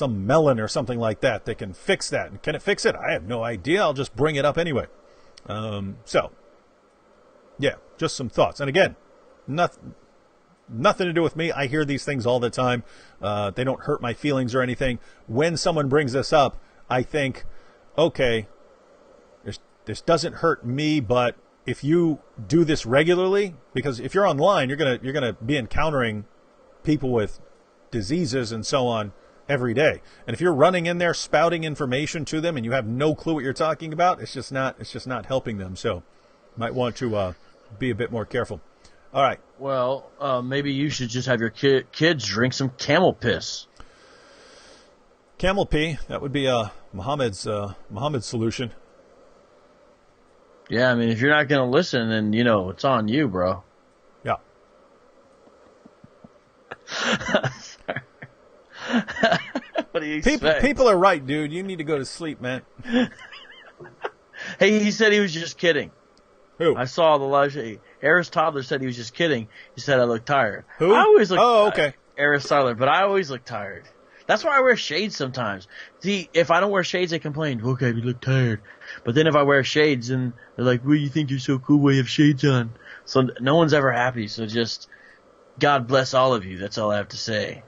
melon or something like that can fix that. And can it fix it? I have no idea. I'll just bring it up anyway. So yeah, just some thoughts. And again, nothing to do with me. I hear these things all the time. They don't hurt my feelings or anything. When someone brings this up, I think, okay, this doesn't hurt me, but if you do this regularly, because if you're online, you're gonna be encountering people with diseases and so on every day. And if you're running in there spouting information to them and you have no clue what you're talking about, it's just not helping them. So you might want to be a bit more careful. All right. Well, maybe you should just have your kids drink some camel piss. Camel pee, that would be Muhammad's solution. Yeah, I mean, if you're not going to listen, then, it's on you, bro. Yeah. What do you expect? People are right, dude. You need to go to sleep, man. Hey, he said he was just kidding. Who? I saw the live show. Eris Toddler said he was just kidding. He said I look tired. Who? I always look Oh, okay. Eris Toddler, but I always look tired. That's why I wear shades sometimes. See, if I don't wear shades, they complain, okay, you look tired. But then if I wear shades, and they're like, well, you think you're so cool when you have shades on. So no one's ever happy. So just, God bless all of you. That's all I have to say.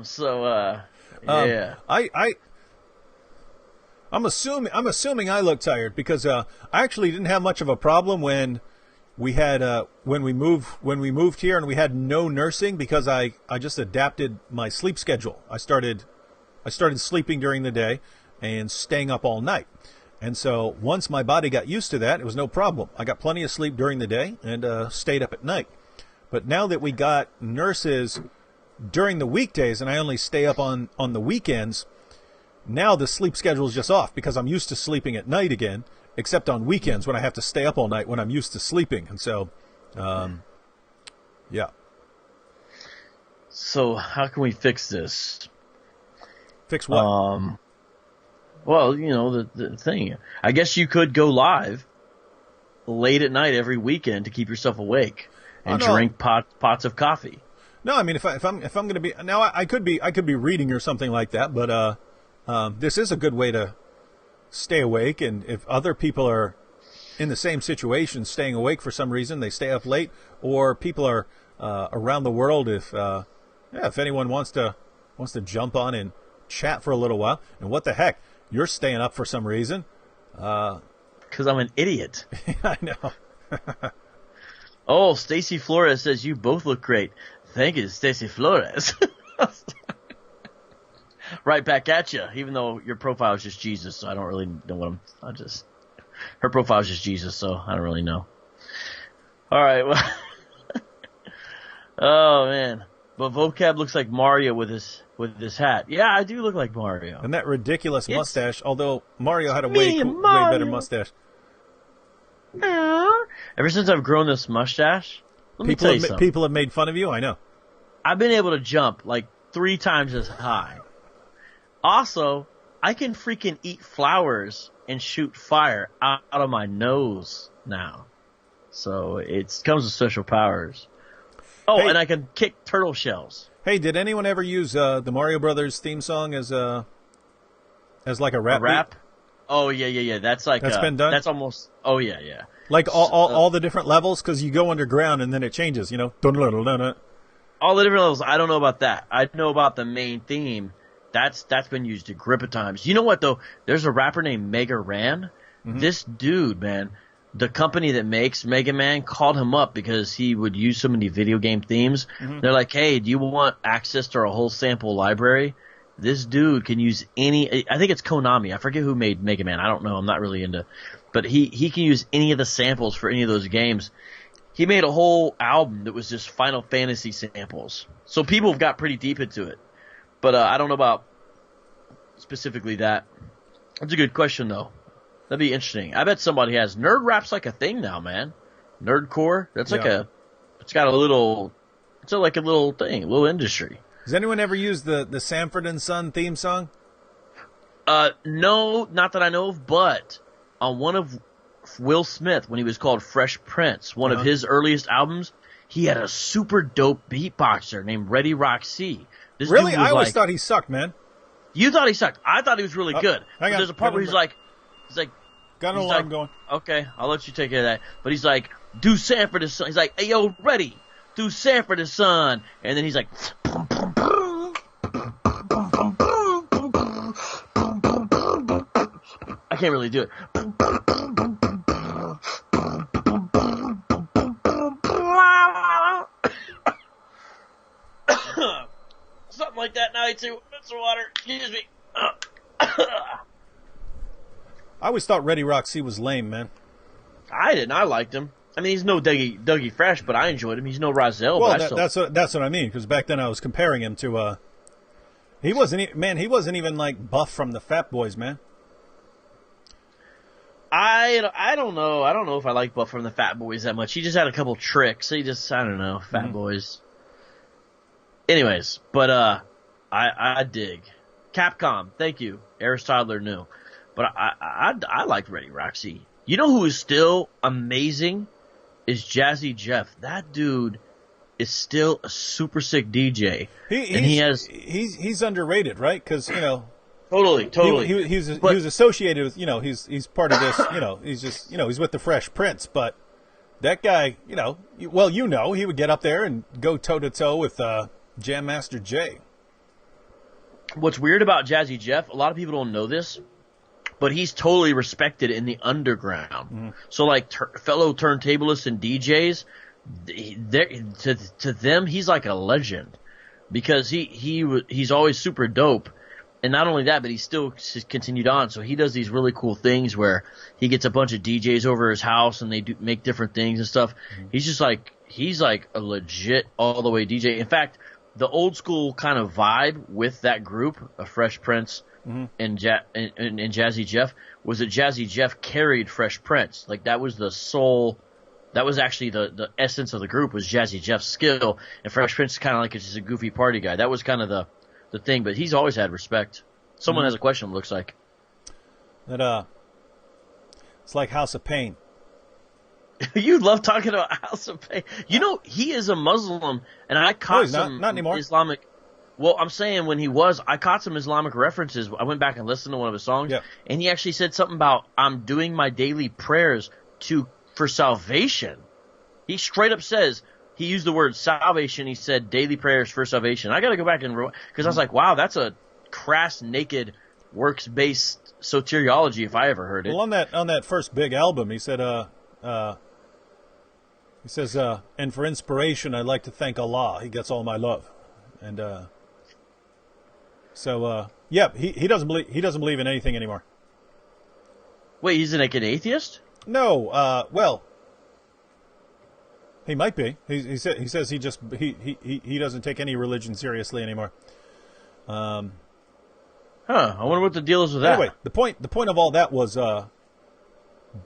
So, yeah. I'm assuming I look tired because I actually didn't have much of a problem when we had when we moved here, and we had no nursing because I just adapted my sleep schedule. I started sleeping during the day and staying up all night. And so once my body got used to that, it was no problem. I got plenty of sleep during the day and stayed up at night. But now that we got nurses during the weekdays and I only stay up on the weekends, now the sleep schedule is just off because I'm used to sleeping at night again, except on weekends when I have to stay up all night when I'm used to sleeping. And so, yeah. So how can we fix this? Fix what? Well, you know, the thing. I guess you could go live late at night every weekend to keep yourself awake and drink pots of coffee. No, I mean if I'm going to be now, I could be reading or something like that, but this is a good way to stay awake. And if other people are in the same situation, staying awake for some reason, they stay up late, or people are around the world. If anyone wants to jump on and chat for a little while, and what the heck, you're staying up for some reason. Because I'm an idiot. I know. Oh, Stacy Flores says you both look great. Thank you, Stacy Flores. Right back at you, even though your profile is just Jesus, so I don't really know what her profile is just Jesus, so I don't really know. All right, well, oh man, but Vocab looks like Mario with his hat. Yeah, I do look like Mario. And that ridiculous mustache, although Mario had a way better mustache. Ever since I've grown this mustache, let me tell you something. People have made fun of you, I know. I've been able to jump like 3 times as high. Also, I can freaking eat flowers and shoot fire out of my nose now. So it comes with special powers. Oh, hey, and I can kick turtle shells. Hey, did anyone ever use the Mario Brothers theme song as like a rap? A rap? Oh yeah. That's been done. That's almost. Oh yeah. Like all the different levels, because you go underground and then it changes. You know, all the different levels. I don't know about that. I know about the main theme. That's been used a grip of times. You know what though? There's a rapper named Mega Ran. Mm-hmm. This dude, man, the company that makes Mega Man called him up because he would use so many video game themes. Mm-hmm. They're like, hey, do you want access to our whole sample library? This dude can use any. I think it's Konami. I forget who made Mega Man. I don't know. I'm not really into. But he can use any of the samples for any of those games. He made a whole album that was just Final Fantasy samples. So people have got pretty deep into it. But I don't know about specifically that. That's a good question, though. That'd be interesting. I bet somebody has. Nerd rap's like a thing now, man. Nerdcore. That's like it's got a little. It's like a little thing, a little industry. Has anyone ever used the Sanford and Son theme song? No, not that I know of, but on one of Will Smith, when he was called Fresh Prince, one of his earliest albums, he had a super dope beatboxer named Ready Rock C. Really? I always thought he sucked, man. You thought he sucked. I thought he was really good. There's a part where he's like, got an alarm going. Okay, I'll let you take care of that. But he's like, do Sanford and Son. He's like, hey, yo, Ready, do Sanford and Son. And then he's like, I can't really do it. Something like that. Now I too. Some water. Excuse me. I always thought Ready Rock C was lame, man. I didn't. I liked him. I mean, he's no Dougie Fresh, but I enjoyed him. He's no Rozelle. Well, that's what I mean. Because back then I was comparing him to. He wasn't even like Buff from the Fat Boys, man. I don't know. I don't know if I like Buff from the Fat Boys that much. He just had a couple tricks. I don't know. Fat Boys. Anyways, but I dig. Capcom, thank you. Eris Toddler knew. But I liked Ready Roxy. You know who is still amazing? Is Jazzy Jeff. That dude is still a super sick DJ. He's underrated, right? Because, you know. Totally. He was associated with, you know, he's part of this, you know, he's just, you know, he's with the Fresh Prince, but that guy, you know, he would get up there and go toe-to-toe with Jam Master Jay. What's weird about Jazzy Jeff, a lot of people don't know this, but he's totally respected in the underground. So like fellow turntablists and DJs, to them he's like a legend because he's always super dope. And not only that, but he still continued on. So he does these really cool things where he gets a bunch of DJs over his house and they make different things and stuff. He's like a legit all the way DJ. In fact, the old school kind of vibe with that group of Fresh Prince and Jazzy Jeff was that Jazzy Jeff carried Fresh Prince. Like that was the soul. That was actually the essence of the group was Jazzy Jeff's skill. And Fresh Prince is kind of like just a goofy party guy. That was kind of the thing, but he's always had respect. Someone has a question, it looks like. That it's like House of Pain. You love talking about House of Pain. You know, he is a Muslim, and I caught some not anymore. Islamic. Well, I'm saying when he was, I caught some Islamic references. I went back and listened to one of his songs, and he actually said something about I'm doing my daily prayers for salvation. He straight up says. He used the word salvation. He said daily prayers for salvation. I got to go back and because I was like, wow, that's a crass, naked, works-based soteriology if I ever heard it. Well, on that first big album, he said, and for inspiration, I'd like to thank Allah. He gets all my love, and he doesn't believe in anything anymore. Wait, he's an atheist? No, well. He might be. He says he doesn't take any religion seriously anymore. I wonder what the deal is with that. Anyway, the point of all that was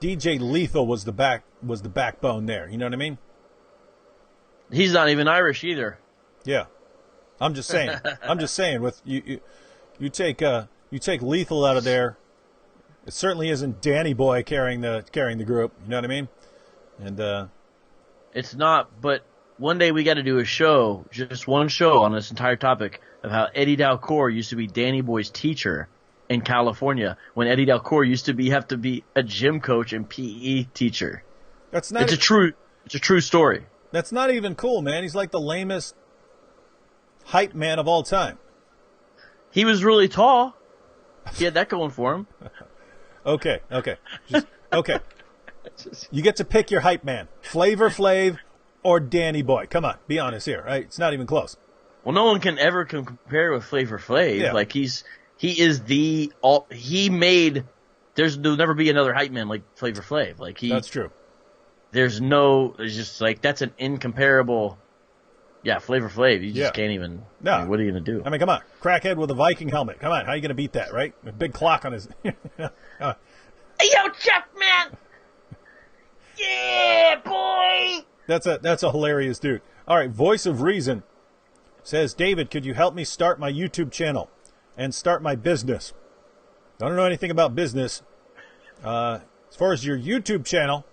DJ Lethal was the backbone there. You know what I mean? He's not even Irish either. Yeah, I'm just saying. With you take Lethal out of there, it certainly isn't Danny Boy carrying the group. You know what I mean? And it's not, but one day we got to do a show, just one show on this entire topic of how Eddie Dalcour used to be Danny Boy's teacher in California when Eddie Dalcour used to have to be a gym coach and PE teacher. It's a true story. That's not even cool, man. He's like the lamest hype man of all time. He was really tall. He had that going for him. Okay. You get to pick your hype man, Flavor Flav or Danny Boy. Come on, be honest here, right? It's not even close. Well, no one can ever compare with Flavor Flav. Yeah. Like there'll never be another hype man like Flavor Flav. Like that's true. There's just like that's an incomparable. Yeah, Flavor Flav. You just can't even. No. I mean, what are you gonna do? I mean, come on, crackhead with a Viking helmet. Come on, how are you gonna beat that, right? A big clock on his. Hey, yo, Chuck, man. Yeah, boy! That's a hilarious dude. All right, Voice of Reason says, David, could you help me start my YouTube channel and start my business? I don't know anything about business. As far as your YouTube channel,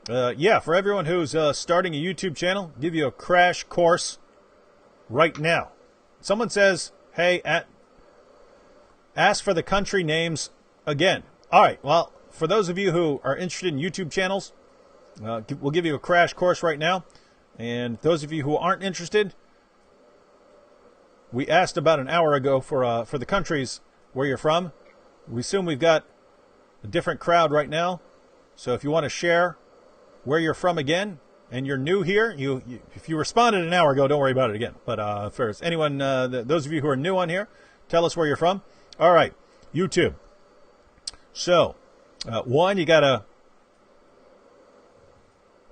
for everyone who's starting a YouTube channel, give you a crash course right now. Someone says, hey, ask for the country names again. All right, well, for those of you who are interested in YouTube channels, we'll give you a crash course right now. And those of you who aren't interested, we asked about an hour ago for the countries where you're from. We assume we've got a different crowd right now. So if you want to share where you're from again and you're new here, if you responded an hour ago, don't worry about it again. But first, anyone, those of you who are new on here, tell us where you're from. All right, YouTube. So, one, you got to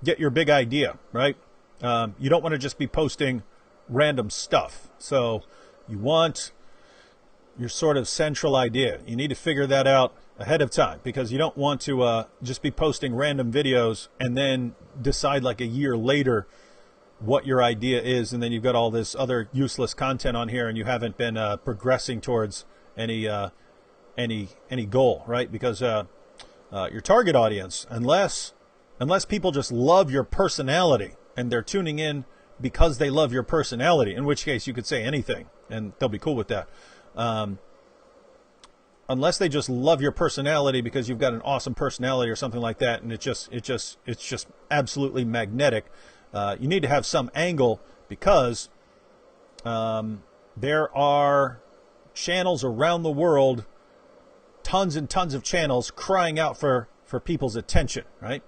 get your big idea, right? You don't want to just be posting random stuff. So you want your sort of central idea. You need to figure that out ahead of time because you don't want to just be posting random videos and then decide like a year later what your idea is, and then you've got all this other useless content on here and you haven't been progressing towards any goal, right? Because your target audience, unless people just love your personality and they're tuning in because they love your personality, in which case you could say anything and they'll be cool with that. Unless they just love your personality because you've got an awesome personality or something like that, and it's just absolutely magnetic. You need to have some angle because there are channels around the world tons and tons of channels crying out for people's attention, right?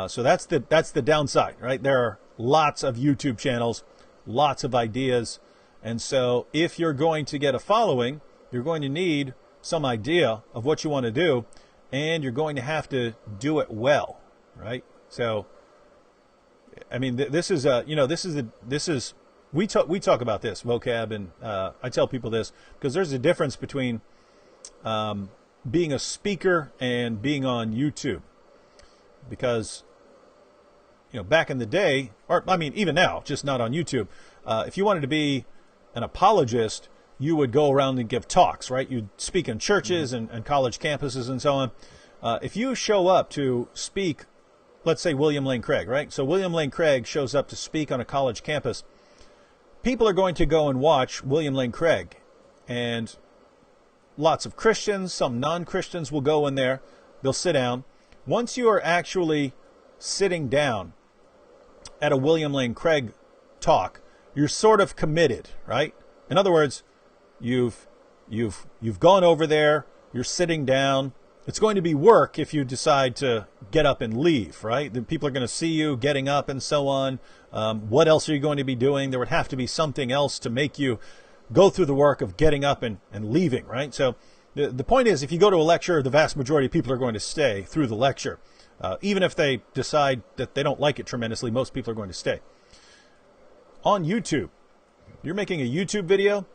So that's the downside, right? There are lots of YouTube channels, lots of ideas. And so if you're going to get a following, you're going to need some idea of what you want to do, and you're going to have to do it well, right? So, I mean, we talk about this vocab, and I tell people this because there's a difference between being a speaker and being on YouTube. Because, back in the day, or I mean, even now, just not on YouTube, if you wanted to be an apologist, you would go around and give talks, right? You'd speak in churches and college campuses and so on. If you show up to speak, let's say William Lane Craig, right? So William Lane Craig shows up to speak on a college campus. People are going to go and watch William Lane Craig, and lots of Christians, some non-Christians will go in there. They'll sit down. Once you are actually sitting down at a William Lane Craig talk, you're sort of committed, right? In other words, you've gone over there, you're sitting down. It's going to be work if you decide to get up and leave, right? The people are going to see you getting up and so on. What else are you going to be doing? There would have to be something else to make you go through the work of getting up and leaving, right? So the point is, if you go to a lecture, the vast majority of people are going to stay through the lecture. Even if they decide that they don't like it tremendously, most people are going to stay. On YouTube, you're making a YouTube video.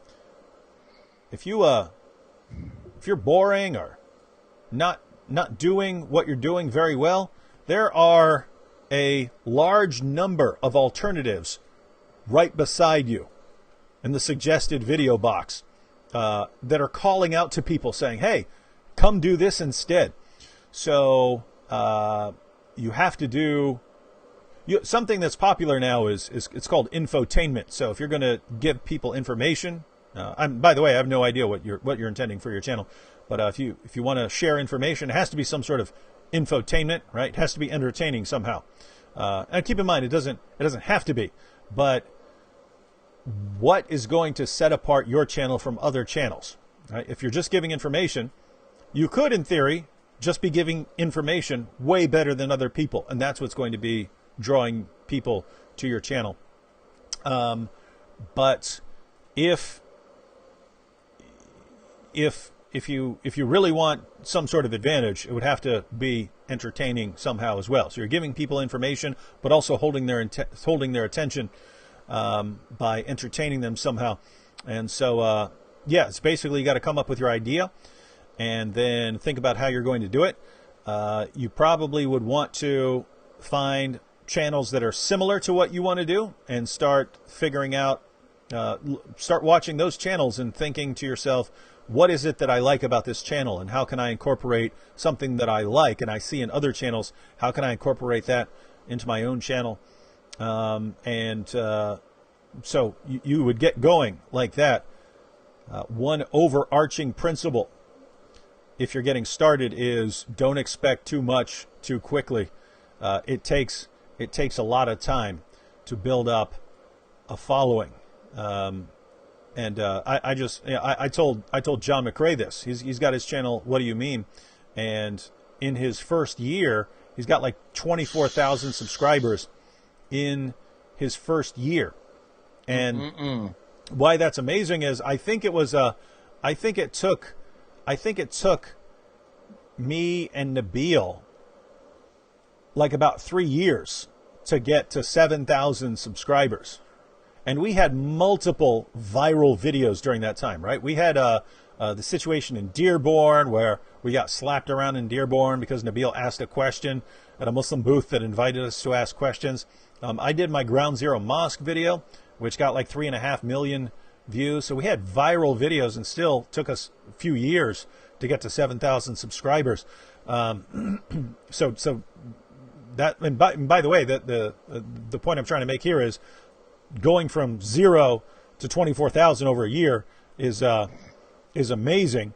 If you're boring or not doing what you're doing very well, there are a large number of alternatives right beside you in the suggested video box that are calling out to people saying, hey, come do this instead. So you have to do something that's popular now is it's called infotainment. So if you're going to give people information, by the way, I have no idea what you're intending for your channel, but if you want to share information, it has to be some sort of infotainment, right? It has to be entertaining somehow. And keep in mind, it doesn't have to be, but what is going to set apart your channel from other channels, right? If you're just giving information, you could, in theory, just be giving information way better than other people, and that's what's going to be drawing people to your channel. But if you really want some sort of advantage, it would have to be entertaining somehow as well. So you're giving people information, but also holding their attention by entertaining them somehow. And so, it's basically you got to come up with your idea and then think about how you're going to do it. You probably would want to find channels that are similar to what you want to do and start figuring out, start watching those channels and thinking to yourself, what is it that I like about this channel, and how can I incorporate something that I like and I see in other channels? How can I incorporate that into my own channel? So you would get going like that. One overarching principle, if you're getting started, is don't expect too much too quickly. It takes a lot of time to build up a following. I told John McRae this. He's got his channel, What Do You Mean? And in his first year, he's got like 24,000 subscribers in his first year. And why that's amazing is I think it took me and Nabil like about 3 years to get to 7,000 subscribers. And we had multiple viral videos during that time, right? We had the situation in Dearborn where we got slapped around in Dearborn because Nabil asked a question at a Muslim booth that invited us to ask questions. I did my Ground Zero Mosque video, which got like 3.5 million views. So we had viral videos, and still took us a few years to get to 7,000 subscribers. So that, and by the way, the point I'm trying to make here is going from 0 to 24,000 over a year is amazing.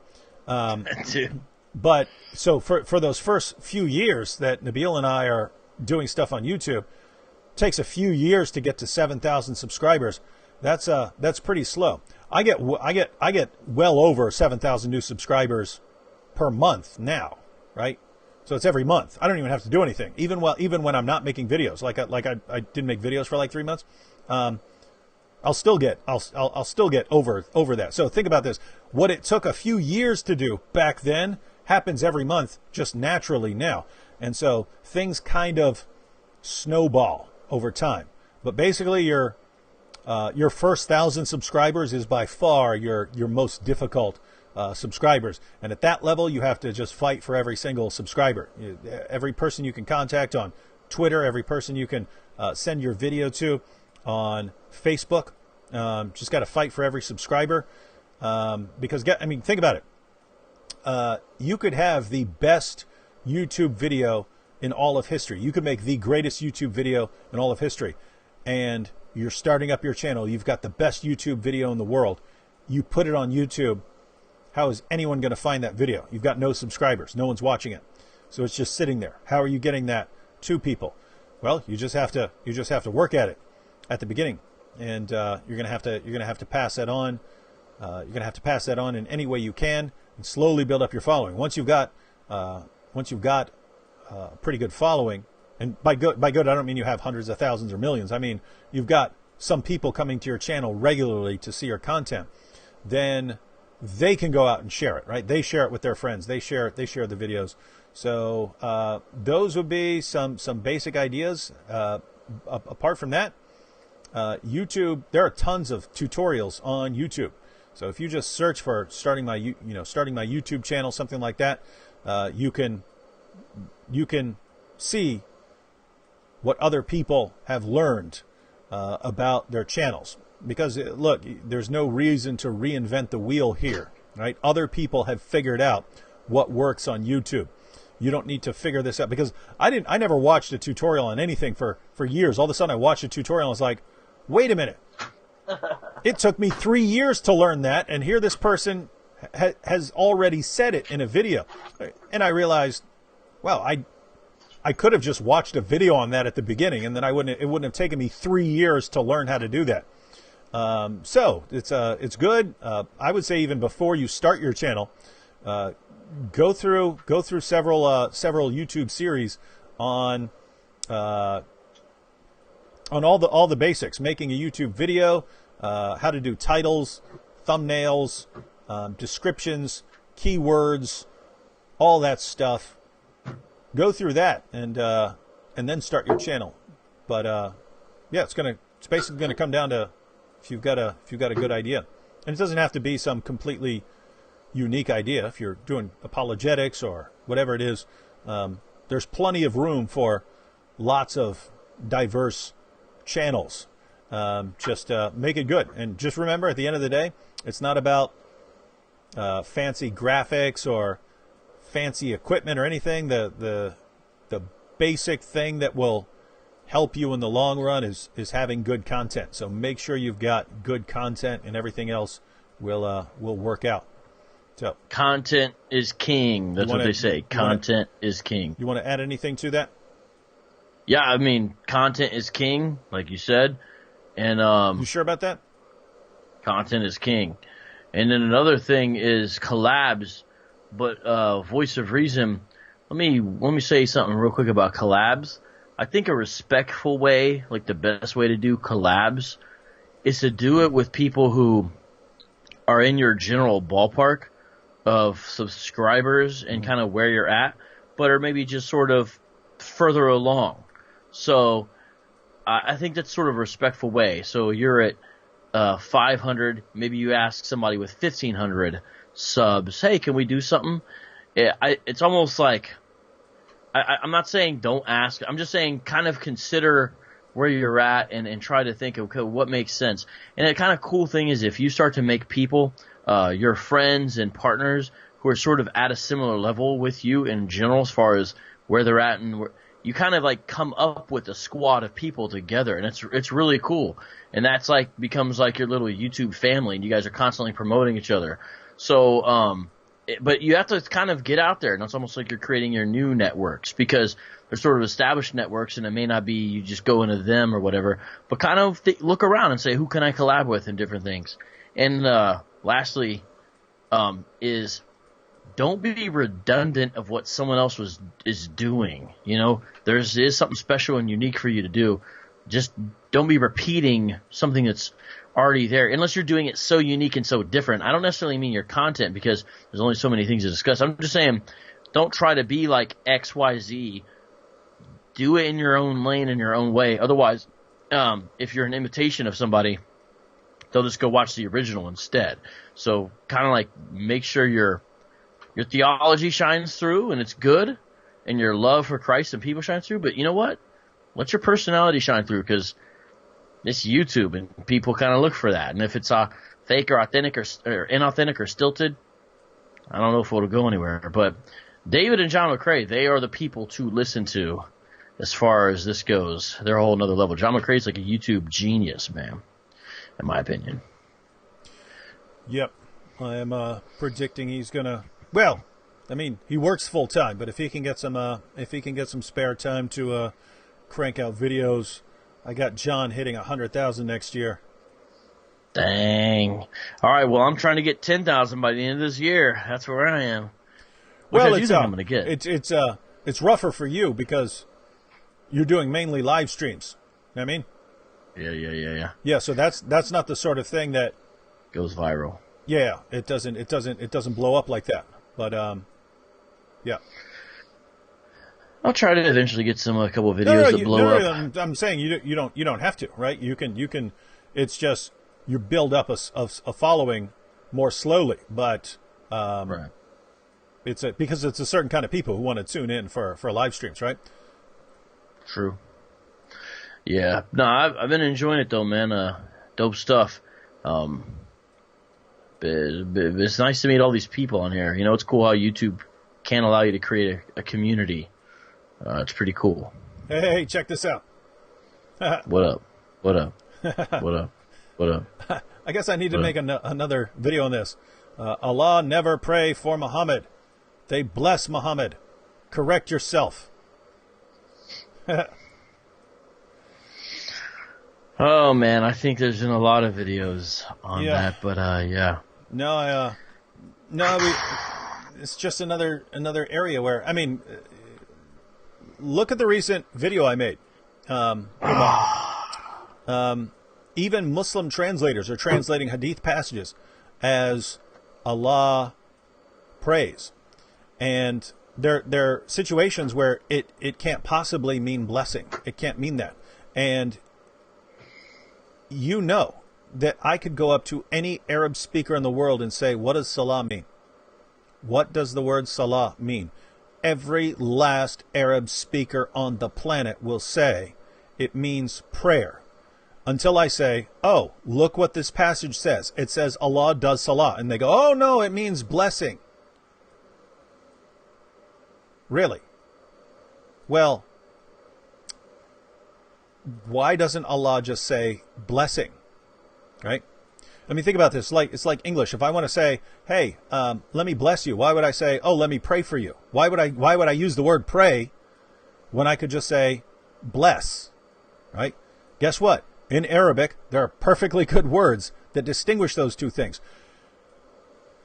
But so for those first few years that Nabil and I are doing stuff on YouTube, it takes a few years to get to 7,000 subscribers. That's pretty slow. I get well over 7,000 new subscribers per month now, right? So it's every month. I don't even have to do anything, even when I'm not making videos. Like I didn't make videos for like 3 months. I'll still get over that. So think about this. What it took a few years to do back then happens every month just naturally now. And so things kind of snowball over time. But basically your first 1,000 subscribers is by far your most difficult subscribers. And at that level, you have to just fight for every single subscriber. Every person you can contact on Twitter, every person you can send your video to on Facebook. Just got to fight for every subscriber. Because, think about it. You could have the best YouTube video in all of history. You could make the greatest YouTube video in all of history. And you're starting up your channel. You've got the best YouTube video in the world. You put it on YouTube. How is anyone going to find that video? You've got no subscribers. No one's watching it. So it's just sitting there. How are you getting that to people? Well, you just have to work at it at the beginning. And you're going to have to pass that on. You're going to have to pass that on in any way you can and slowly build up your following. Once you've got a pretty good following, and by good I don't mean you have hundreds of thousands or millions. I mean you've got some people coming to your channel regularly to see your content. Then they can go out and share it, right? They share it with their friends. They share the videos. So those would be some basic ideas. Apart from that, YouTube, there are tons of tutorials on YouTube. So if you just search for starting my YouTube channel, something like that, you can see what other people have learned about their channels. Because look, there's no reason to reinvent the wheel here, right? Other people have figured out what works on YouTube. You don't need to figure this out, because I never watched a tutorial on anything for years. All of a sudden I watched a tutorial and I was like, wait a minute. It took me 3 years to learn that, and here this person has already said it in a video. And I realized, wow, I could have just watched a video on that at the beginning, and then it wouldn't have taken me 3 years to learn how to do that. So it's good. I would say even before you start your channel, go through several YouTube series on all the basics, making a YouTube video, how to do titles, thumbnails, descriptions, keywords, all that stuff. Go through that and then start your channel. But yeah, it's basically gonna come down to if you've got a good idea, and it doesn't have to be some completely unique idea. If you're doing apologetics or whatever it is, there's plenty of room for lots of diverse channels. Just make it good, and just remember, at the end of the day, it's not about fancy graphics or fancy equipment or anything. The basic thing that will help you in the long run is having good content. So make sure you've got good content, and everything else will work out. So content is king. That's what they say. Content is king. You want to add anything to that? Yeah, I mean, content is king, like you said. And you sure about that? Content is king. And then another thing is collabs, but Voice of Reason. Let me say something real quick about collabs. I think a respectful way, like the best way to do collabs, is to do it with people who are in your general ballpark of subscribers and kind of where you're at, but are maybe just sort of further along. So I think that's sort of a respectful way. So you're at 500, maybe you ask somebody with 1,500 subs, hey, can we do something? It's almost like, I'm not saying don't ask. I'm just saying kind of consider where you're at and try to think of, okay, what makes sense. And the kind of cool thing is if you start to make people, your friends and partners who are sort of at a similar level with you in general as far as where they're at, and you kind of like come up with a squad of people together, and it's really cool. And that's like becomes like your little YouTube family, and you guys are constantly promoting each other. So, but you have to kind of get out there, and it's almost like you're creating your new networks, because they're sort of established networks, and it may not be you just go into them or whatever, but kind of look around and say, who can I collab with in different things? And lastly, is don't be redundant of what someone else is doing. You know, is something special and unique for you to do. Just don't be repeating something that's already there, unless you're doing it so unique and so different. I don't necessarily mean your content, because there's only so many things to discuss. I'm just saying, don't try to be like XYZ. Do it in your own lane, in your own way. Otherwise, if you're an imitation of somebody, they'll just go watch the original instead. So kind of like make sure your theology shines through and it's good, and your love for Christ and people shines through. But you know what? Let your personality shine through, because it's YouTube and people kind of look for that. And if it's fake or authentic or inauthentic or stilted, I don't know if it'll go anywhere. But David and John McCrae, they are the people to listen to as far as this goes. They're a whole nother level. John McCrae's like a YouTube genius, man, in my opinion. Yep. I am predicting he's going to, well, I mean, he works full time, but if he can get some spare time to crank out videos, I got John hitting 100,000 next year. Dang. All right, well, I'm trying to get 10,000 by the end of this year. That's where I am. Well, you think I'm going to get? It's rougher for you because you're doing mainly live streams. You know what I mean? Yeah. Yeah, so that's not the sort of thing that goes viral. Yeah, it doesn't blow up like that. But yeah. I'll try to eventually get a couple of videos that blow up. I'm saying you don't have to, right? You can. It's just you build up a following more slowly, but right. Because it's a certain kind of people who want to tune in for live streams, right? True. Yeah. No, I've been enjoying it though, man. Dope stuff. It's nice to meet all these people on here. You know, it's cool how YouTube can allow you to create a community. It's pretty cool. Hey, check this out. What up? What up? What up? What up? I guess I need to make another video on this. Allah never pray for Muhammad. They bless Muhammad. Correct yourself. Oh, man, I think there's been a lot of videos on that, but yeah. No, it's just another area where, I mean, look at the recent video I made. Even Muslim translators are translating hadith passages as Allah prays. And there are situations where it can't possibly mean blessing. It can't mean that. And you know that I could go up to any Arab speaker in the world and say, what does salah mean? What does the word salah mean? Every last Arab speaker on the planet will say it means prayer. Until I say, oh, look what this passage says. It says Allah does salah. And they go, oh, no, it means blessing. Really? Well, why doesn't Allah just say blessing? Right? I mean, think about this. It's like English. If I want to say, hey, let me bless you, why would I say, oh, let me pray for you? Why would I use the word pray when I could just say bless? Right? Guess what? In Arabic, there are perfectly good words that distinguish those two things.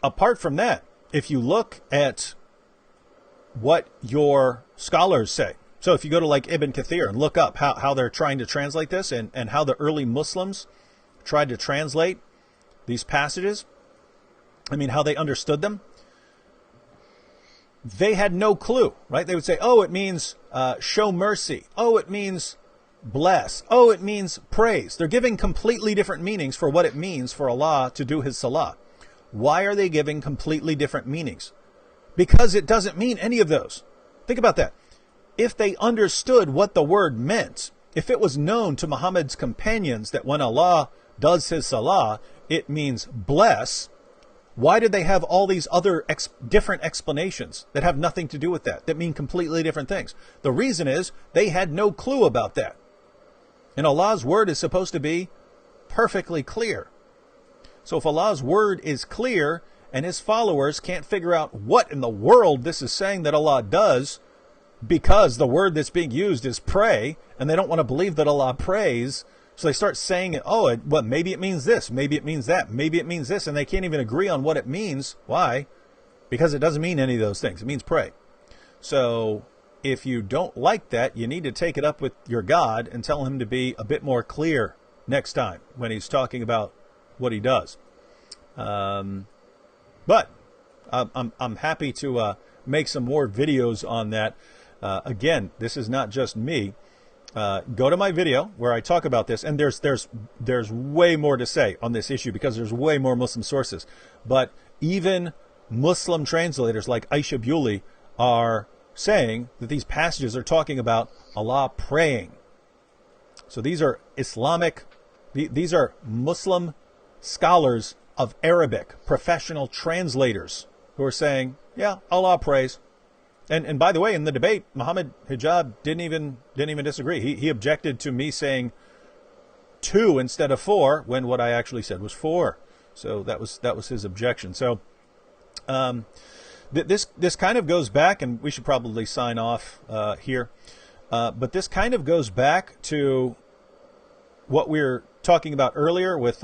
Apart from that, if you look at what your scholars say, so if you go to like Ibn Kathir and look up how they're trying to translate this and how the early Muslims tried to translate these passages, I mean, how they understood them, they had no clue, right? They would say, oh, it means show mercy. Oh, it means bless. Oh, it means praise. They're giving completely different meanings for what it means for Allah to do his salah. Why are they giving completely different meanings? Because it doesn't mean any of those. Think about that. If they understood what the word meant, if it was known to Muhammad's companions that when Allah does his salah, it means bless, why did they have all these other different explanations that have nothing to do with that mean completely different things? The reason is they had no clue about that. And Allah's word is supposed to be perfectly clear. So if Allah's word is clear and his followers can't figure out what in the world this is saying that Allah does, because the word that's being used is pray, and they don't want to believe that Allah prays, so they start saying, oh, well, maybe it means this, maybe it means that, maybe it means this, and they can't even agree on what it means. Why? because it doesn't mean any of those things. It means pray. So if you don't like that, you need to take it up with your God and tell him to be a bit more clear next time when he's talking about what he does. But I'm happy to make some more videos on that. Again, this is not just me. Go to my video where I talk about this, and there's way more to say on this issue because there's way more Muslim sources. But even Muslim translators like Aisha Bewley are saying that these passages are talking about Allah praying. So these are these are Muslim scholars of Arabic, professional translators who are saying, yeah, Allah prays. And by the way, in the debate, Muhammad Hijab didn't even disagree. He objected to me saying 2 instead of 4 when what I actually said was 4. So that was his objection. So this kind of goes back, and we should probably sign off here. But this kind of goes back to what we were talking about earlier with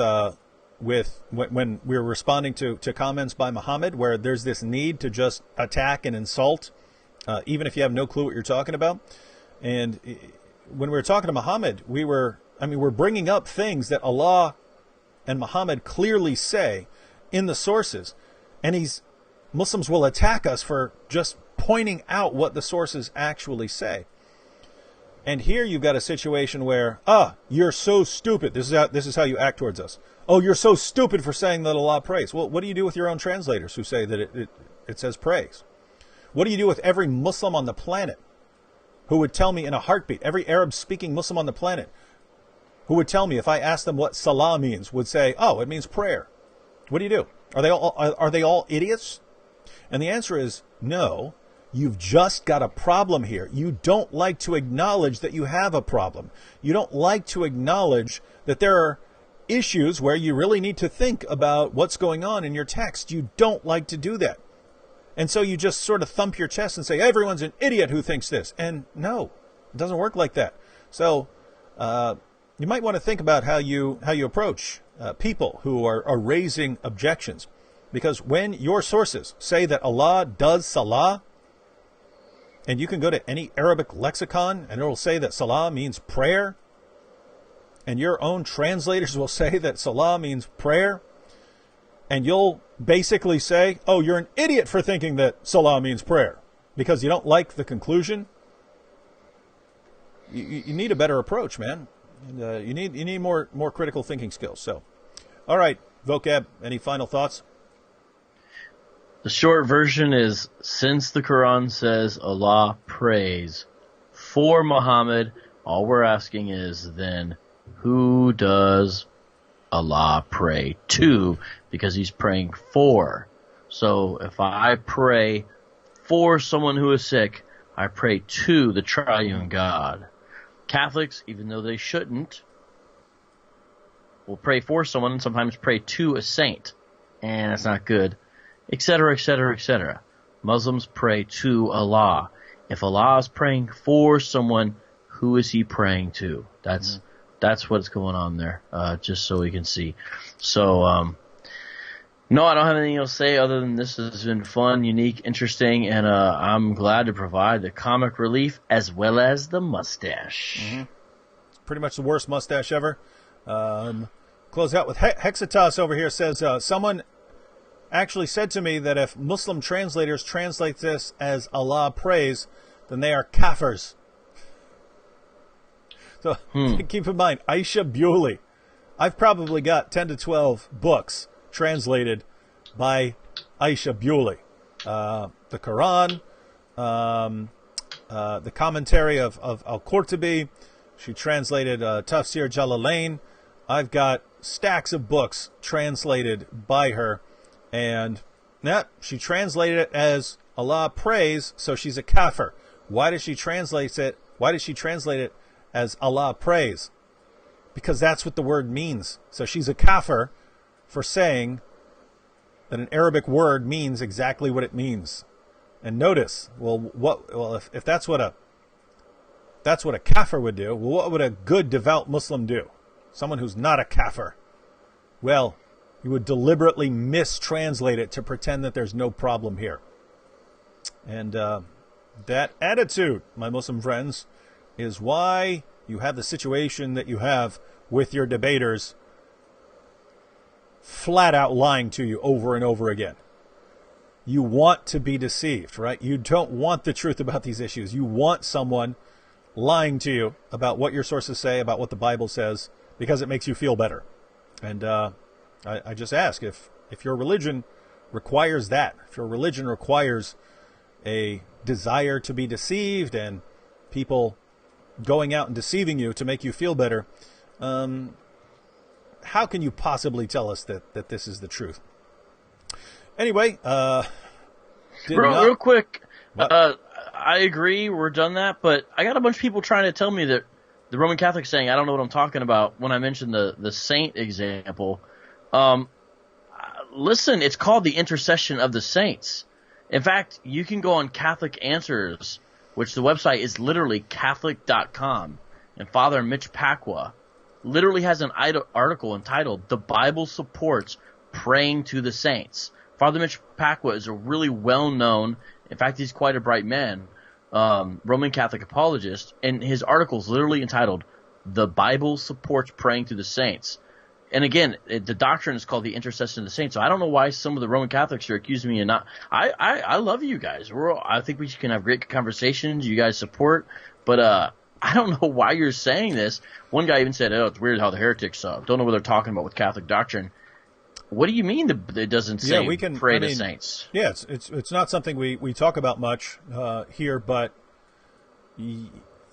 when we were responding to comments by Muhammad, where there's this need to just attack and insult, even if you have no clue what you're talking about. And when we were talking to Muhammad, we're bringing up things that Allah and Muhammad clearly say in the sources, and Muslims will attack us for just pointing out what the sources actually say. And here you've got a situation where, you're so stupid. This is how you act towards us. Oh, you're so stupid for saying that Allah prays. Well, what do you do with your own translators who say that it says praise? What do you do with every Muslim on the planet who would tell me in a heartbeat, every Arab-speaking Muslim on the planet who would tell me if I asked them what salah means, would say, oh, it means prayer. What do you do? Are they all idiots? And the answer is no. You've just got a problem here. You don't like to acknowledge that you have a problem. You don't like to acknowledge that there are issues where you really need to think about what's going on in your text. You don't like to do that. And so you just sort of thump your chest and say, everyone's an idiot who thinks this. And no, it doesn't work like that. So you might want to think about how you approach people who are raising objections. Because when your sources say that Allah does salah, and you can go to any Arabic lexicon and it will say that salah means prayer, and your own translators will say that salah means prayer, and you'll basically say, oh, you're an idiot for thinking that salah means prayer because you don't like the conclusion. You need a better approach, man. And, you need more critical thinking skills. So, all right, Vocab, any final thoughts? The short version is, since the Quran says Allah prays for Muhammad, all we're asking is then, who does Allah pray to? Because he's praying for. So if I pray for someone who is sick, I pray to the triune God. Catholics, even though they shouldn't, will pray for someone and sometimes pray to a saint. And it's not good. Etc., etc., etc. Muslims pray to Allah. If Allah is praying for someone, who is he praying to? That's what's going on there, just so we can see. So, no, I don't have anything else to say other than this has been fun, unique, interesting, and I'm glad to provide the comic relief as well as the mustache. Mm-hmm. Pretty much the worst mustache ever. Close out with Hexitas over here says, someone actually said to me that if Muslim translators translate this as Allah prays, then they are kafirs. So keep in mind, Aisha Bewley. I've probably got 10 to 12 books translated by Aisha Bewley. The Quran, the commentary of Al-Qurtubi. She translated Tafsir Jalalain. I've got stacks of books translated by her. And she translated it as Allah prays, so she's a kafir. Why does she translate it as Allah prays? Because that's what the word means. So she's a kafir for saying that an Arabic word means exactly what it means. And notice, if that's what a kafir would do, well, what would a good devout Muslim do? Someone who's not a kafir. Well, You would deliberately mistranslate it to pretend that there's no problem here. And that attitude, my Muslim friends, is why you have the situation that you have with your debaters flat out lying to you over and over again. You want to be deceived, right? You don't want the truth about these issues. You want someone lying to you about what your sources say, about what the Bible says, because it makes you feel better. And I just ask, if your religion requires that, if your religion requires a desire to be deceived and people going out and deceiving you to make you feel better, how can you possibly tell us that this is the truth? Anyway, real quick, I agree, we're done that, but I got a bunch of people trying to tell me that the Roman Catholics saying I don't know what I'm talking about when I mentioned the saint example. Listen, it's called the intercession of the saints. In fact, you can go on Catholic Answers, which the website is literally Catholic.com, and Father Mitch Pacwa literally has an article entitled "The Bible Supports Praying to the Saints." Father Mitch Pacwa is a really well-known, in fact, he's quite a bright man, Roman Catholic apologist, and his article is literally entitled "The Bible Supports Praying to the Saints." And again, the doctrine is called the intercession of the saints. So I don't know why some of the Roman Catholics are accusing me of not. I love you guys. I think we can have great conversations. You guys support, but I don't know why you're saying this. One guy even said, "Oh, it's weird how the heretics don't know what they're talking about with Catholic doctrine." What do you mean that it doesn't say pray to saints? Yeah, it's not something we talk about much here, but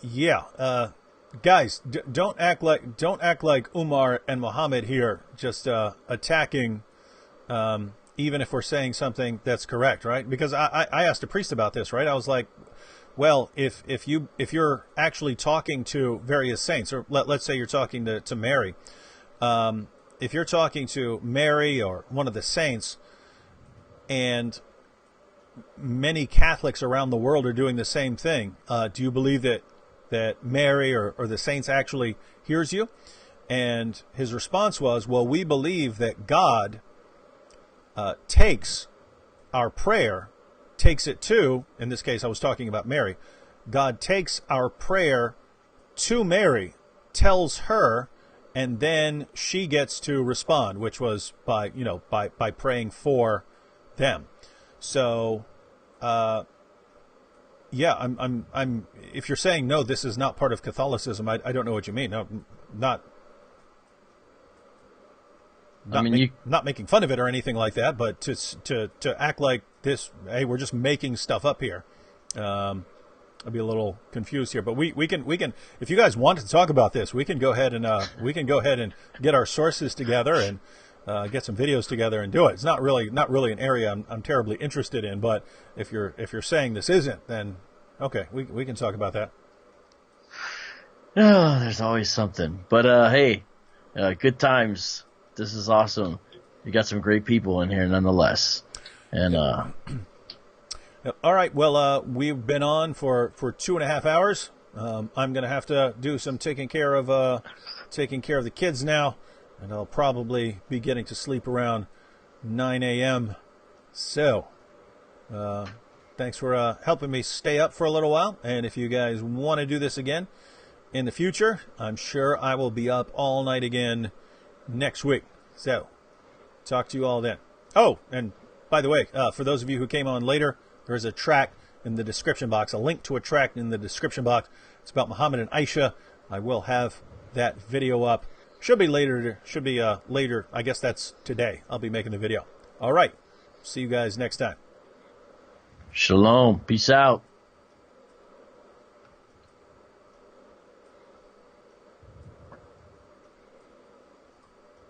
yeah, guys, don't act like Umar and Muhammad here, just attacking, even if we're saying something that's correct, right? Because I asked a priest about this, right? I was like, well, if you're actually talking to various saints, or let's say you're talking to Mary. If you're talking to Mary or one of the saints, and many Catholics around the world are doing the same thing, do you believe that Mary or the saints actually hears you? And his response was, well, we believe that God takes our prayer, takes it to, in this case I was talking about Mary, God takes our prayer to Mary, tells her, and then she gets to respond, which was by praying for them. So, yeah, I'm. If you're saying no, this is not part of Catholicism, I don't know what you mean. No, not making fun of it or anything like that, but to act like this, hey, we're just making stuff up here. I'll be a little confused here, but we can if you guys want to talk about this, we can go ahead and get our sources together and get some videos together and do it. It's not really an area I'm terribly interested in, but if you're saying this isn't, then okay, we can talk about that. Oh, there's always something, but hey, good times. This is awesome. You got some great people in here, nonetheless, and. All right. Well, we've been on for 2.5 hours. I'm going to have to do some taking care of the kids now, and I'll probably be getting to sleep around 9 a.m. So, thanks for helping me stay up for a little while. And if you guys want to do this again in the future, I'm sure I will be up all night again next week. So, talk to you all then. Oh, and by the way, for those of you who came on later, there's a track in the description box, a link to a track in the description box. It's about Muhammad and Aisha. I will have that video up. Should be later. I guess that's today. I'll be making the video. All right. See you guys next time. Shalom. Peace out.